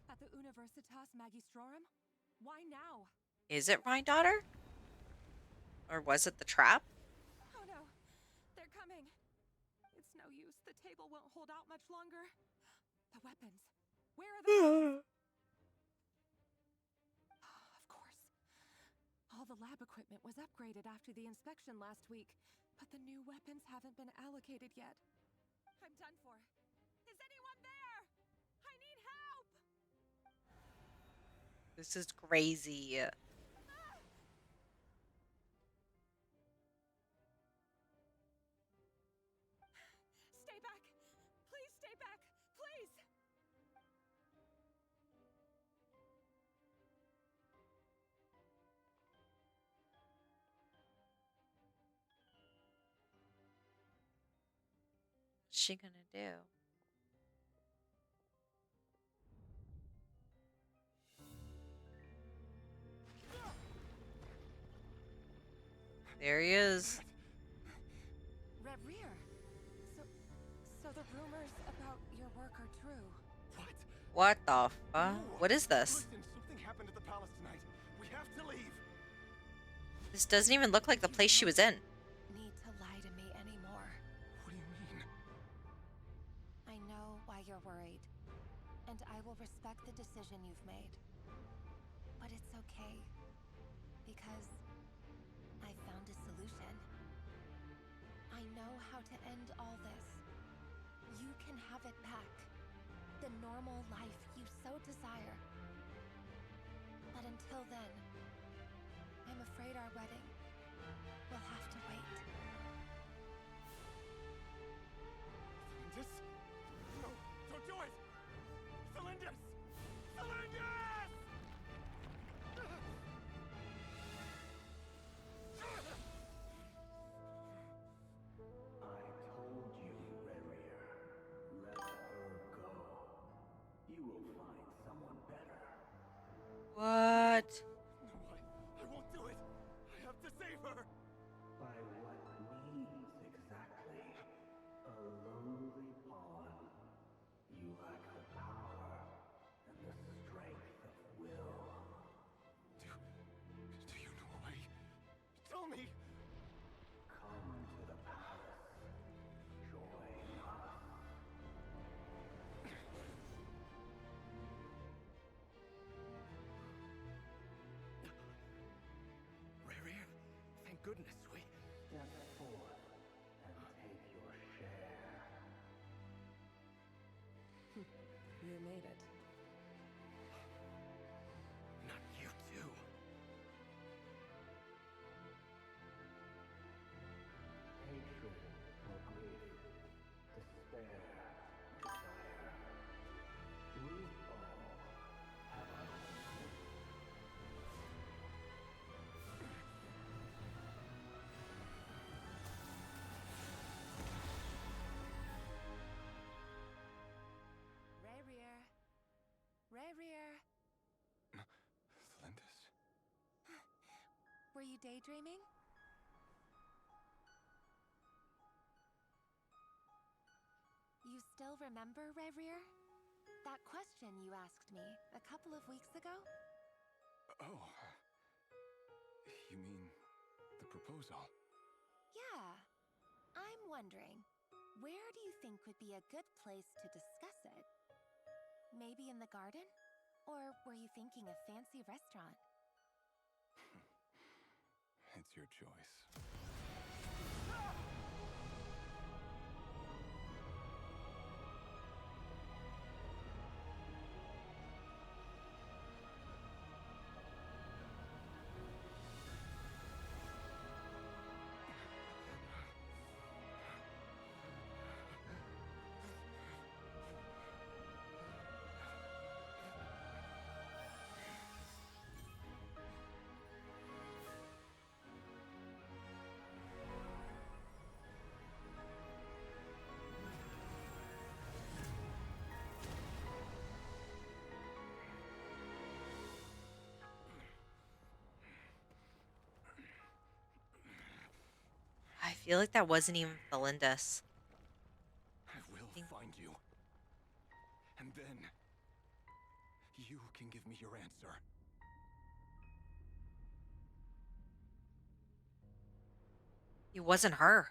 at the Universitas Magistrorum? Why now?
Is it Daughter? Or was it the trap?
Oh no, they're coming. It's no use. The table won't hold out much longer. The weapons. Where are the weapons? Of course. All the lab equipment was upgraded after the inspection last week, but the new weapons haven't been allocated yet. I'm done for. Is anyone there? I need help!
This is crazy.
Stay back! Please stay back! Please!
What's she gonna do? There he is.
Rear. So the rumors about your work are true.
What the fuck? What is this?
Listen, something happened at the palace tonight. We have to leave.
This doesn't even look like the place she was in.
Need to lie to me anymore.
What do you mean?
I know why you're worried, and I will respect the decision you've made. But it's okay, because I found a solution. I know how to end all this. You can have it back. The normal life you so desire. But until then, I'm afraid our wedding will have to wait.
This? No, don't do it! Cylinders! Cylinders!
I told you, Rerier. Let her go. You will find someone better.
What?
No, I won't do it! I have to save her!
By what means exactly? A lowly pawn. You lack the power and the strength of will.
Do you know a way? Tell me!
Come to the palace. Join us.
Rarier, thank goodness we...
Step forth and take your share.
You made it.
Not you too.
Hatred or grief, despair, desire. We all have our own.
Rear. Rear.
Lindis?
Were you daydreaming? You still remember, Rear? That question you asked me a couple of weeks ago?
Oh. You mean the proposal?
Yeah. I'm wondering, where do you think would be a good place to discuss it? Maybe in the garden? Or were you thinking a fancy restaurant?
It's your choice.
I feel like that wasn't even Felindus.
I will find you. And then you can give me your answer.
It wasn't her.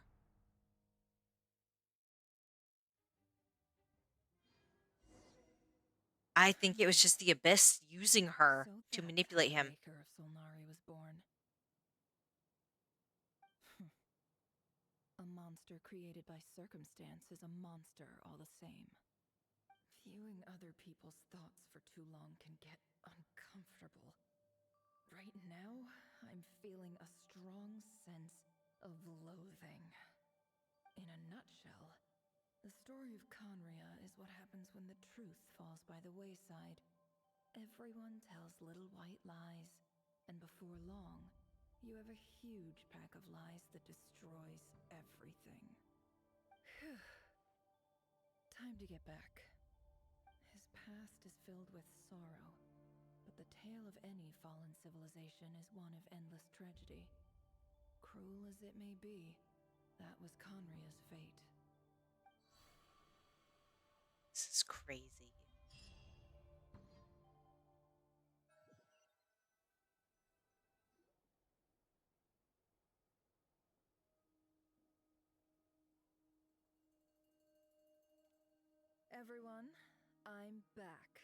I think it was just the Abyss using her
So
to
that's
manipulate
how the
him.
Raker of Solnari was born. A monster created by circumstance is a monster all the same. Viewing other people's thoughts for too long can get uncomfortable. Right now, I'm feeling a strong sense of loathing. In a nutshell, the story of Conria is what happens when the truth falls by the wayside. Everyone tells little white lies, and before long, you have a huge pack of lies that destroys everything. Phew. Time to get back. His past is filled with sorrow, but the tale of any fallen civilization is one of endless tragedy. Cruel as it may be, that was Conria's fate.
This is crazy.
Everyone, I'm back.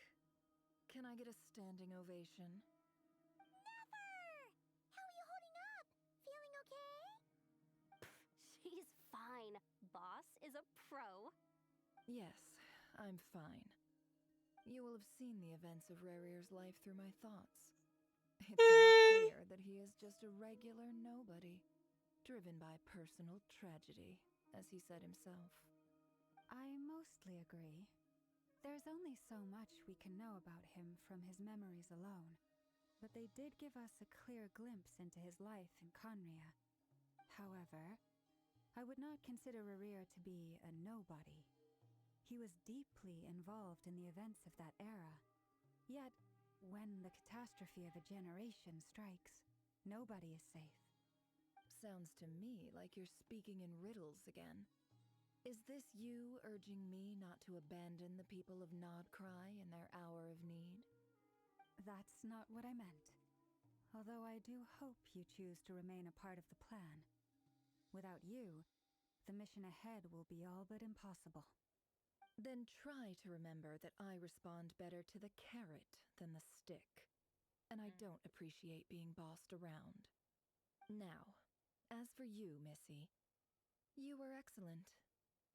Can I get a standing ovation?
Never! How are you holding up? Feeling okay? She's fine. Boss is a pro.
Yes, I'm fine. You will have seen the events of Rarir's life through my thoughts. It's now clear that he is just a regular nobody, driven by personal tragedy, as he said himself.
I mostly agree. There's only so much we can know about him from his memories alone, but they did give us a clear glimpse into his life in Conria. However, I would not consider Rarir to be a nobody. He was deeply involved in the events of that era. Yet, when the catastrophe of a generation strikes, nobody is safe.
Sounds to me like you're speaking in riddles again. Is this you urging me not to abandon the people of Nodcry in their hour of need?
That's not what I meant. Although I do hope you choose to remain a part of the plan. Without you, the mission ahead will be all but impossible.
Then try to remember that I respond better to the carrot than the stick. And I don't appreciate being bossed around. Now, as for you, Missy, you were excellent.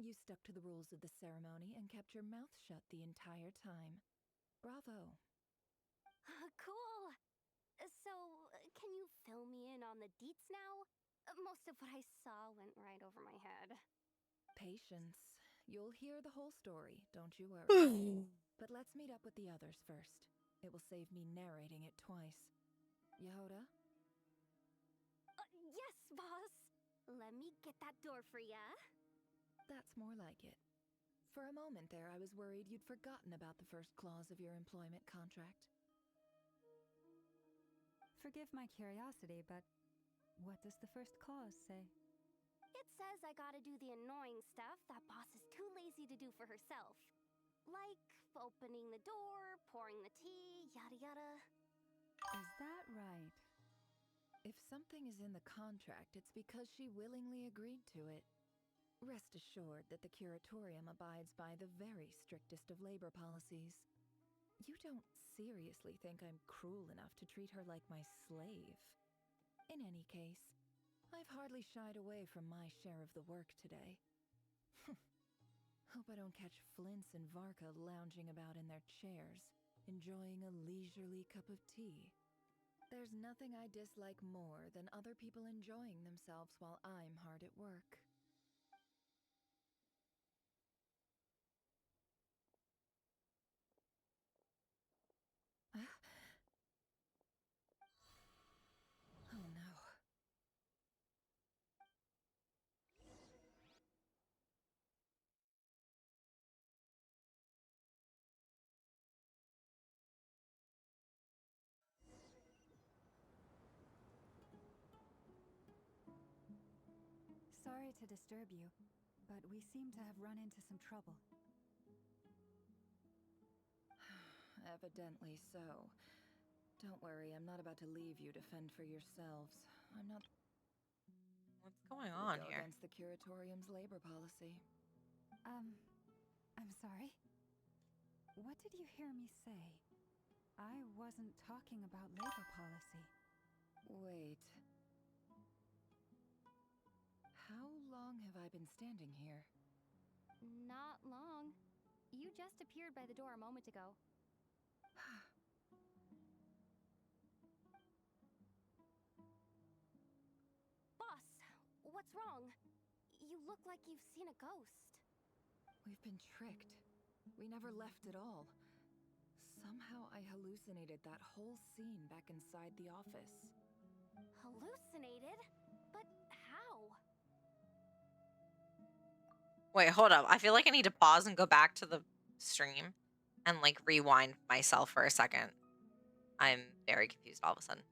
You stuck to the rules of the ceremony and kept your mouth shut the entire time. Bravo.
Cool. So, can you fill me in on the deets now? Most of what I saw went right over my head.
Patience. You'll hear the whole story, don't you worry. But let's meet up with the others first. It will save me narrating it twice. Yehoda?
Yes, boss. Let me get that door for ya.
That's more like it. For a moment there, I was worried you'd forgotten about the first clause of your employment contract.
Forgive my curiosity, but what does the first clause say?
It says I gotta do the annoying stuff that boss is too lazy to do for herself. Like opening the door, pouring the tea, yada yada.
Is that right?
If something is in the contract, it's because she willingly agreed to it. Rest assured that the curatorium abides by the very strictest of labor policies. You don't seriously think I'm cruel enough to treat her like my slave? In any case, I've hardly shied away from my share of the work today. Hope I don't catch Flints and Varka lounging about in their chairs, enjoying a leisurely cup of tea. There's nothing I dislike more than other people enjoying themselves while I'm hard at work. Oh no.
Sorry to disturb you, but we seem to have run into some trouble.
Evidently so. Don't worry, I'm not about to leave you to fend for yourselves. I'm not.
What's going
Would
on
go
here?
against the curatorium's labor policy.
I'm sorry? What did you hear me say? I wasn't talking about labor policy.
Wait. How long have I been standing here?
Not long. You just appeared by the door a moment ago. Boss, what's wrong? You look like you've seen a ghost.
We've been tricked. We never left at all. Somehow I hallucinated that whole scene back inside the office.
Hallucinated? But how?
Wait, hold up. I feel like I need to pause and go back to the stream and like rewind myself for a second. I'm very confused all of a sudden.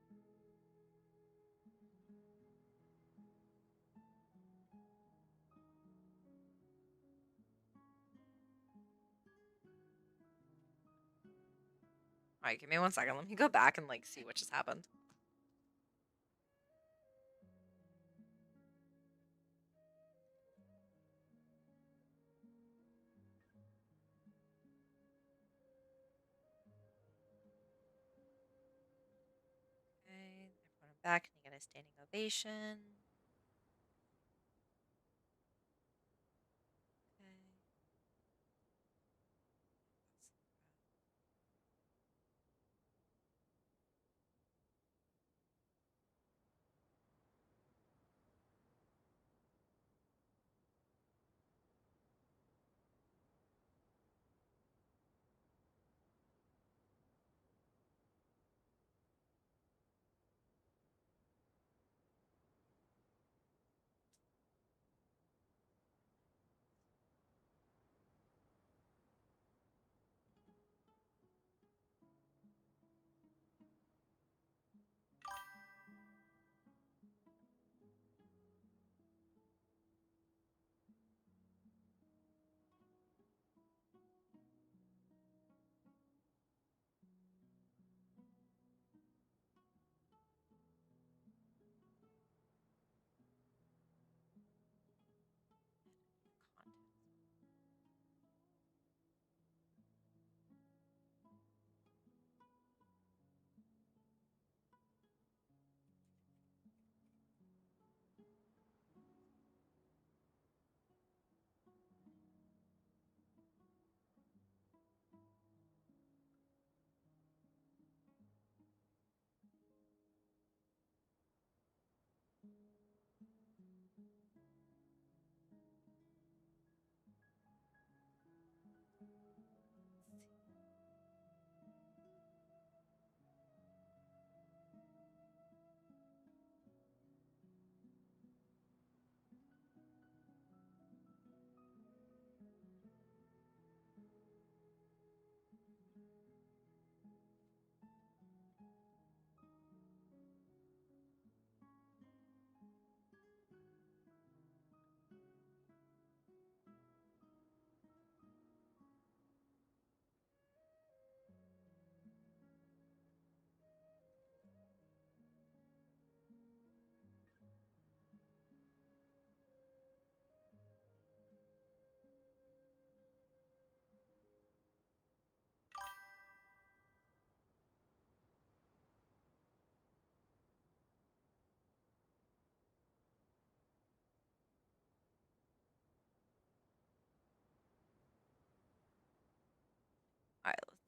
All right, give me 1 second. Let me go back and like see what just happened. Okay, everyone back. Can you get a standing ovation? Okay.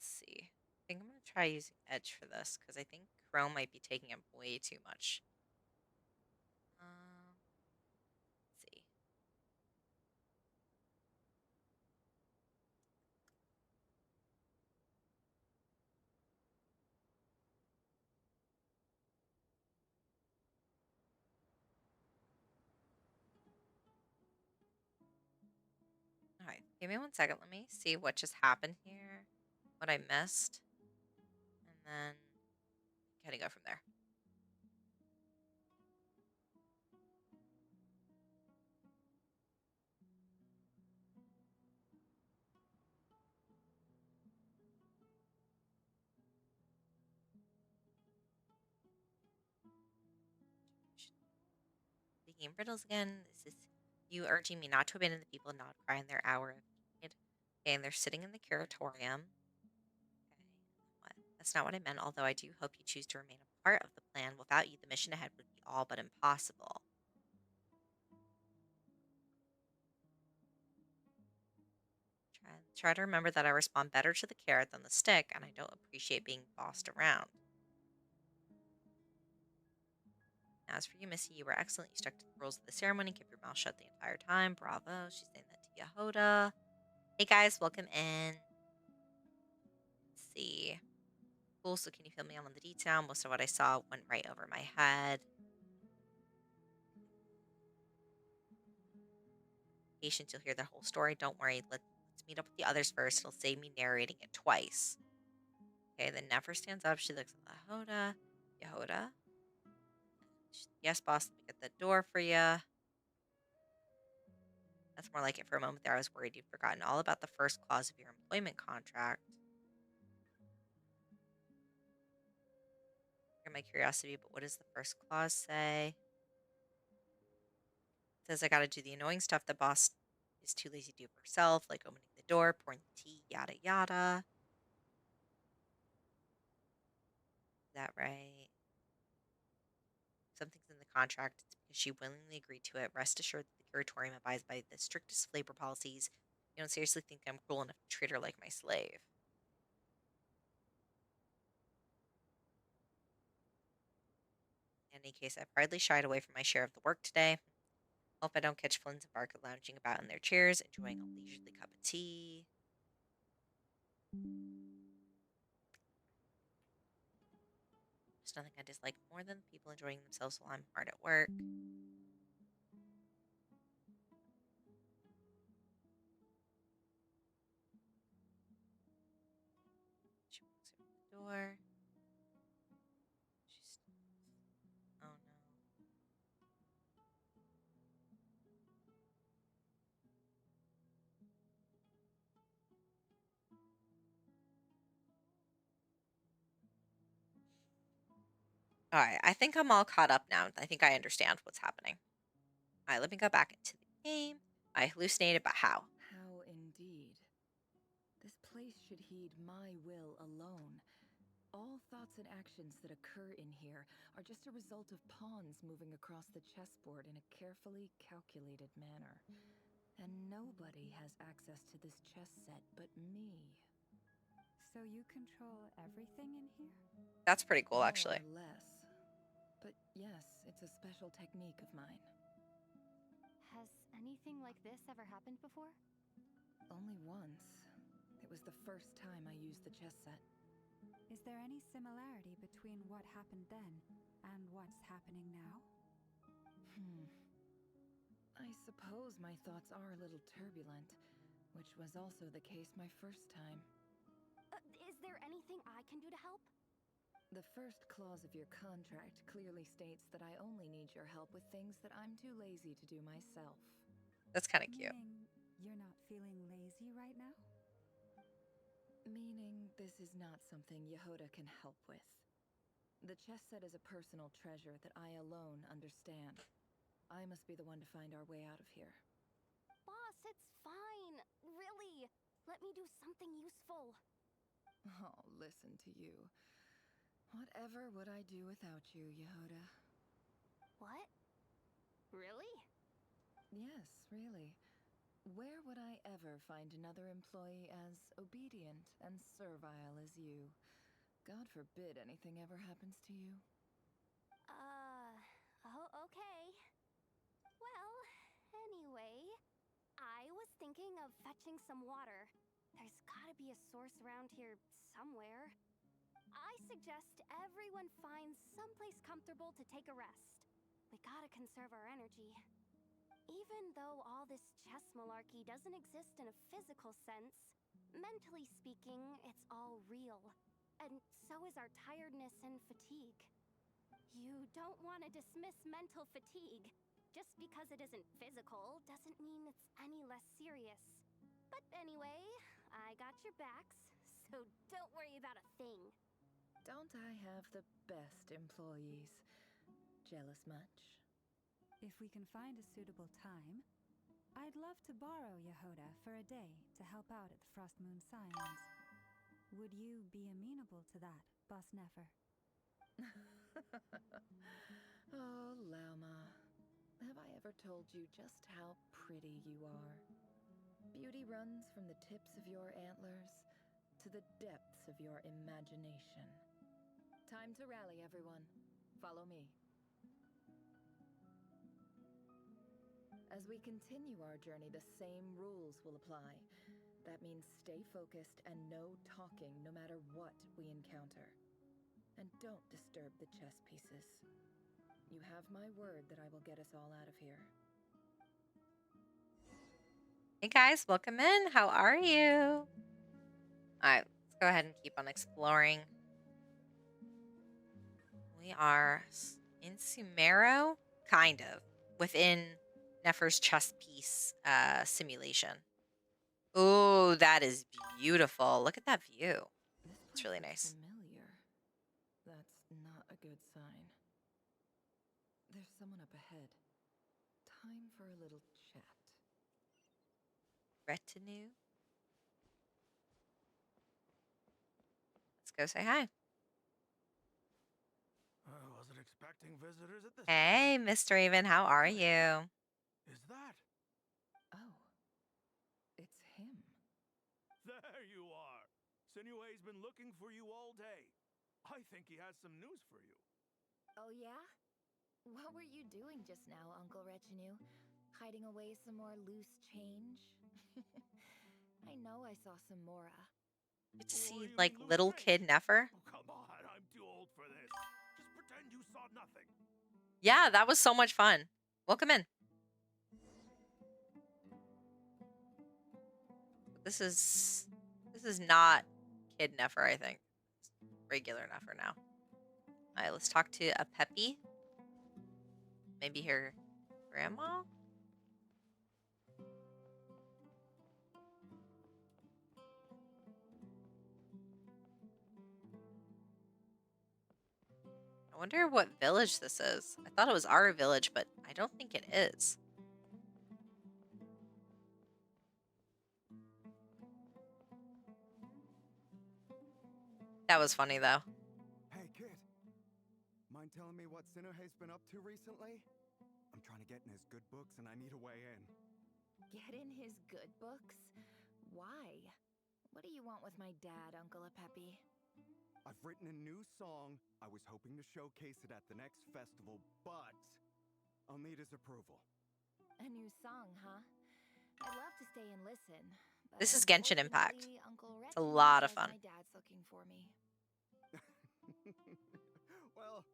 Let's see. I think I'm gonna try using Edge for this because I think Chrome might be taking up way too much. Let's see. All right, give me 1 second. Let me see what just happened here, what I missed, and then kind of go from there. Speaking of riddles again, this is you urging me not to abandon the people and not cry in their hour of need. Okay, and they're sitting in the curatorium. What? That's not what I meant, although I do hope you choose to remain a part of the plan. Without you, the mission ahead would be all but impossible. Try to remember that I respond better to the carrot than the stick, and I don't appreciate being bossed around. As for you, Missy, you were excellent. You stuck to the rules of the ceremony, kept your mouth shut the entire time. Bravo. She's saying that to Yehoda. Hey guys, welcome in. Let's see. Cool. So, can you fill me in on the detail? Most of what I saw went right over my head. Patience, you'll hear the whole story. Don't worry. Let's meet up with the others first. It'll save me narrating it twice. Okay, then Never stands up. She looks at Yehoda. Yehoda? Yes, boss. Let me get the door for you. That's more like it. For a moment there, I was worried you'd forgotten all about the first clause of your employment contract. You're my curiosity, but what does the first clause say? It says I gotta do the annoying stuff the boss is too lazy to do for herself, like opening the door, pouring the tea, yada yada. Is that right? Something's in the contract. It's because she willingly agreed to it. Rest assured that the curatorium abides by the strictest labor policies. You don't seriously think I'm cruel enough to treat her like my slave. In any case, I've hardly shied away from my share of the work today. Hope I don't catch Flynns and Barker lounging about in their chairs, enjoying a leisurely cup of tea. There's nothing I dislike more than people enjoying themselves while I'm hard at work. She walks over to the door. She's. Oh no. All right, I think I'm all caught up now. I think I understand what's happening. All right, let me go back into the game. I hallucinated, but how?
How indeed. This place should heed my will alone. All thoughts and actions that occur in here are just a result of pawns moving across the chessboard in a carefully calculated manner. And nobody has access to this chess set but me.
So you control everything in here?
That's pretty cool,
More
actually.
or less. But yes, it's a special technique of mine.
Has anything like this ever happened before?
Only once. It was the first time I used the chess set.
Is there any similarity between what happened then and what's happening now?
I suppose my thoughts are a little turbulent, which was also the case my first time.
Is there anything I can do to help?
The first clause of your contract clearly states that I only need your help with things that I'm too lazy to do myself.
That's kind of cute.
Meaning you're not feeling lazy right now?
Meaning this is not something Yehoda can help with. The chess set is a personal treasure that I alone understand. I must be the one to find our way out of here.
Boss, it's fine. Really. Let me do something useful.
Oh, listen to you. Whatever would I do without you, Yehoda?
What? Really?
Yes, really. Where would I ever find another employee as obedient and servile as you? God forbid anything ever happens to you.
Oh, okay. Well, anyway, I was thinking of fetching some water. There's gotta be a source around here somewhere. I suggest everyone finds someplace comfortable to take a rest. We gotta conserve our energy. Even though all this chess malarkey doesn't exist in a physical sense, mentally speaking, it's all real. And so is our tiredness and fatigue. You don't want to dismiss mental fatigue. Just because it isn't physical doesn't mean it's any less serious. But anyway, I got your backs, so don't worry about a thing.
Don't I have the best employees? Jealous much?
If we can find a suitable time, I'd love to borrow Yehoda for a day to help out at the Frost Moon Scions. Would you be amenable to that, Boss Nefer?
Oh, Lauma. Have I ever told you just how pretty you are? Beauty runs from the tips of your antlers to the depths of your imagination. Time to rally, everyone. Follow me. As we continue our journey, the same rules will apply. That means stay focused and no talking no matter what we encounter. And don't disturb the chess pieces. You have my word that I will get us all out of here.
Hey guys, welcome in. How are you? Alright, let's go ahead and keep on exploring. We are in Sumeru, kind of, within Nefer's chess piece simulation. Ooh, that is beautiful. Look at that view. It's really nice.
Familiar. That's not a good sign. There's someone up ahead. Time for a little chat.
Retinue. Let's go say hi.
I wasn't expecting visitors at this
Hey, Mr. Raven, how are you?
Is that?
Oh, it's him.
There you are. Sinue's been looking for you all day. I think he has some news for you.
Oh, yeah? What were you doing just now, Uncle Retinue? Hiding away some more loose change? I know I saw some Mora.
Get to see, like, little kid Nefer.
Oh, come on, I'm too old for this. Just pretend you saw nothing.
Yeah, that was so much fun. Welcome in. This is not kid Nefer, I think. It's regular Nefer now. All right, let's talk to a Peppy. Maybe her grandma? I wonder what village this is. I thought it was our village, but I don't think it is. That was funny, though.
Hey, kid. Mind telling me what Sinuhe's been up to recently? I'm trying to get in his good books and I need a way in.
Get in his good books? Why? What do you want with my dad, Uncle Apepi?
I've written a new song. I was hoping to showcase it at the next festival, but I'll need his approval.
A new song, huh? I'd love to stay and listen.
This is Genshin Impact.
Uncle
It's a lot of fun.
My dad's looking for me.
Well,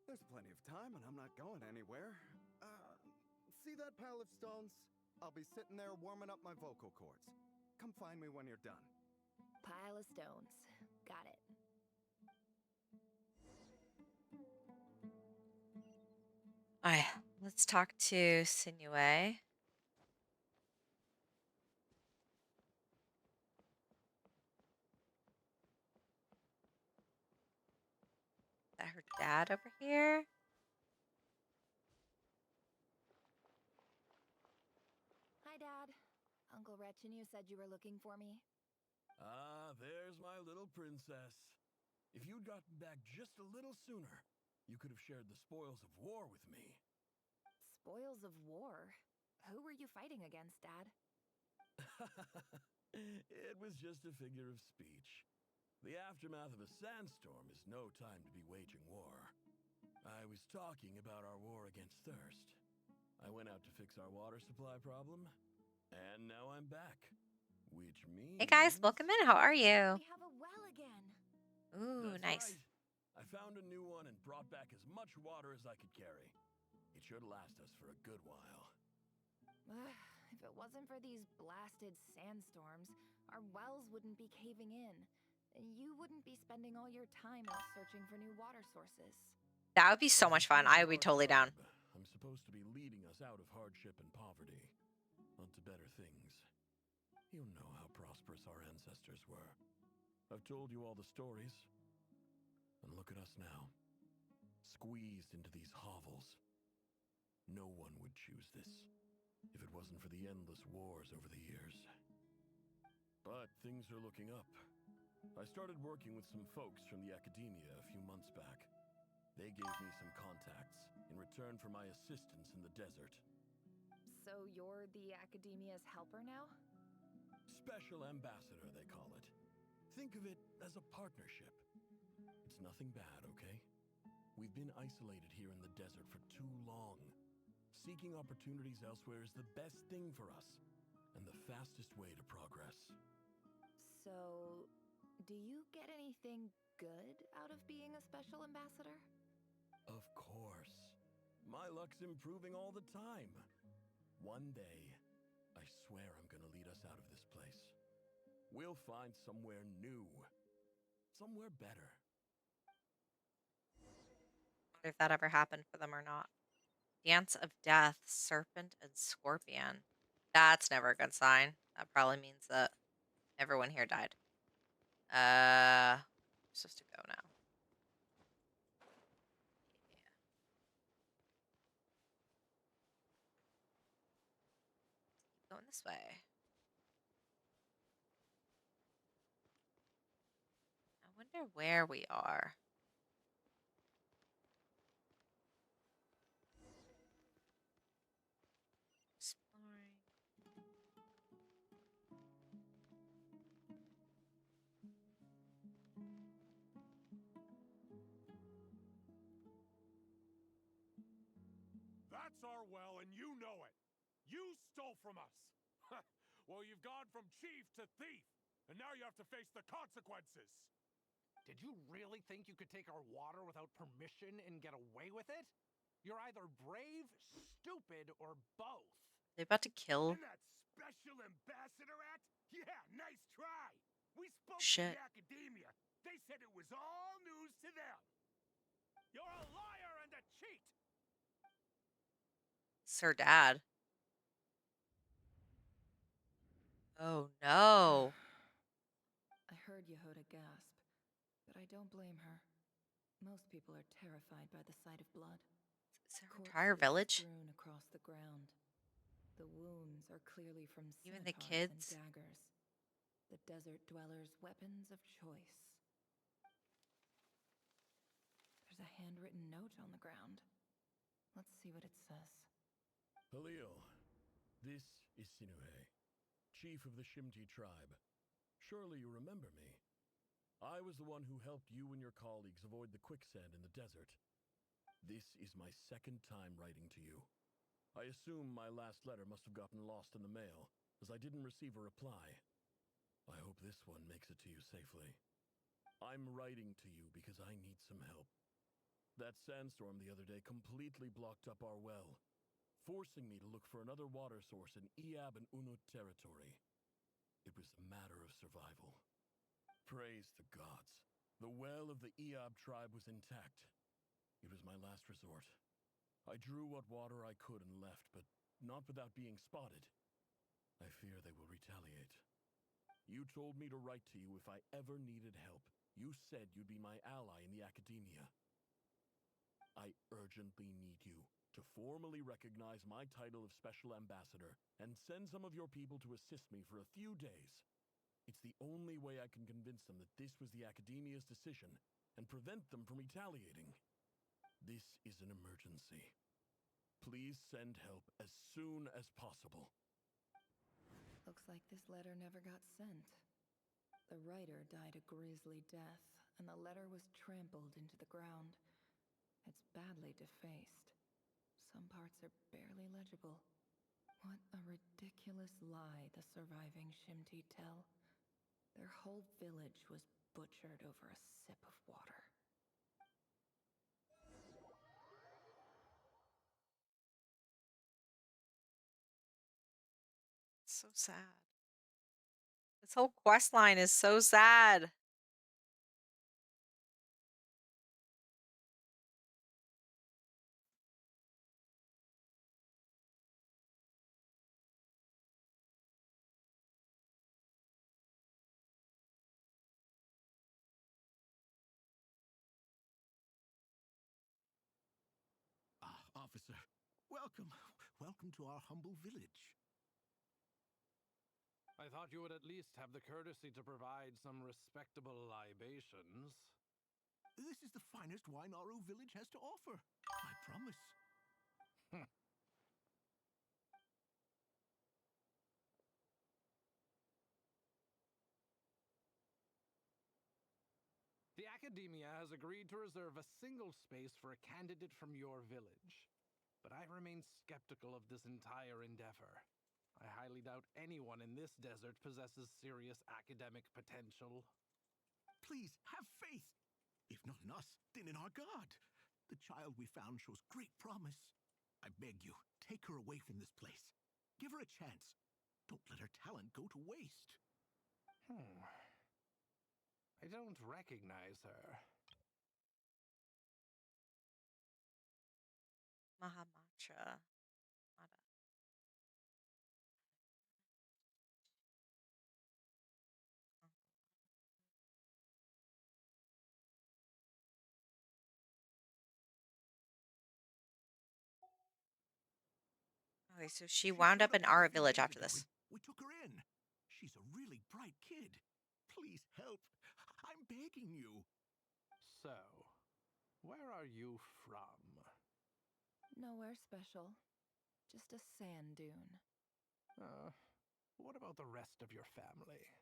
there's plenty of time and I'm not going anywhere. See that pile of stones? I'll be sitting there warming up my vocal cords. Come find me when you're done.
Pile of stones. Got it.
Alright, let's talk to Sinue. Is that her dad over here?
Hi, Dad. Uncle Retinue said you were looking for me.
Ah, there's my little princess. If you'd gotten back just a little sooner, you could have shared the spoils of war with me.
Spoils of war? Who were you fighting against, Dad?
It was just a figure of speech. The aftermath of a sandstorm is no time to be waging war. I was talking about our war against thirst. I went out to fix our water supply problem, and now I'm back. Which means...
Hey guys, welcome in. How are you?
We have a well again.
Ooh,
That's
nice.
right. I found a new one and brought back as much water as I could carry. It should last us for a good while.
If it wasn't for these blasted sandstorms, our wells wouldn't be caving in. And you wouldn't be spending all your time out searching for new water sources.
That would be so much fun. I would be totally down.
I'm supposed to be leading us out of hardship and poverty, onto better things. You know how prosperous our ancestors were. I've told you all the stories. And look at us now, squeezed into these hovels. No one would choose this if it wasn't for the endless wars over the years. But things are looking up. I started working with some folks from the academia a few months back. They gave me some contacts in return for my assistance in the desert.
So you're the academia's helper now?
Special ambassador, they call it. Think of it as a partnership. It's nothing bad, okay? We've been isolated here in the desert for too long. Seeking opportunities elsewhere is the best thing for us, and the fastest way to progress.
So, do you get anything good out of being a special ambassador?
Of course. My luck's improving all the time. One day, I swear I'm gonna lead us out of this place. We'll find somewhere new. Somewhere better.
Wonder if that ever happened for them or not. Dance of Death, Serpent and Scorpion. That's never a good sign. That probably means that everyone here died. I'm supposed to go now. Keep going this way. I wonder where we are. Exploring.
That's our well, and you know it. You stole from us. Well, you've gone from chief to thief, and now you have to face the consequences.
Did you really think you could take our water without permission and get away with it? You're either brave, stupid, or both.
They about to kill
And that special ambassador act? Yeah, nice try. We spoke to
shit.
the academia. They said it was all news to them. You're a liar and a cheat.
Sir Dad. Oh no.
I heard Yehoda gasp, but I don't blame her. Most people are terrified by the sight of blood.
Is there an entire village?
Strewn across the ground. The wounds are clearly from
Even the
scimitars
kids?
and daggers. The desert dwellers' weapons of choice. There's a handwritten note on the ground. Let's see what it says.
Halil, this is Sinuhe, chief of the Shimti tribe. Surely you remember me. I was the one who helped you and your colleagues avoid the quicksand in the desert. This is my second time writing to you. I assume my last letter must have gotten lost in the mail, as I didn't receive a reply. I hope this one makes it to you safely. I'm writing to you because I need some help. That sandstorm the other day completely blocked up our well, forcing me to look for another water source in Iab and Unut territory. It was a matter of survival. Praise the gods. The well of the Iab tribe was intact. It was my last resort. I drew what water I could and left, but not without being spotted. I fear they will retaliate. You told me to write to you if I ever needed help. You said you'd be my ally in the academia. I urgently need you to formally recognize my title of Special Ambassador and send some of your people to assist me for a few days. It's the only way I can convince them that this was the academia's decision and prevent them from retaliating. This is an emergency. Please send help as soon as possible.
Looks like this letter never got sent. The writer died a grisly death, and the letter was trampled into the ground. It's badly defaced. Some parts are barely legible. What a ridiculous lie the surviving Shimti tell. Their whole village was butchered over a sip of water.
So sad. This whole quest line is so sad.
Ah, officer, welcome. Welcome to our humble village.
I thought you would at least have the courtesy to provide some respectable libations.
This is the finest wine Aru village has to offer. I promise.
The Academia has agreed to reserve a single space for a candidate from your village. But I remain skeptical of this entire endeavor. I highly doubt anyone in this desert possesses serious academic potential.
Please, have faith. If not in us, then in our god. The child we found shows great promise. I beg you, take her away from this place. Give her a chance. Don't let her talent go to waste.
I don't recognize her.
Mahamacha. Okay, so she wound up in
showed
our
a few
village
days
after
ago,
this.
and we took her in. She's a really bright kid. Please help. I'm begging you.
So, where are you from?
Nowhere special. Just a sand dune.
What about the rest of your family?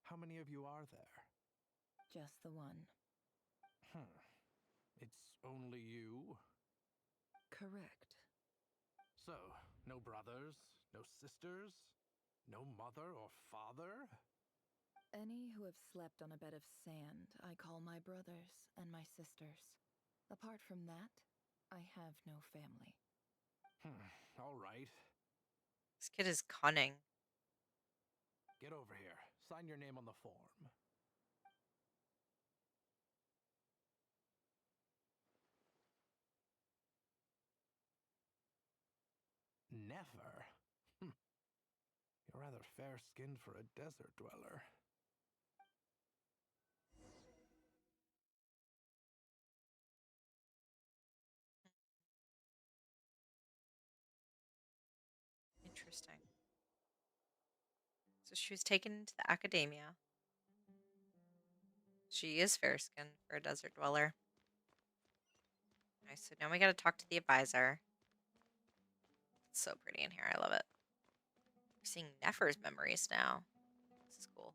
How many of you are there?
Just the one.
It's only you?
Correct.
So, no brothers, no sisters, no mother or father?
Any who have slept on a bed of sand, I call my brothers and my sisters. Apart from that, I have no family.
All right.
This kid is cunning.
Get over here. Sign your name on the form. Never? You're rather fair-skinned for a desert dweller.
Interesting. So she was taken to the academia. She is fair skinned for a desert dweller. Nice. So now we got to talk to the advisor. It's so pretty in here. I love it. We're seeing Nefer's memories now. This is cool.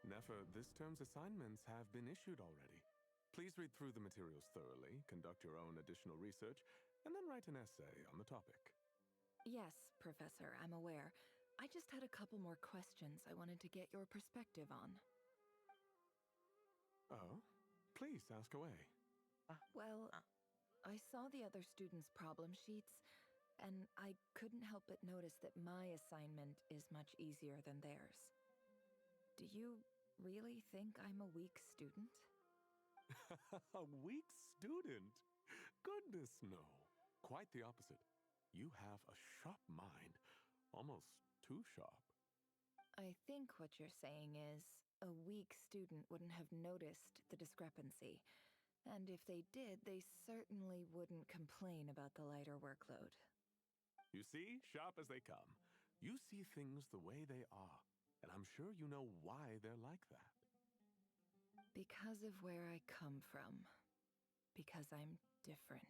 Nefer, this term's assignments have been issued already. Please read through the materials thoroughly, conduct your own additional research, and then write an essay on the topic.
Yes, Professor, I'm aware. I just had a couple more questions I wanted to get your perspective on.
Oh? Please ask away.
Well, I saw the other students' problem sheets, and I couldn't help but notice that my assignment is much easier than theirs. Do you really think I'm a weak student?
A weak student? Goodness, no. Quite the opposite. You have a sharp mind. Almost too sharp.
I think what you're saying is a weak student wouldn't have noticed the discrepancy. And if they did, they certainly wouldn't complain about the lighter workload.
You see, sharp as they come. You see things the way they are, and I'm sure you know why they're like that.
Because of where I come from. Because I'm different.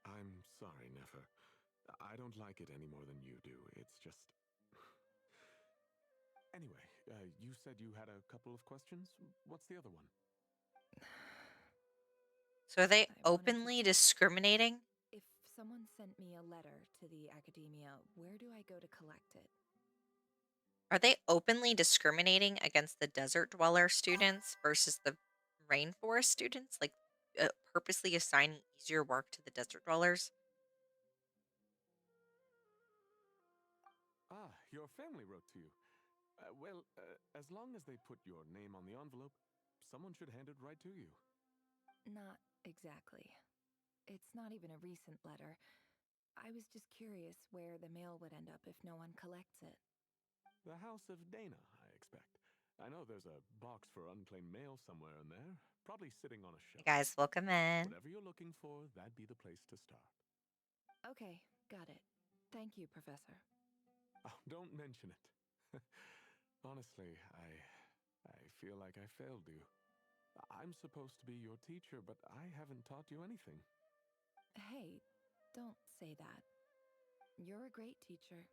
I'm sorry, Nefer. I don't like it any more than you do. It's just. Anyway, you said you had a couple of questions. What's the other one?
So are they openly discriminating?
If someone sent me a letter to the academia, where do I go to collect it?
Are they openly discriminating against the desert dweller students versus the rainforest students? Like purposely assigning easier work to the desert dwellers?
Ah, your family wrote to you. As long as they put your name on the envelope, someone should hand it right to you.
Not exactly. It's not even a recent letter. I was just curious where the mail would end up if no one collects it.
The House of Dana, I expect. I know there's a box for unclaimed mail somewhere in there, probably sitting on a
Hey
shelf.
guys, welcome in.
Whatever you're looking for, that'd be the place to start.
Okay, got it. Thank you, Professor.
Oh, don't mention it. Honestly, I feel like I failed you. I'm supposed to be your teacher, but I haven't taught you anything.
Hey, don't say that. You're a great teacher,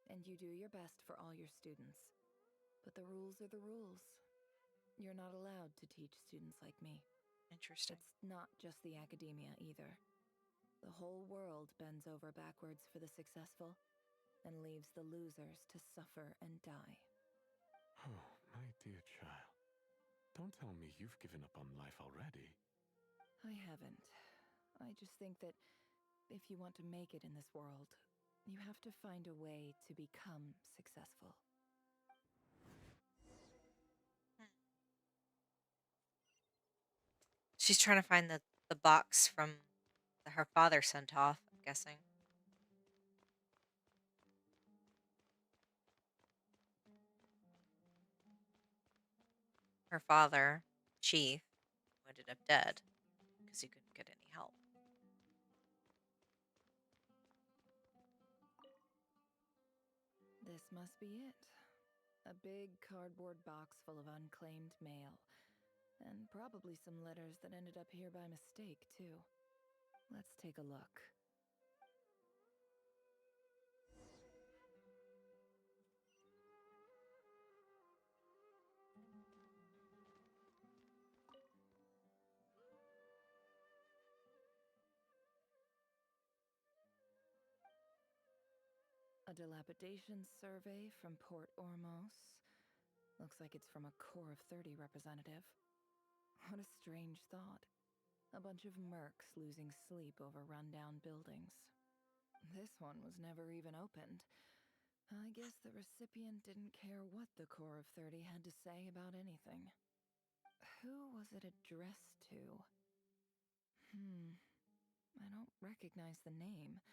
and you do your best for all your students. But the rules are the rules. You're not allowed to teach students like me.
Interesting.
It's not just the academia either. The whole world bends over backwards for the successful and leaves the losers to suffer and die.
Oh, my dear child. Don't tell me you've given up on life already.
I haven't. I just think that if you want to make it in this world, you have to find a way to become successful.
She's trying to find the box from that her father sent off, I'm guessing. Her father, Chief, ended up dead because he couldn't get any help.
This must be it. A big cardboard box full of unclaimed mail. And probably some letters that ended up here by mistake, too. Let's take a look. A dilapidation survey from Port Ormos. Looks like it's from a Core of 30 representative. What a strange thought. A bunch of mercs losing sleep over rundown buildings. This one was never even opened. I guess the recipient didn't care what the Core of 30 had to say about anything. Who was it addressed to? I don't recognize the name,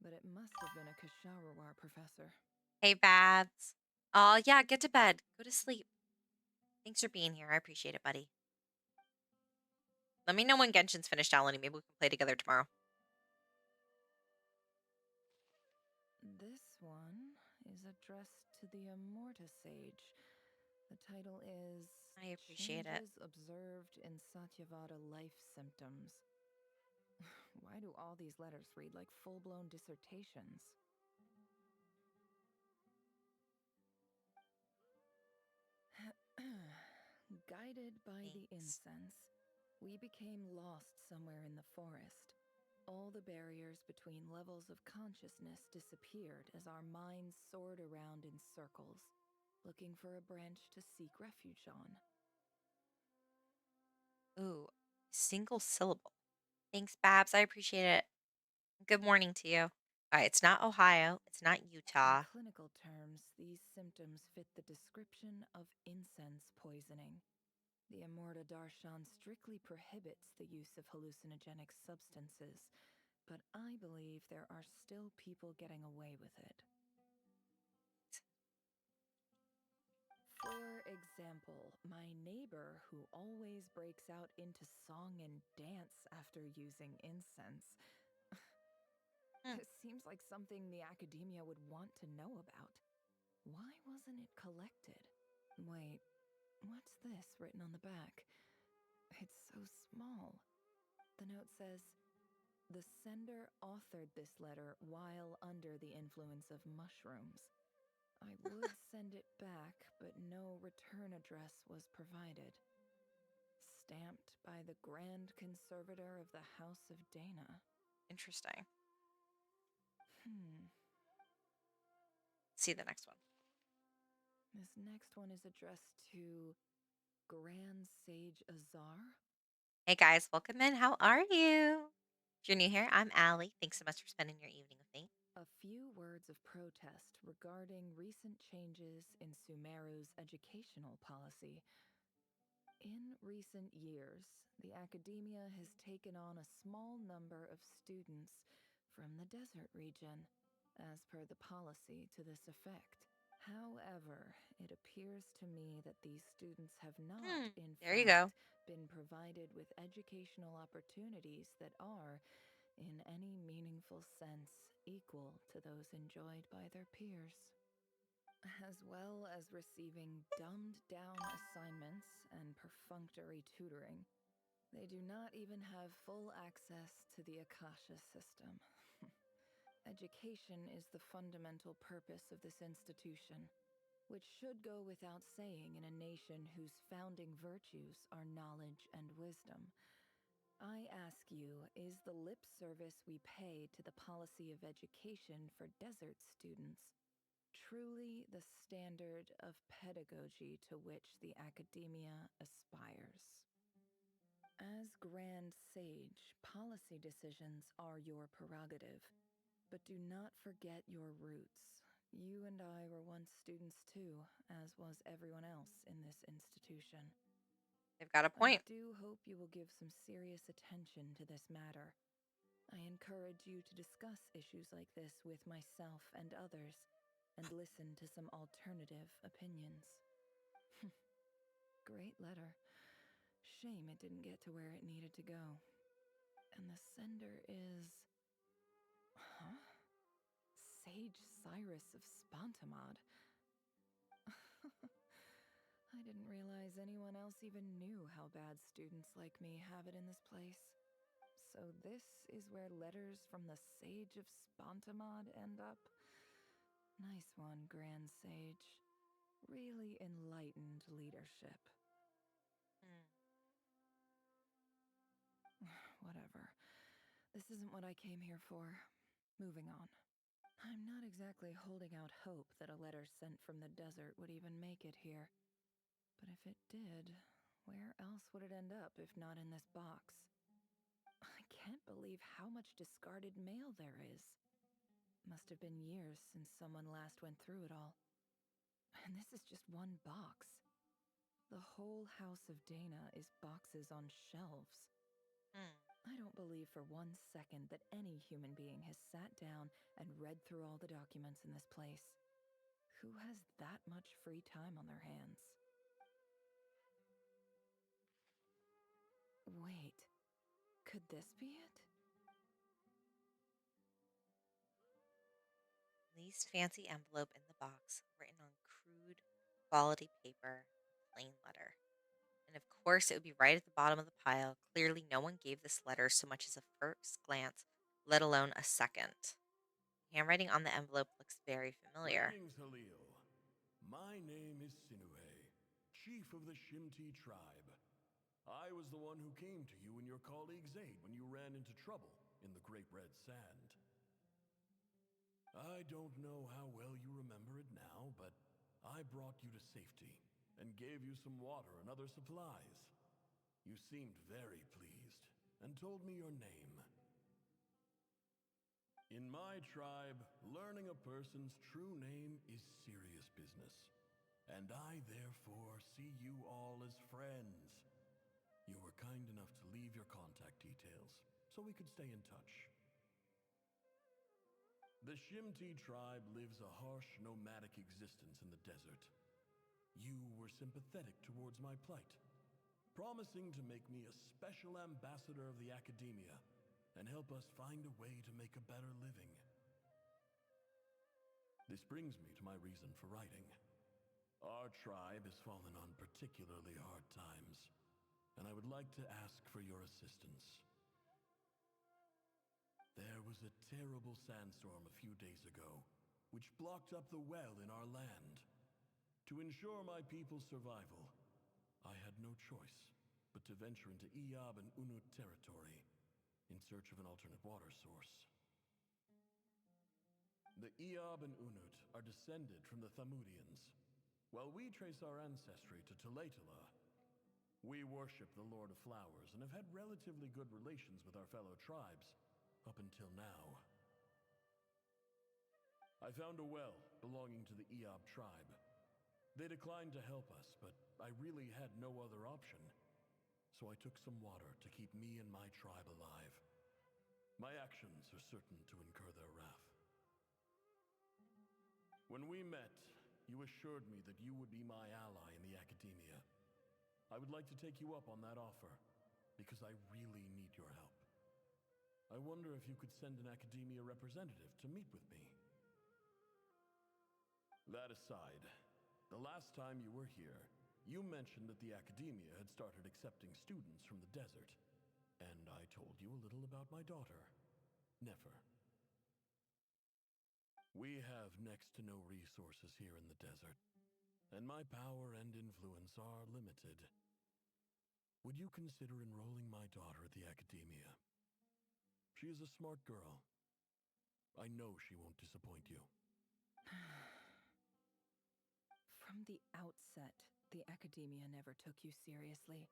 but it must have been a Kasharawar professor.
Hey, Babs. Oh, yeah, get to bed. Go to sleep. Thanks for being here. I appreciate it, buddy. Let me know when Genshin's finished downloading. Maybe we can play together tomorrow.
This one is addressed to the Immorta Sage. The title is
I appreciate it.
Changes Observed in Satyavada Life Symptoms. Why do all these letters read like full-blown dissertations? Guided by the incense, we became lost somewhere in the forest. All the barriers between levels of consciousness disappeared as our minds soared around in circles, looking for a branch to seek refuge on.
Ooh, single syllable. Thanks, Babs. I appreciate it. Good morning to you. All right, it's not Ohio. It's not Utah.
In clinical terms, these symptoms fit the description of incense poisoning. The Immorta Darshan strictly prohibits the use of hallucinogenic substances, but I believe there are still people getting away with it. For example, my neighbor who always breaks out into song and dance after using incense. This seems like something the academia would want to know about. Why wasn't it collected? Wait, what's this written on the back? It's so small. The note says, "The sender authored this letter while under the influence of mushrooms. I would send it back, but no return address was provided. Stamped by the Grand Conservator of the House of Dana."
Interesting.
Hmm.
See the next one.
This next one is addressed to Grand Sage Azar.
Hey guys, welcome in. How are you? If you're new here, I'm Allie. Thanks so much for spending your evening with me.
A few words of protest regarding recent changes in Sumeru's educational policy. In recent years, the academia has taken on a small number of students from the desert region, as per the policy to this effect. However, it appears to me that these students have not, in
There you
fact,
go.
been provided with educational opportunities that are, in any meaningful sense, equal to those enjoyed by their peers. As well as receiving dumbed down assignments and perfunctory tutoring, they do not even have full access to the Akasha system. Education is the fundamental purpose of this institution, which should go without saying in a nation whose founding virtues are knowledge and wisdom. I ask you, is the lip service we pay to the policy of education for desert students truly the standard of pedagogy to which the academia aspires? As Grand Sage, policy decisions are your prerogative, but do not forget your roots. You and I were once students too, as was everyone else in this institution.
They've got a
I
point.
do hope you will give some serious attention to this matter. I encourage you to discuss issues like this with myself and others, and listen to some alternative opinions. Great letter. Shame it didn't get to where it needed to go. And the sender is... Huh? Sage Cyrus of Spontamod. I didn't realize anyone else even knew how bad students like me have it in this place. So this is where letters from the Sage of Spontamod end up? Nice one, Grand Sage. Really enlightened leadership. Whatever. This isn't what I came here for. Moving on. I'm not exactly holding out hope that a letter sent from the desert would even make it here. But if it did, where else would it end up if not in this box? I can't believe how much discarded mail there is. Must have been years since someone last went through it all. And this is just one box. The whole House of Dana is boxes on shelves. I don't believe for 1 second that any human being has sat down and read through all the documents in this place. Who has that much free time on their hands? Wait, could this be it?
Least fancy envelope in the box, written on crude quality paper, plain letter. And of course, it would be right at the bottom of the pile. Clearly, no one gave this letter so much as a first glance, let alone a second. Handwriting on the envelope looks very familiar.
Greetings, Halil. My name is Sinuhe, chief of the Shimti tribe. I was the one who came to you and your colleague's aid when you ran into trouble in the Great Red Sand. I don't know how well you remember it now, but I brought you to safety and gave you some water and other supplies. You seemed very pleased and told me your name. In my tribe, learning a person's true name is serious business, and I therefore see you all as friends. You were kind enough to leave your contact details so we could stay in touch. The Shimti tribe lives a harsh, nomadic existence in the desert. You were sympathetic towards my plight, promising to make me a special ambassador of the academia and help us find a way to make a better living. This brings me to my reason for writing. Our tribe has fallen on particularly hard times, and I would like to ask for your assistance. There was a terrible sandstorm a few days ago, which blocked up the well in our land. To ensure my people's survival, I had no choice but to venture into Iyab and Unut territory in search of an alternate water source. The Iyab and Unut are descended from the Thamudians, while we trace our ancestry to Tulatala. We worship the Lord of Flowers and have had relatively good relations with our fellow tribes up until now. I found a well belonging to the Iyab tribe. They declined to help us, but I really had no other option. So I took some water to keep me and my tribe alive. My actions are certain to incur their wrath. When we met, you assured me that you would be my ally in the academia. I would like to take you up on that offer, because I really need your help. I wonder if you could send an academia representative to meet with me. That aside, the last time you were here, you mentioned that the academia had started accepting students from the desert, and I told you a little about my daughter, Nefer. We have next to no resources here in the desert, and my power and influence are limited. Would you consider enrolling my daughter at the academia? She is a smart girl. I know she won't disappoint you.
From the outset, the academia never took you seriously.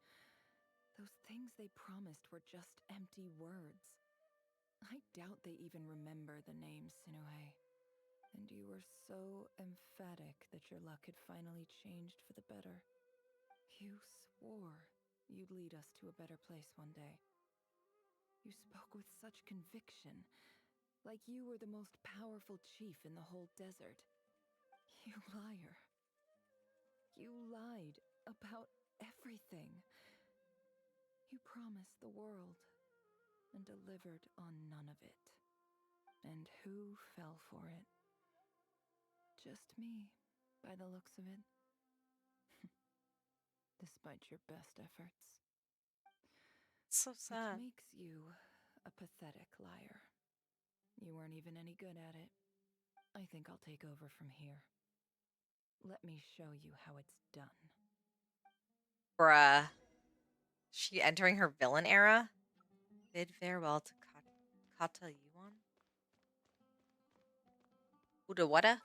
Those things they promised were just empty words. I doubt they even remember the name Sinuhe. And you were so emphatic that your luck had finally changed for the better. You swore you'd lead us to a better place one day. You spoke with such conviction, like you were the most powerful chief in the whole desert. You liar. You lied about everything. You promised the world and delivered on none of it. And who fell for it? Just me, by the looks of it. Despite your best efforts.
So sad.
Which makes you a pathetic liar. You weren't even any good at it. I think I'll take over from here. Let me show you how it's done.
Bruh. She entering her villain era? Bid farewell to Kata Yuan? Udawada?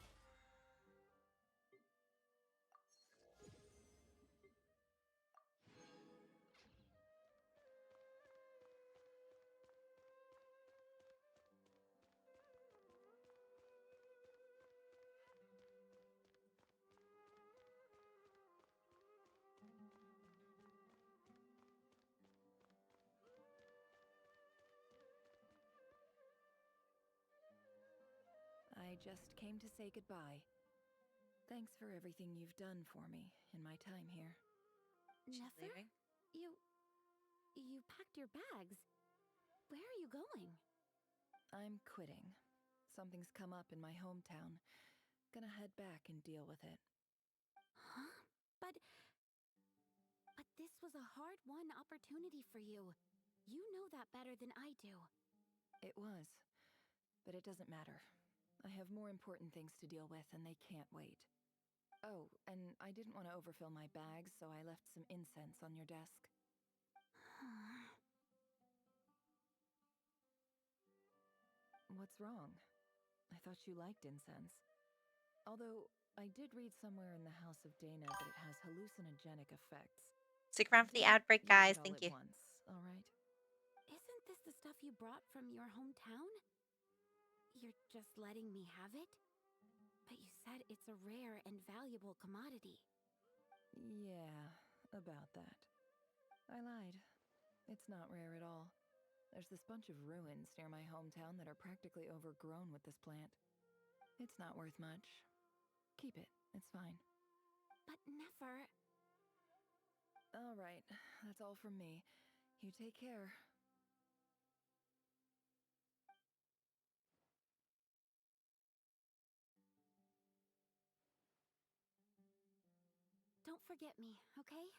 I just came to say goodbye. Thanks for everything you've done for me in my time here.
Nefer? You packed your bags. Where are you going?
I'm quitting. Something's come up in my hometown. Gonna head back and deal with it.
Huh? But this was a hard-won opportunity for you. You know that better than I do.
It was. But it doesn't matter. I have more important things to deal with, and they can't wait. Oh, and I didn't want to overfill my bags, so I left some incense on your desk. What's wrong? I thought you liked incense. Although, I did read somewhere in the House of Dana that it has hallucinogenic effects.
Stick around for the
Don't
ad break,
use
guys.
it all
Thank
at
you.
once, all right?
Isn't this the stuff you brought from your hometown? You're just letting me have it? But you said it's a rare and valuable commodity.
Yeah, about that. I lied. It's not rare at all. There's this bunch of ruins near my hometown that are practically overgrown with this plant. It's not worth much. Keep it. It's fine.
But Nefer...
All right. That's all from me. You take care.
Don't forget me, okay?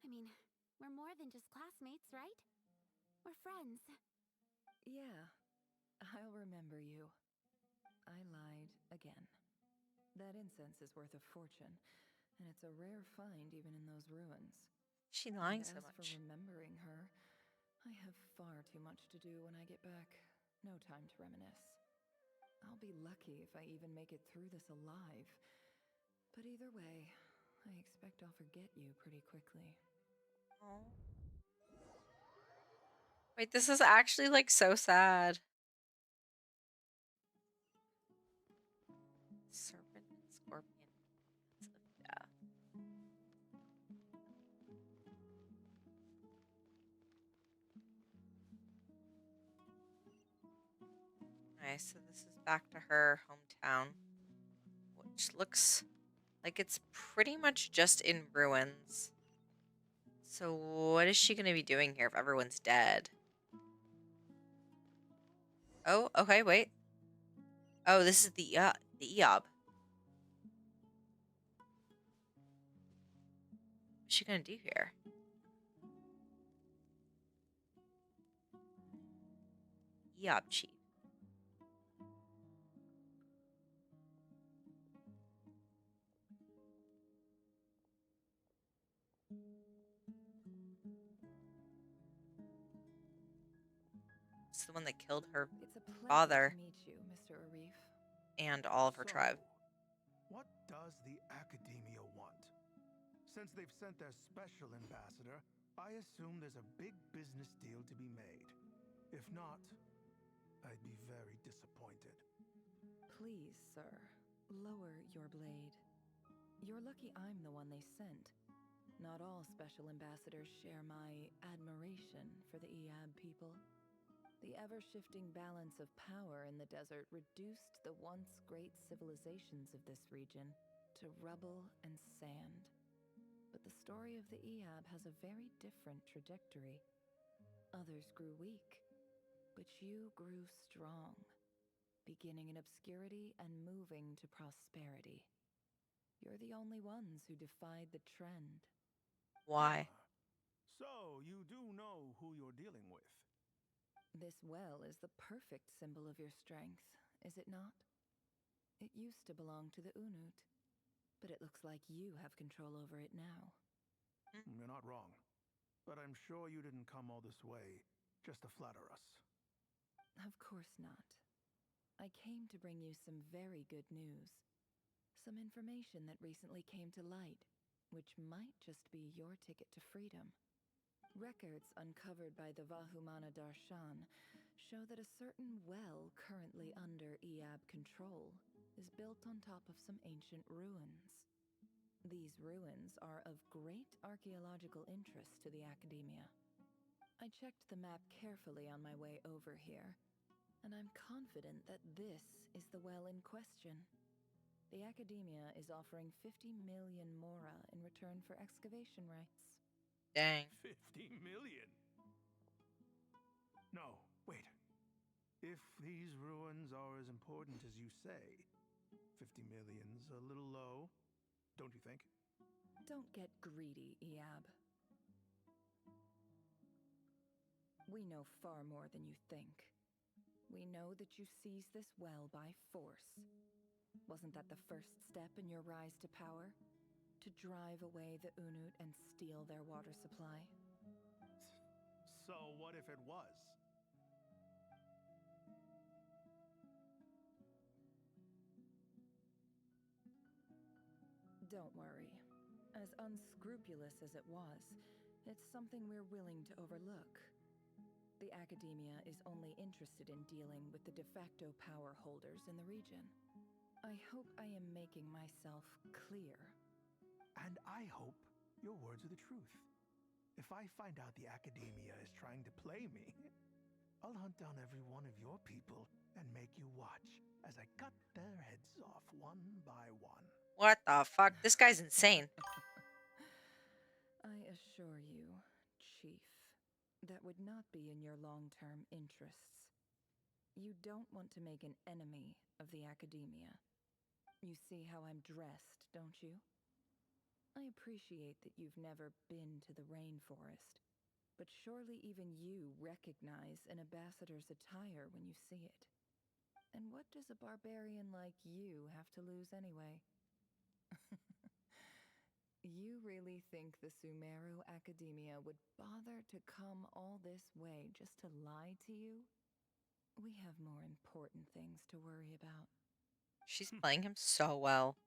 I mean, we're more than just classmates, right? We're friends.
Yeah, I'll remember you. I lied again. That incense is worth a fortune, and it's a rare find even in those ruins.
She lying
And
so
as for
much.
remembering her, I have far too much to do when I get back. No time to reminisce. I'll be lucky if I even make it through this alive. But either way, I expect I'll forget you pretty quickly.
Oh. Wait, this is actually like so sad. Serpent and scorpion. Yeah. Okay, so this is back to her hometown, which looks like it's pretty much just in ruins. So what is she going to be doing here if everyone's dead? Oh, okay, wait. Oh, this is the Eob. What's she going to do here? Eob chief. It's the one that killed her
It's a pleasure
father
to meet you, Mr. Arif.
and all of her tribe.
What does the Academia want? Since they've sent their special ambassador, I assume there's a big business deal to be made. If not, I'd be very disappointed.
Please, sir, lower your blade. You're lucky I'm the one they sent. Not all special ambassadors share my admiration for the Eab people. The ever-shifting balance of power in the desert reduced the once great civilizations of this region to rubble and sand. But the story of the Eab has a very different trajectory. Others grew weak, but you grew strong, beginning in obscurity and moving to prosperity. You're the only ones who defied the trend.
Why?
So, you do know who you're dealing with?
This well is the perfect symbol of your strength, is it not? It used to belong to the Unut, but it looks like you have control over it now.
You're not wrong. But I'm sure you didn't come all this way just to flatter us.
Of course not. I came to bring you some very good news. Some information that recently came to light, which might just be your ticket to freedom. Records uncovered by the Vahumana Darshan show that a certain well currently under Eab control is built on top of some ancient ruins. These ruins are of great archaeological interest to the Academia. I checked the map carefully on my way over here, and I'm confident that this is the well in question. The Academia is offering 50 million mora in return for excavation rights.
Dang.
50 million? No, wait. If these ruins are as important as you say, 50 million's a little low, don't you think?
Don't get greedy, Eab. We know far more than you think. We know that you seized this well by force. Wasn't that the first step in your rise to power? To drive away the Unut and steal their water supply?
So what if it was?
Don't worry. As unscrupulous as it was, it's something we're willing to overlook. The Academia is only interested in dealing with the de facto power holders in the region. I hope I am making myself clear.
And I hope your words are the truth. If I find out the Academia is trying to play me, I'll hunt down every one of your people and make you watch as I cut their heads off one by one.
What the fuck? This guy's insane.
I assure you, Chief, that would not be in your long-term interests. You don't want to make an enemy of the Academia. You see how I'm dressed, don't you? I appreciate that you've never been to the rainforest, but surely even you recognize an ambassador's attire when you see it. And what does a barbarian like you have to lose anyway? You really think the Sumeru Academia would bother to come all this way just to lie to you? We have more important things to worry about.
She's playing him so well.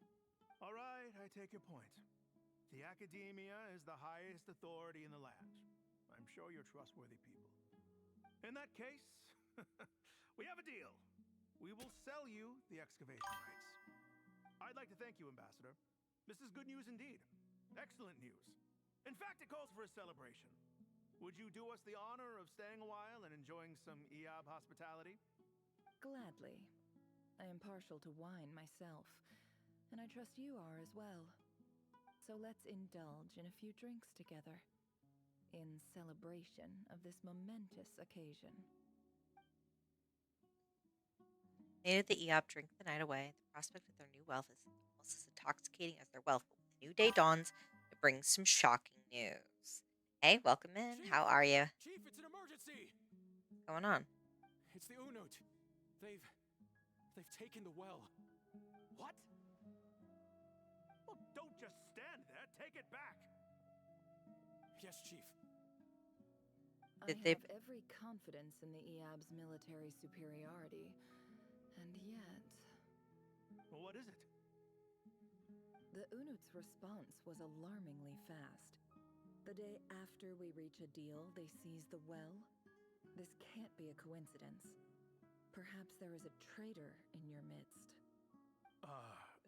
All right, I take your point. The Academia is the highest authority in the land. I'm sure you're trustworthy people. In that case, we have a deal. We will sell you the excavation rights. I'd like to thank you, Ambassador. This is good news indeed. Excellent news. In fact, it calls for a celebration. Would you do us the honor of staying a while and enjoying some Eob hospitality?
Gladly. I am partial to wine myself, and I trust you are as well. So let's indulge in a few drinks together, in celebration of this momentous occasion.
Neither the Eop drink the night away. The prospect of their new wealth is almost as intoxicating as their wealth. But when the new day dawns, it brings some shocking news. Hey, welcome in.
Chief!
How are you?
Chief, it's an emergency!
What's going on?
It's the Unut. They've taken the well.
What? Well, don't just stand there. Take it back.
Yes, Chief.
I have every confidence in the Eob's military superiority, and yet...
Well, what is it?
The Unut's response was alarmingly fast. The day after we reach a deal, they seize the well. This can't be a coincidence. Perhaps there is a traitor in your midst.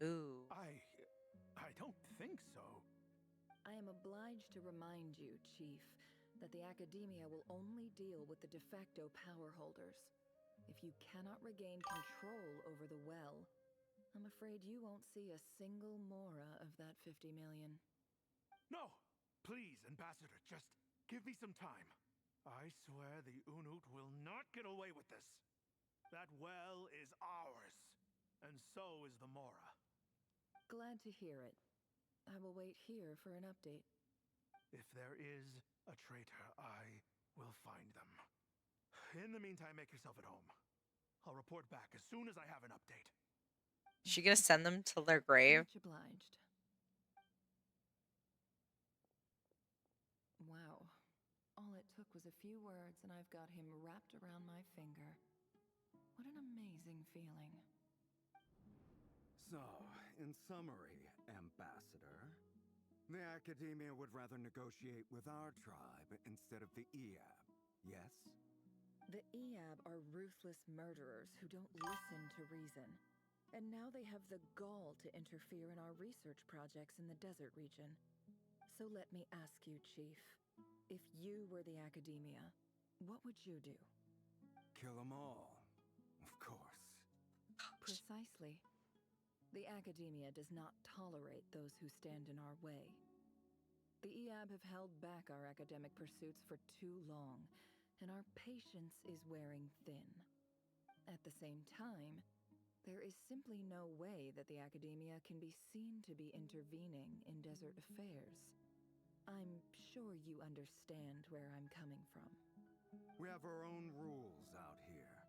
Ooh.
I don't think so.
I am obliged to remind you, Chief, that the Academia will only deal with the de facto power holders. If you cannot regain control over the well, I'm afraid you won't see a single mora of that 50 million.
No! Please, Ambassador, just give me some time. I swear the Unut will not get away with this. That well is ours, and so is the mora.
Glad to hear it. I will wait here for an update.
If there is a traitor, I will find them. In the meantime, make yourself at home. I'll report back as soon as I have an update.
Is she gonna send them to their grave?
Much obliged. Wow. All it took was a few words and I've got him wrapped around my finger. What an amazing feeling.
So, in summary, Ambassador, the Academia would rather negotiate with our tribe instead of the Eab, yes?
The Eab are ruthless murderers who don't listen to reason. And now they have the gall to interfere in our research projects in the desert region. So let me ask you, Chief, if you were the Academia, what would you do?
Kill them all, of course.
Precisely. The Academia does not tolerate those who stand in our way. The Eab have held back our academic pursuits for too long, and our patience is wearing thin. At the same time, there is simply no way that the Academia can be seen to be intervening in desert affairs. I'm sure you understand where I'm coming from.
We have our own rules out here.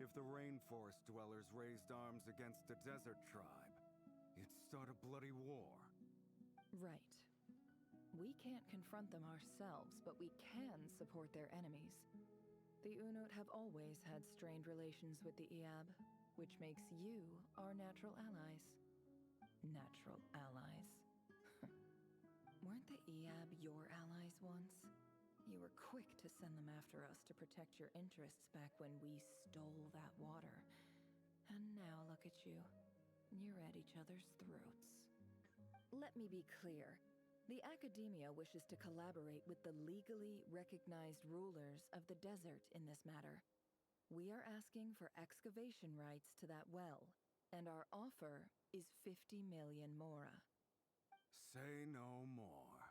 If the rainforest dwellers raised arms against a desert tribe, it'd start a bloody war.
Right. We can't confront them ourselves, but we can support their enemies. The Unut have always had strained relations with the Eab, which makes you our natural allies. Natural allies. Weren't the Eab your allies once? You were quick to send them after us to protect your interests back when we stole that water. And now look at you. You're at each other's throats. Let me be clear. The Academia wishes to collaborate with the legally recognized rulers of the desert in this matter. We are asking for excavation rights to that well, and our offer is 50 million mora.
Say no more.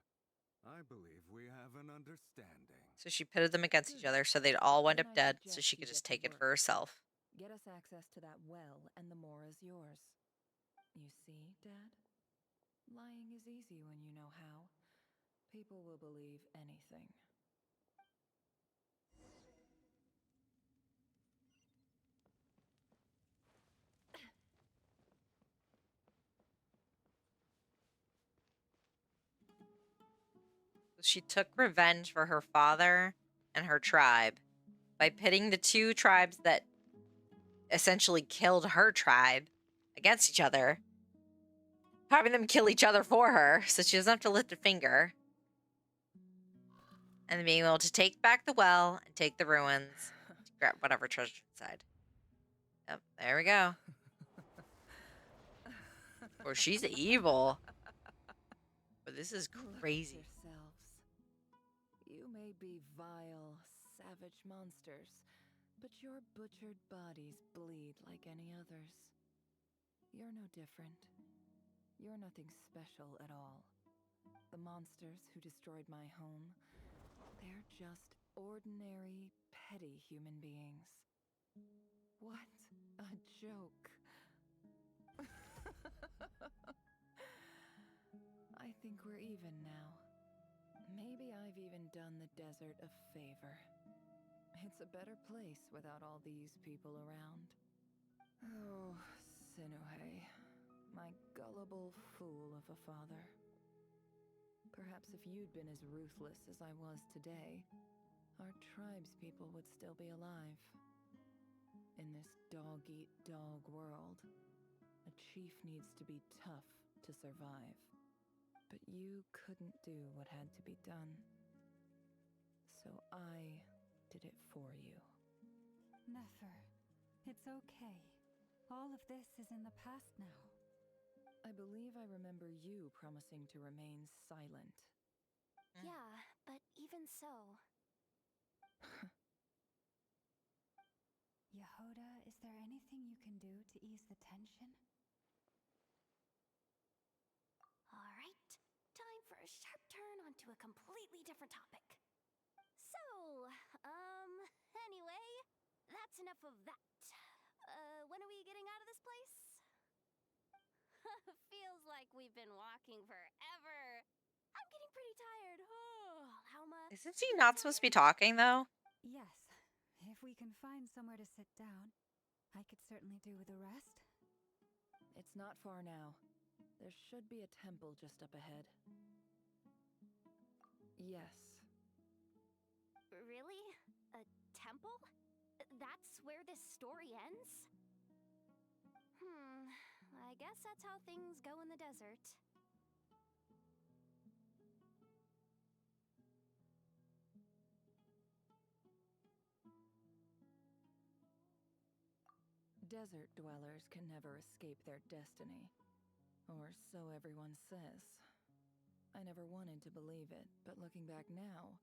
I believe we have an understanding.
So she pitted them against each other so they'd all wind up dead so she could just take it for herself.
Get us access to that well, and the mora's yours. You see, Dad? Lying is easy when you know how. People will believe anything.
She took revenge for her father and her tribe by pitting the two tribes that essentially killed her tribe against each other, having them kill each other for her so she doesn't have to lift a finger, and then being able to take back the well and take the ruins, grab whatever treasure inside. Yep, there we go. Or she's evil. But this is crazy.
Look at yourselves. You may be vile, savage monsters, but your butchered bodies bleed like any others. You're no different. You're nothing special at all. The monsters who destroyed my home, they're just ordinary, petty human beings. What a joke. I think we're even now. Maybe I've even done the desert a favor. It's a better place without all these people around. Oh, Sinuhe, my gullible fool of a father. Perhaps if you'd been as ruthless as I was today, our tribespeople would still be alive. In this dog-eat-dog world, a chief needs to be tough to survive. But you couldn't do what had to be done. So I did it for you.
Nefer, it's okay. All of this is in the past now.
I believe I remember you promising to remain silent.
Yeah, but even so.
Yehoda, is there anything you can do to ease the tension?
Alright, time for a sharp turn onto a completely different topic. So, anyway, that's enough of that. When are we getting out of this place? Feels like we've been walking forever. I'm getting pretty tired. Oh, how much?
Isn't she not supposed to be talking, though?
Yes. If we can find somewhere to sit down, I could certainly do with a rest.
It's not far now. There should be a temple just up ahead. Yes.
Really? A temple? That's where this story ends? I guess that's how things go in the desert.
Desert dwellers can never escape their destiny. Or so everyone says. I never wanted to believe it, but looking back now,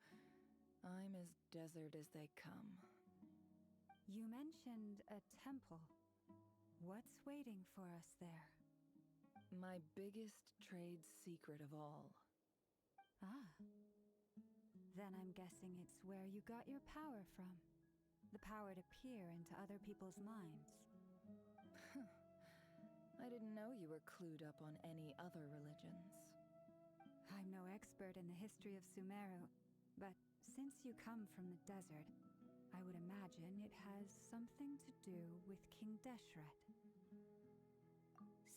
I'm as desert as they come.
You mentioned a temple. What's waiting for us there?
My biggest trade secret of all.
Ah. Then I'm guessing it's where you got your power from. The power to peer into other people's minds.
I didn't know you were clued up on any other religions.
I'm no expert in the history of Sumeru, but since you come from the desert, I would imagine it has something to do with King Deshret.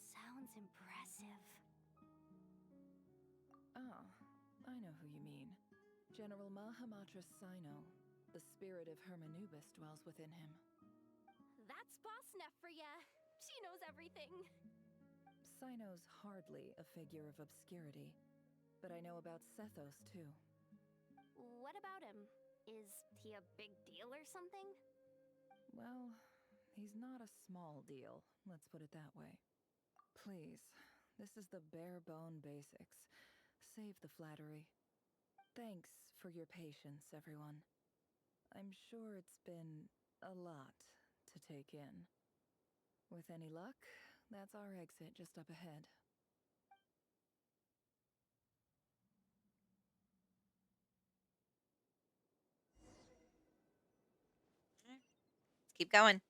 Sounds impressive.
Oh, I know who you mean. General Mahamatra Sino. The spirit of Hermanubis dwells within him.
That's Boss Neff for ya. She knows everything.
Sino's hardly a figure of obscurity, but I know about Sethos too.
What about him? Is he a big deal or something?
Well, he's not a small deal, let's put it that way. Please, this is the bare bone basics. Save the flattery. Thanks for your patience, everyone. I'm sure it's been a lot to take in. With any luck, that's our exit just up ahead.
Let's keep going.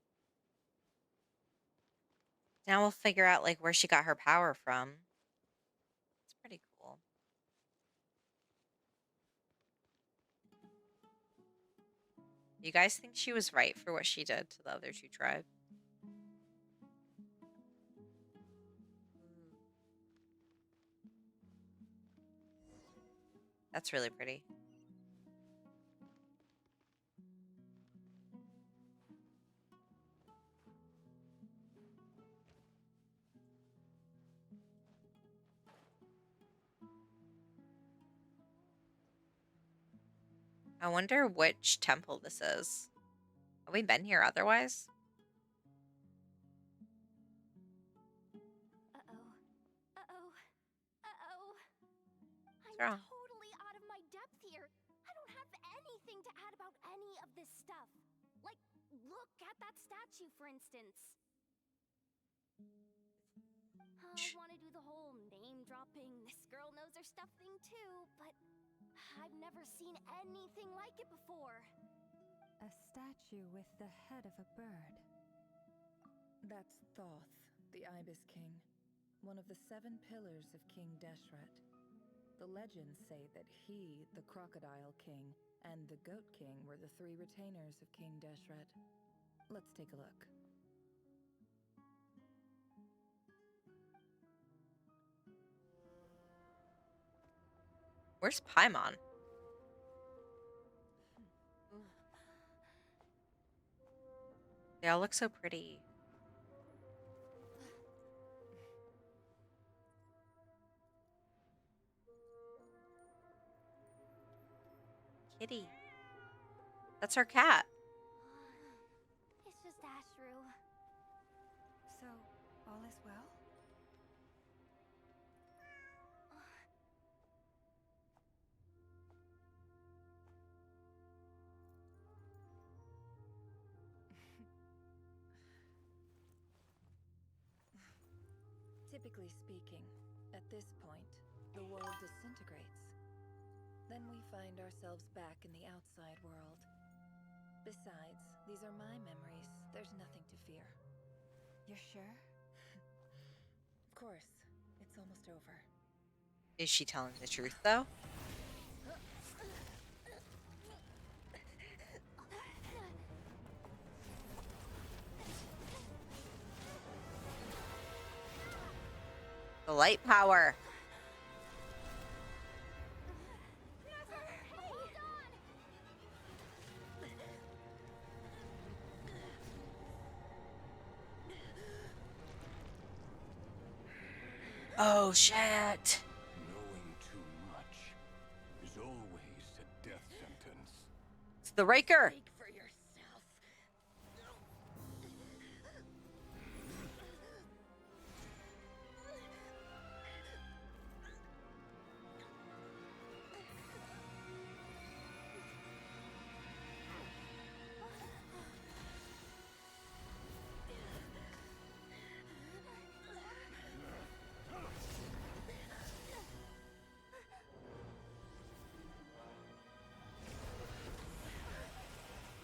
Now we'll figure out like where she got her power from. You guys think she was right for what she did to the other two tribes? That's really pretty. I wonder which temple this is. Have we been here otherwise?
Uh-oh. Uh-oh. Uh-oh.
What's
I'm
wrong?
totally out of my depth here. I don't have anything to add about any of this stuff. Like, look at that statue, for instance. I want to do the whole name-dropping, this girl knows her stuff thing too, but I've never seen anything like it before.
A statue with the head of a bird.
That's Thoth, the Ibis King, one of the 7 pillars of King Deshret. The legends say that he, the Crocodile King, and the Goat King were the 3 retainers of King Deshret. Let's take a look.
Where's Paimon? They all look so pretty. Kitty. That's our cat.
It's just Ashru.
So, all is well?
Typically speaking, at this point, the world disintegrates. Then we find ourselves back in the outside world. Besides, these are my memories. There's nothing to fear.
You're sure?
Of course. It's almost over.
Is she telling the truth, though? The light power. Oh, shit.
Knowing too much is always a death sentence.
It's the Raker.
Speak for yourself.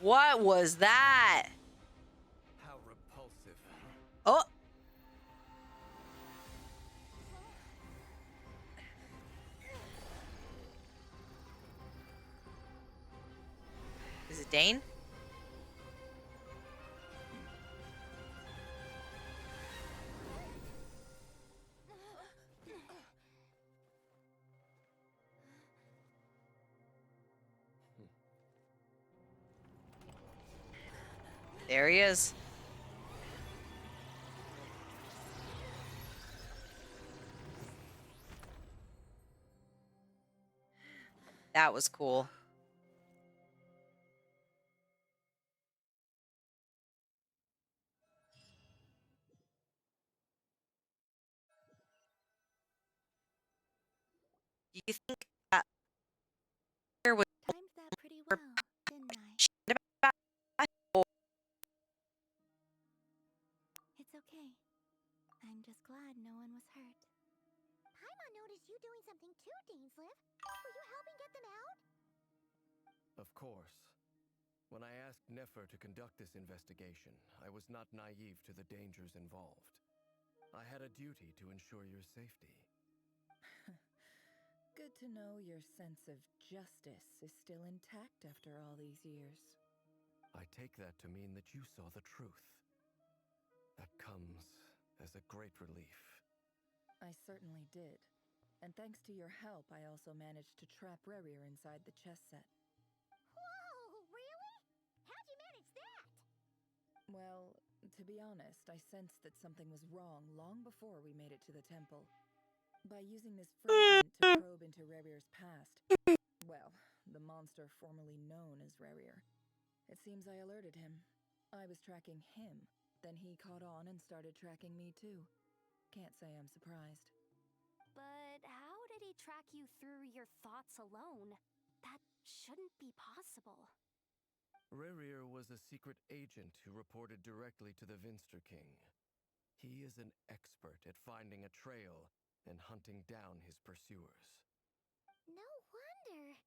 What was that?
How repulsive.
Oh. Is it Dane? There he is. That was cool. Do you think that was
Timed that pretty well, didn't I? It's okay. I'm just glad no one was hurt. Paimon noticed you doing something too, Dainsleif. Were you helping get them out?
Of course. When I asked Nefer to conduct this investigation, I was not naive to the dangers involved. I had a duty to ensure your safety.
Good to know your sense of justice is still intact after all these years.
I take that to mean that you saw the truth. That comes as a great relief.
I certainly did. And thanks to your help, I also managed to trap Rerir inside the chess set.
Whoa, really? How'd you manage that?
Well, to be honest, I sensed that something was wrong long before we made it to the temple. By using this fragment to probe into Rerir's past, well, the monster formerly known as Rerir, it seems I alerted him. I was tracking him, then he caught on and started tracking me too. Can't say I'm surprised.
But how did he track you through your thoughts alone? That shouldn't be possible.
Rerir was a secret agent who reported directly to the Vinster King. He is an expert at finding a trail and hunting down his pursuers.
No wonder.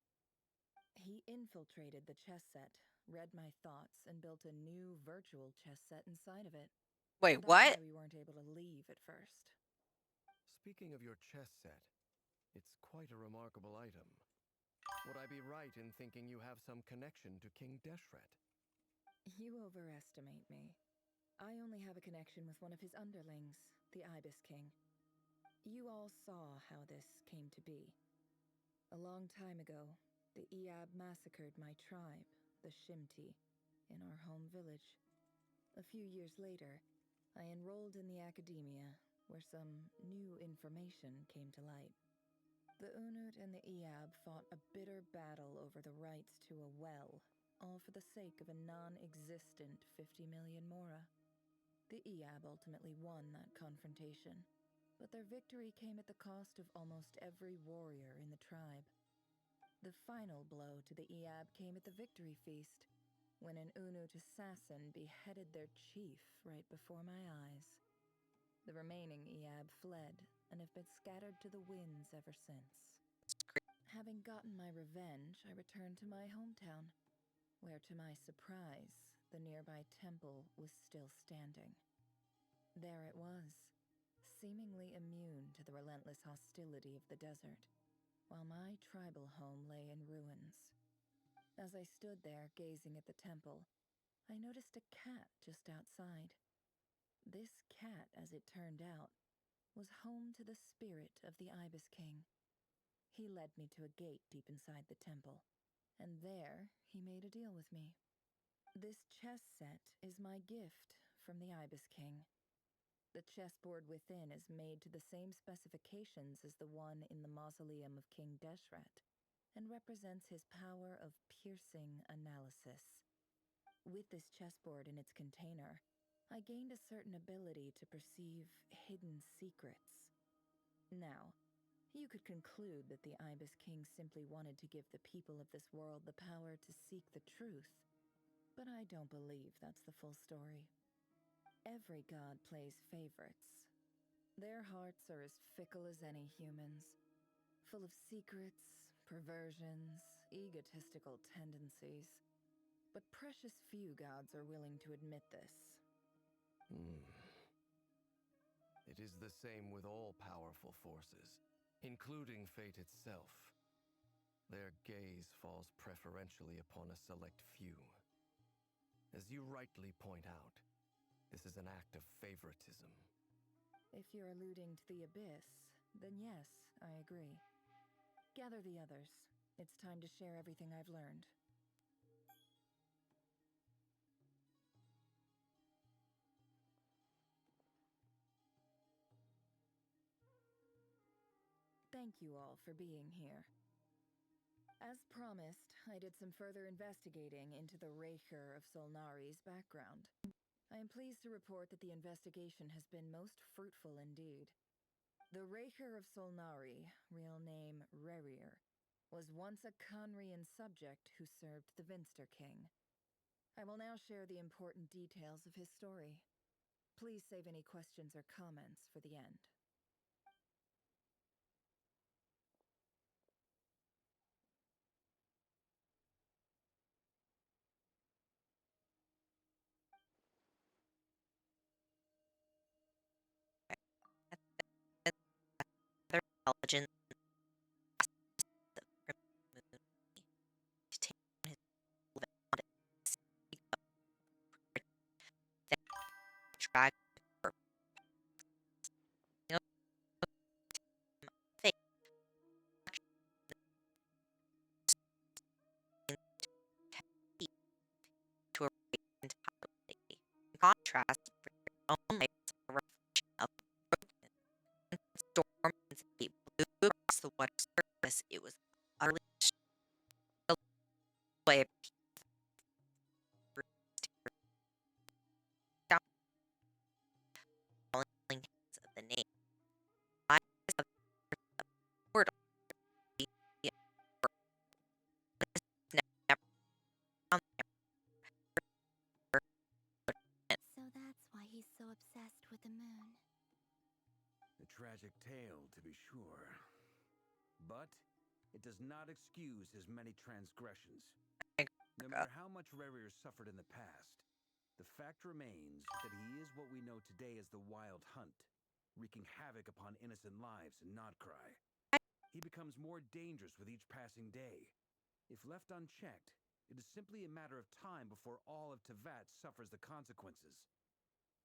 He infiltrated the chess set, read my thoughts, and built a new virtual chess set inside of it.
Wait,
That's
what?
why we weren't able to leave at first.
Speaking of your chess set, it's quite a remarkable item. Would I be right in thinking you have some connection to King Deshret?
You overestimate me. I only have a connection with one of his underlings, the Ibis King. You all saw how this came to be. A long time ago, the Iab massacred my tribe, the Shimti, in our home village. A few years later, I enrolled in the academia, where some new information came to light. The Unut and the Iab fought a bitter battle over the rights to a well, all for the sake of a non-existent 50 million mora. The Iab ultimately won that confrontation, but their victory came at the cost of almost every warrior in the tribe. The final blow to the Iab came at the victory feast, when an Unut assassin beheaded their chief right before my eyes. The remaining Iab fled and have been scattered to the winds ever since. Having gotten my revenge, I returned to my hometown, where to my surprise, the nearby temple was still standing. There it was, seemingly immune to the relentless hostility of the desert, while my tribal home lay in ruins. As I stood there gazing at the temple, I noticed a cat just outside. This cat, as it turned out, was home to the spirit of the Ibis King. He led me to a gate deep inside the temple, and there he made a deal with me. This chess set is my gift from the Ibis King. The chessboard within is made to the same specifications as the one in the mausoleum of King Deshret, and represents his power of piercing analysis. With this chessboard in its container, I gained a certain ability to perceive hidden secrets. Now, you could conclude that the Ibis King simply wanted to give the people of this world the power to seek the truth, but I don't believe that's the full story. Every god plays favorites. Their hearts are as fickle as any human's, full of secrets, perversions, egotistical tendencies. But precious few gods are willing to admit this.
It is the same with all powerful forces, including fate itself. Their gaze falls preferentially upon a select few. As you rightly point out, this is an act of favoritism.
If you're alluding to the Abyss, then yes, I agree. Gather the others. It's time to share everything I've learned. Thank you all for being here. As promised, I did some further investigating into the Raker of Solnari's background. I am pleased to report that the investigation has been most fruitful indeed. The Raker of Solnari, real name Rerir, was once a Conrian subject who served the Vinster King. I will now share the important details of his story. Please save any questions or comments for the end.
Their intelligence. entirely. In contrast, your own life is a reflection of the storm and sea blew across the water surface. It was utterly destroyed away down the falling hands of the name. Lies of the portal never found there.
So that's why he's so obsessed with the moon.
A tragic tale, to be sure. But it does not excuse his many transgressions. No matter how much Rerir suffered in the past, the fact remains that he is what we know today as the Wild Hunt, wreaking havoc upon innocent lives in Nodcry. He becomes more dangerous with each passing day. If left unchecked, it is simply a matter of time before all of Teyvat suffers the consequences.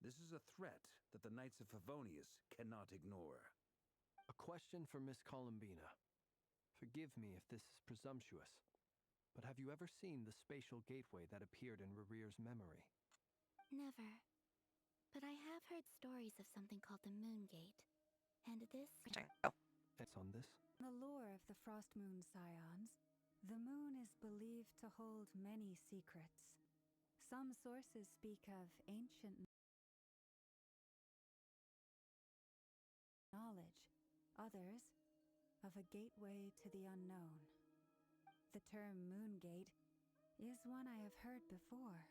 This is a threat that the Knights of Favonius cannot ignore.
A question for Miss Columbina. Forgive me if this is presumptuous, but have you ever seen the spatial gateway that appeared in Rerir's memory?
Never. But I have heard stories of something called the Moon Gate. And this...
It's on this?
In the lore of the Frost Moon Scions, the moon is believed to hold many secrets. Some sources speak of ancient knowledge, others of a gateway to the unknown. The term Moon Gate is one I have heard before.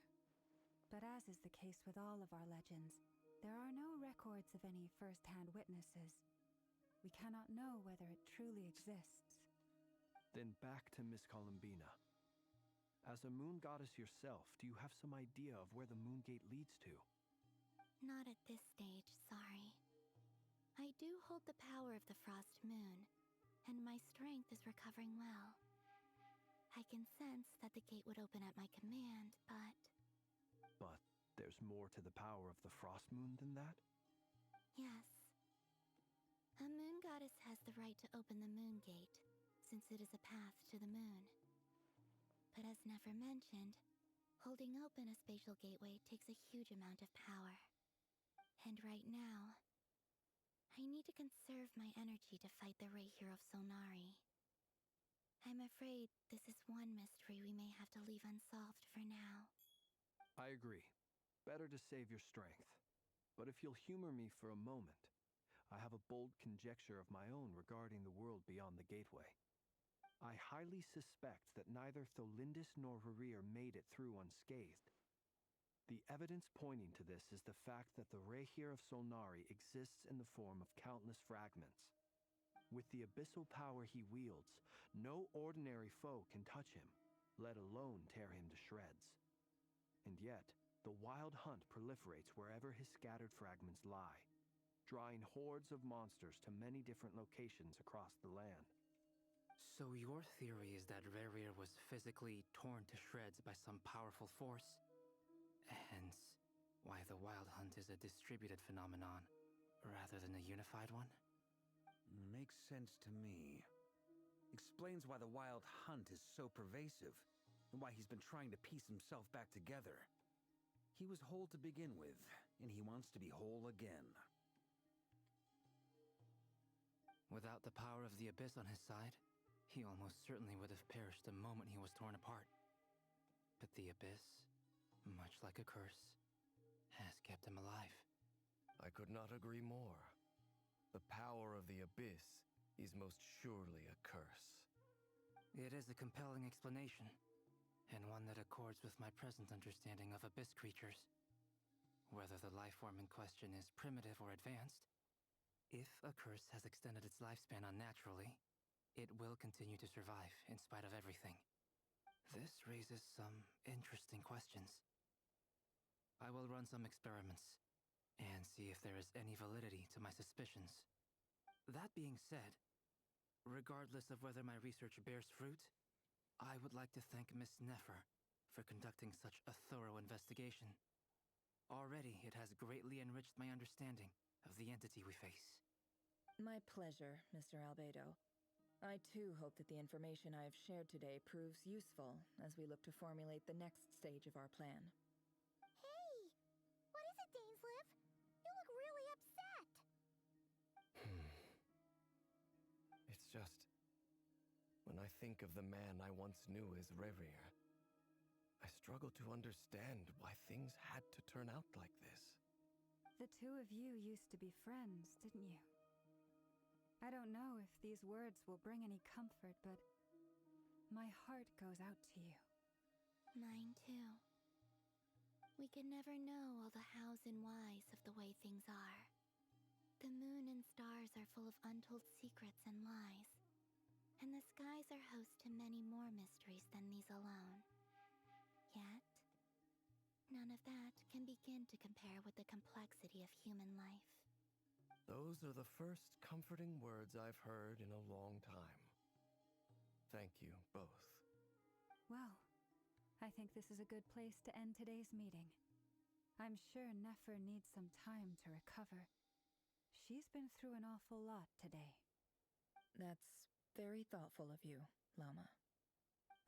But as is the case with all of our legends, there are no records of any first-hand witnesses. We cannot know whether it truly exists.
Then back to Miss Columbina. As a moon goddess yourself, do you have some idea of where the Moon Gate leads to?
Not at this stage, sorry. I do hold the power of the Frost Moon, and my strength is recovering well. I can sense that the gate would open at my command, but...
But there's more to the power of the Frost Moon than that?
Yes. A moon goddess has the right to open the Moon Gate, since it is a path to the moon. But as Nefer mentioned, holding open a spatial gateway takes a huge amount of power. And right now, I need to conserve my energy to fight the Rahier of Solnari. I'm afraid this is one mystery we may have to leave unsolved for now.
I agree. Better to save your strength. But if you'll humor me for a moment, I have a bold conjecture of my own regarding the world beyond the gateway. I highly suspect that neither Tholindis nor Rerir made it through unscathed. The evidence pointing to this is the fact that the Rahier of Solnari exists in the form of countless fragments. With the abyssal power he wields, no ordinary foe can touch him, let alone tear him to shreds. And yet, the Wild Hunt proliferates wherever his scattered fragments lie, drawing hordes of monsters to many different locations across the land.
So your theory is that Rerir was physically torn to shreds by some powerful force? Hence, why the Wild Hunt is a distributed phenomenon, rather than a unified one?
Makes sense to me. Explains why the Wild Hunt is so pervasive, and why he's been trying to piece himself back together. He was whole to begin with, and he wants to be whole again.
Without the power of the Abyss on his side, he almost certainly would have perished the moment he was torn apart. But the Abyss, much like a curse, has kept him alive.
I could not agree more. The power of the Abyss is most surely a curse.
It is a compelling explanation, and one that accords with my present understanding of Abyss creatures. Whether the life form in question is primitive or advanced, if a curse has extended its lifespan unnaturally, it will continue to survive in spite of everything. This raises some interesting questions. I will run some experiments and see if there is any validity to my suspicions. That being said, regardless of whether my research bears fruit, I would like to thank Miss Nefer for conducting such a thorough investigation. Already, it has greatly enriched my understanding of the entity we face.
My pleasure, Mr. Albedo. I too hope that the information I have shared today proves useful as we look to formulate the next stage of our plan.
just when I think of the man I once knew as Rerir, I struggle to understand why things had to turn out like this.
The two of you used to be friends, didn't you? I don't know if these words will bring any comfort, but my heart goes out to you.
Mine too. We could never know all the hows and whys of the way things are. The moon and stars are full of untold secrets and lies, and the skies are host to many more mysteries than these alone. Yet, none of that can begin to compare with the complexity of human life.
Those are the first comforting words I've heard in a long time. Thank you both.
Well, I think this is a good place to end today's meeting. I'm sure Nefer needs some time to recover. She's been through an awful lot today.
That's very thoughtful of you, Lama.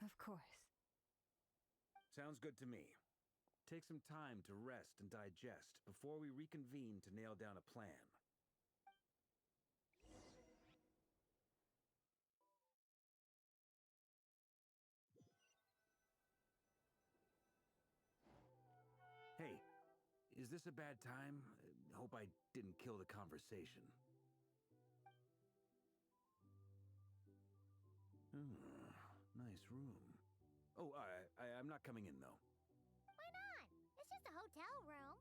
Of course.
Sounds good to me. Take some time to rest and digest before we reconvene to nail down a plan. Hey, is this a bad time? Hope I didn't kill the conversation. Nice room. Oh, I'm not coming in, though.
Why not? It's just a hotel room.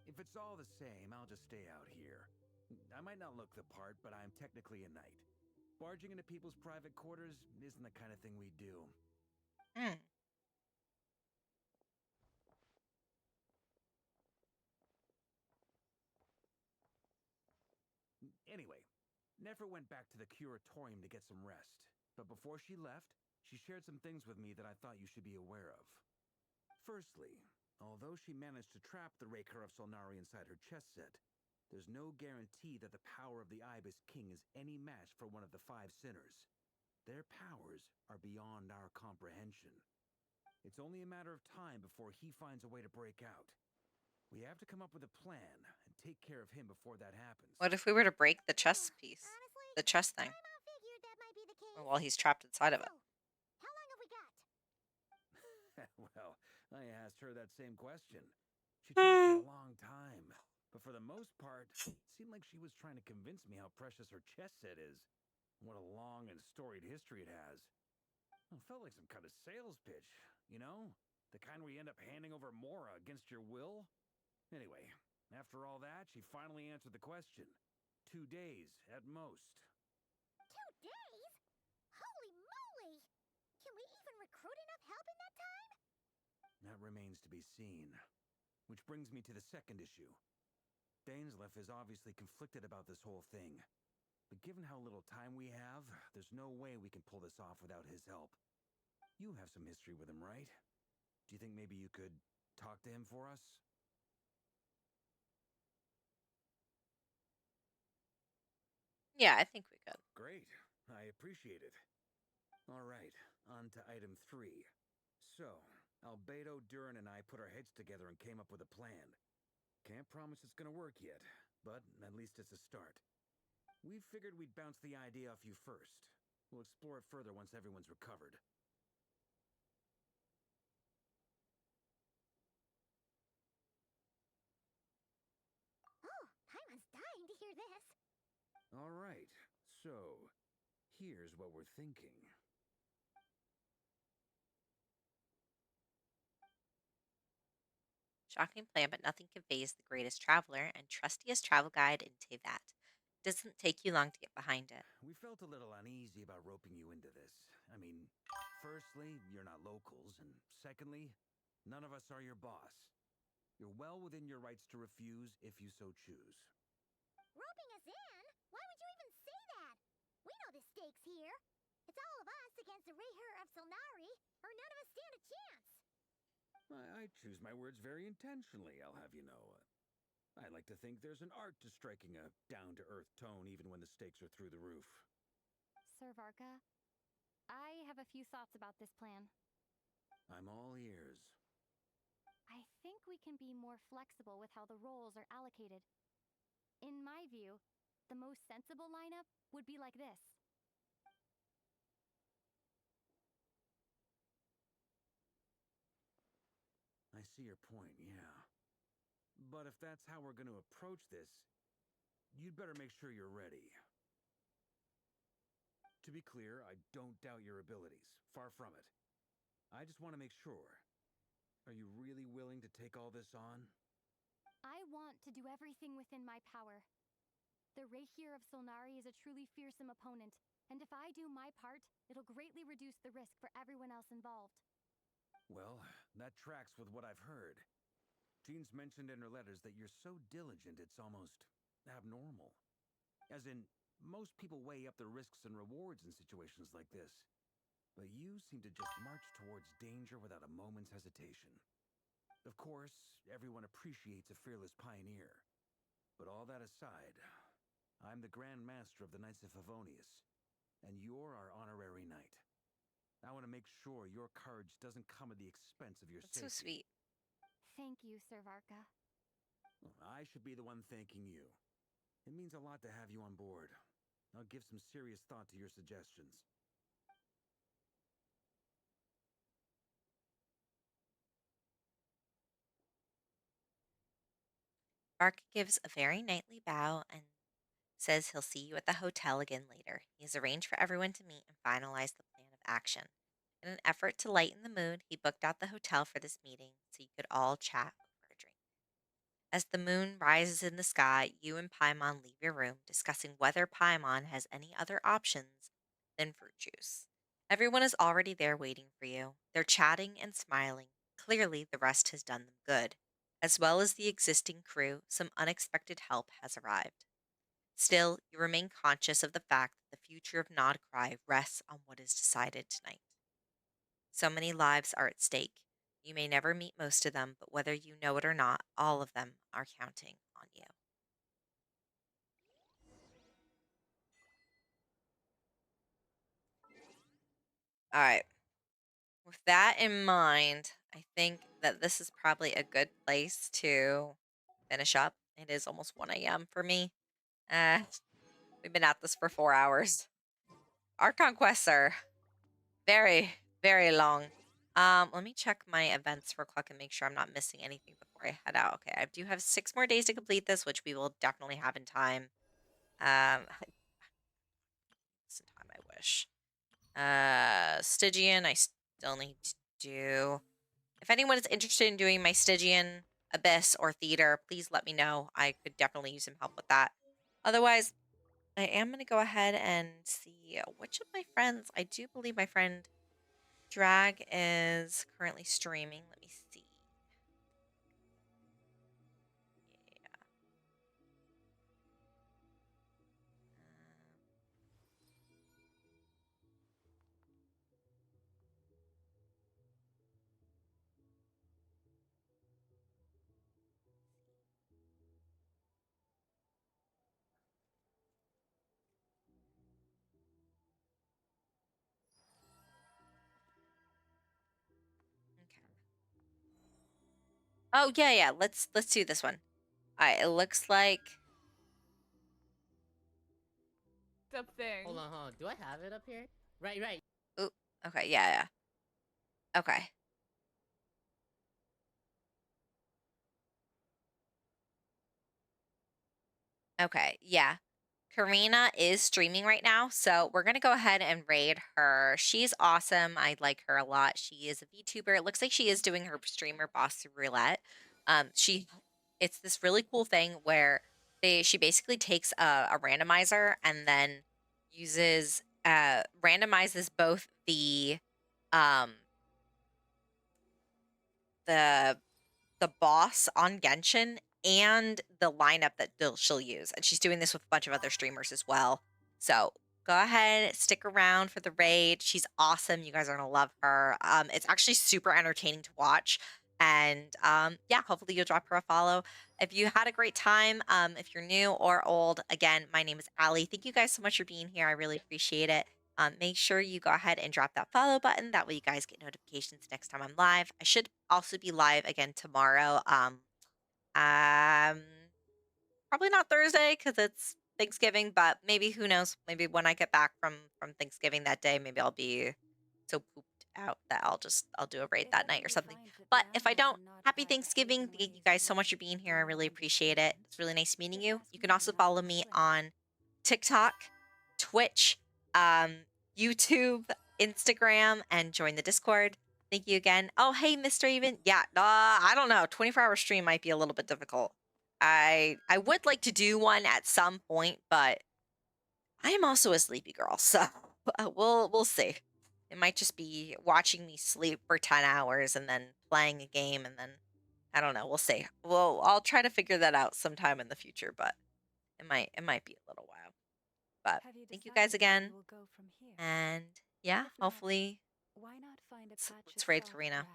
If it's all the same, I'll just stay out here. I might not look the part, but I'm technically a knight. Barging into people's private quarters isn't the kind of thing we do.
Hmm.
Anyway, Nefer went back to the curatorium to get some rest. But before she left, she shared some things with me that I thought you should be aware of. Firstly, although she managed to trap the Raker of Solnari inside her chess set, there's no guarantee that the power of the Ibis King is any match for one of the five sinners. Their powers are beyond our comprehension. It's only a matter of time before he finds a way to break out. We have to come up with a plan and take care of him before that happens.
What if we were to break the chess piece? The chess thing.
Figured that might be the case.
While he's trapped inside of it.
How long have we got?
Well, I asked her that same question. She told me a long time. But for the most part, it seemed like she was trying to convince me how precious her chess set is. And what a long and storied history it has. It felt like some kind of sales pitch, you know? The kind where you end up handing over Mora against your will. Anyway, after all that, she finally answered the question. 2 days, at most.
2 days? Holy moly! Can we even recruit enough help in that time?
That remains to be seen. Which brings me to the second issue. Dainsleif is obviously conflicted about this whole thing. But given how little time we have, there's no way we can pull this off without his help. You have some history with him, right? Do you think maybe you could talk to him for us?
Yeah, I think we could.
Great. I appreciate it. All right, on to item 3. So, Albedo, Durin, and I put our heads together and came up with a plan. Can't promise it's gonna work yet, but at least it's a start. We figured we'd bounce the idea off you first. We'll explore it further once everyone's recovered.
Oh, Paimon's dying to hear this.
All right, so here's what we're thinking.
Shocking plan, but nothing conveys the greatest traveler and trustiest travel guide in teyvat. Doesn't take you long to get behind it.
We felt a little uneasy about roping you into this. I mean, firstly, you're not locals, and secondly, none of us are your boss. You're well within your rights to refuse if you so choose.
Roping us in? Why would you even say that? We know the stakes here. It's all of us against the Reher of Solnari, or none of us stand a chance.
I choose my words very intentionally, I'll have you know. I like to think there's an art to striking a down-to-earth tone even when the stakes are through the roof.
Sir Varka, I have a few thoughts about this plan.
I'm all ears.
I think we can be more flexible with how the roles are allocated. In my view, the most sensible lineup would be like this.
I see your point, yeah. But if that's how we're going to approach this, you'd better make sure you're ready. To be clear, I don't doubt your abilities. Far from it. I just want to make sure. Are you really willing to take all this on?
I want to do everything within my power. The Reikir of Solnari is a truly fearsome opponent, and if I do my part, it'll greatly reduce the risk for everyone else involved.
Well, that tracks with what I've heard. Jean's mentioned in her letters that you're so diligent it's almost abnormal. As in, most people weigh up the risks and rewards in situations like this. But you seem to just march towards danger without a moment's hesitation. Of course, everyone appreciates a fearless pioneer. But all that aside, I'm the Grand Master of the Knights of Favonius, and you're our honorary knight. I want to make sure your courage doesn't come at the expense of your
That's so
safety.
sweet.
Thank you, Sir Varka.
I should be the one thanking you. It means a lot to have you on board. I'll give some serious thought to your suggestions.
Bark gives a very knightly bow and says he'll see you at the hotel again later. He has arranged for everyone to meet and finalize the plan of action. In an effort to lighten the mood, he booked out the hotel for this meeting so you could all chat over a drink. As the moon rises in the sky, you and Paimon leave your room, discussing whether Paimon has any other options than fruit juice. Everyone is already there waiting for you. They're chatting and smiling. Clearly, the rest has done them good. As well as the existing crew, some unexpected help has arrived. Still, you remain conscious of the fact that the future of Nodcry rests on what is decided tonight. So many lives are at stake. You may never meet most of them, but whether you know it or not, all of them are counting on you. All right. With that in mind, I think that this is probably a good place to finish up. It is almost 1 a.m. for me. We've been at this for 4 hours. Our conquests are very, very long. Let me check my events real quick and make sure I'm not missing anything before I head out. Okay, I do have 6 more days to complete this, which we will definitely have in time. Some time, I wish. Stygian, I still need to do. If anyone is interested in doing my Stygian, Abyss, or Theater, please let me know. I could definitely use some help with that. Otherwise, I am going to go ahead and see which of my friends. I do believe my friend Drag is currently streaming. Let me see. Okay. Oh yeah. Let's do this one. All right. It looks like.
Up thing.
Hold on. Do I have it up here? Right.
Ooh. Okay. Yeah. Okay. Okay. Yeah. Karina is streaming right now, so we're gonna go ahead and raid her. She's awesome. I like her a lot. She is a VTuber. It looks like she is doing her streamer boss roulette. It's this really cool thing where she basically takes a randomizer and then uses randomizes both um the the boss on Genshin and the lineup that she'll use. And she's doing this with a bunch of other streamers as well. So go ahead, stick around for the raid. She's awesome. You guys are going to love her. It's actually super entertaining to watch. And yeah, hopefully you'll drop her a follow. If you had a great time, if you're new or old, again, my name is Allie. Thank you guys so much for being here. I really appreciate it. Make sure you go ahead and drop that follow button. That way you guys get notifications next time I'm live. I should also be live again tomorrow. Um, Probably not Thursday because it's Thanksgiving, but maybe who knows? Maybe when I get back from Thanksgiving that day, maybe I'll be so pooped out that I'll do a raid that night or something. But if I don't, happy Thanksgiving. Thank you guys so much for being here. I really appreciate it. It's really nice meeting you. You can also follow me on TikTok, Twitch, YouTube, Instagram, and join the Discord. Thank you again. Oh, hey, Mr. Even. Yeah, I don't know. 24-hour stream might be a little bit difficult. I would like to do one at some point, but I am also a sleepy girl, so we'll see. It might just be watching me sleep for 10 hours and then playing a game and then I don't know, we'll see. Well, I'll try to figure that out sometime in the future, but it might be a little while. But thank you guys again. And yeah, hopefully let's raid Karina.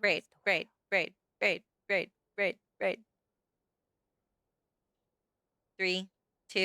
Great, great, great, great, great, great, great. 3, 2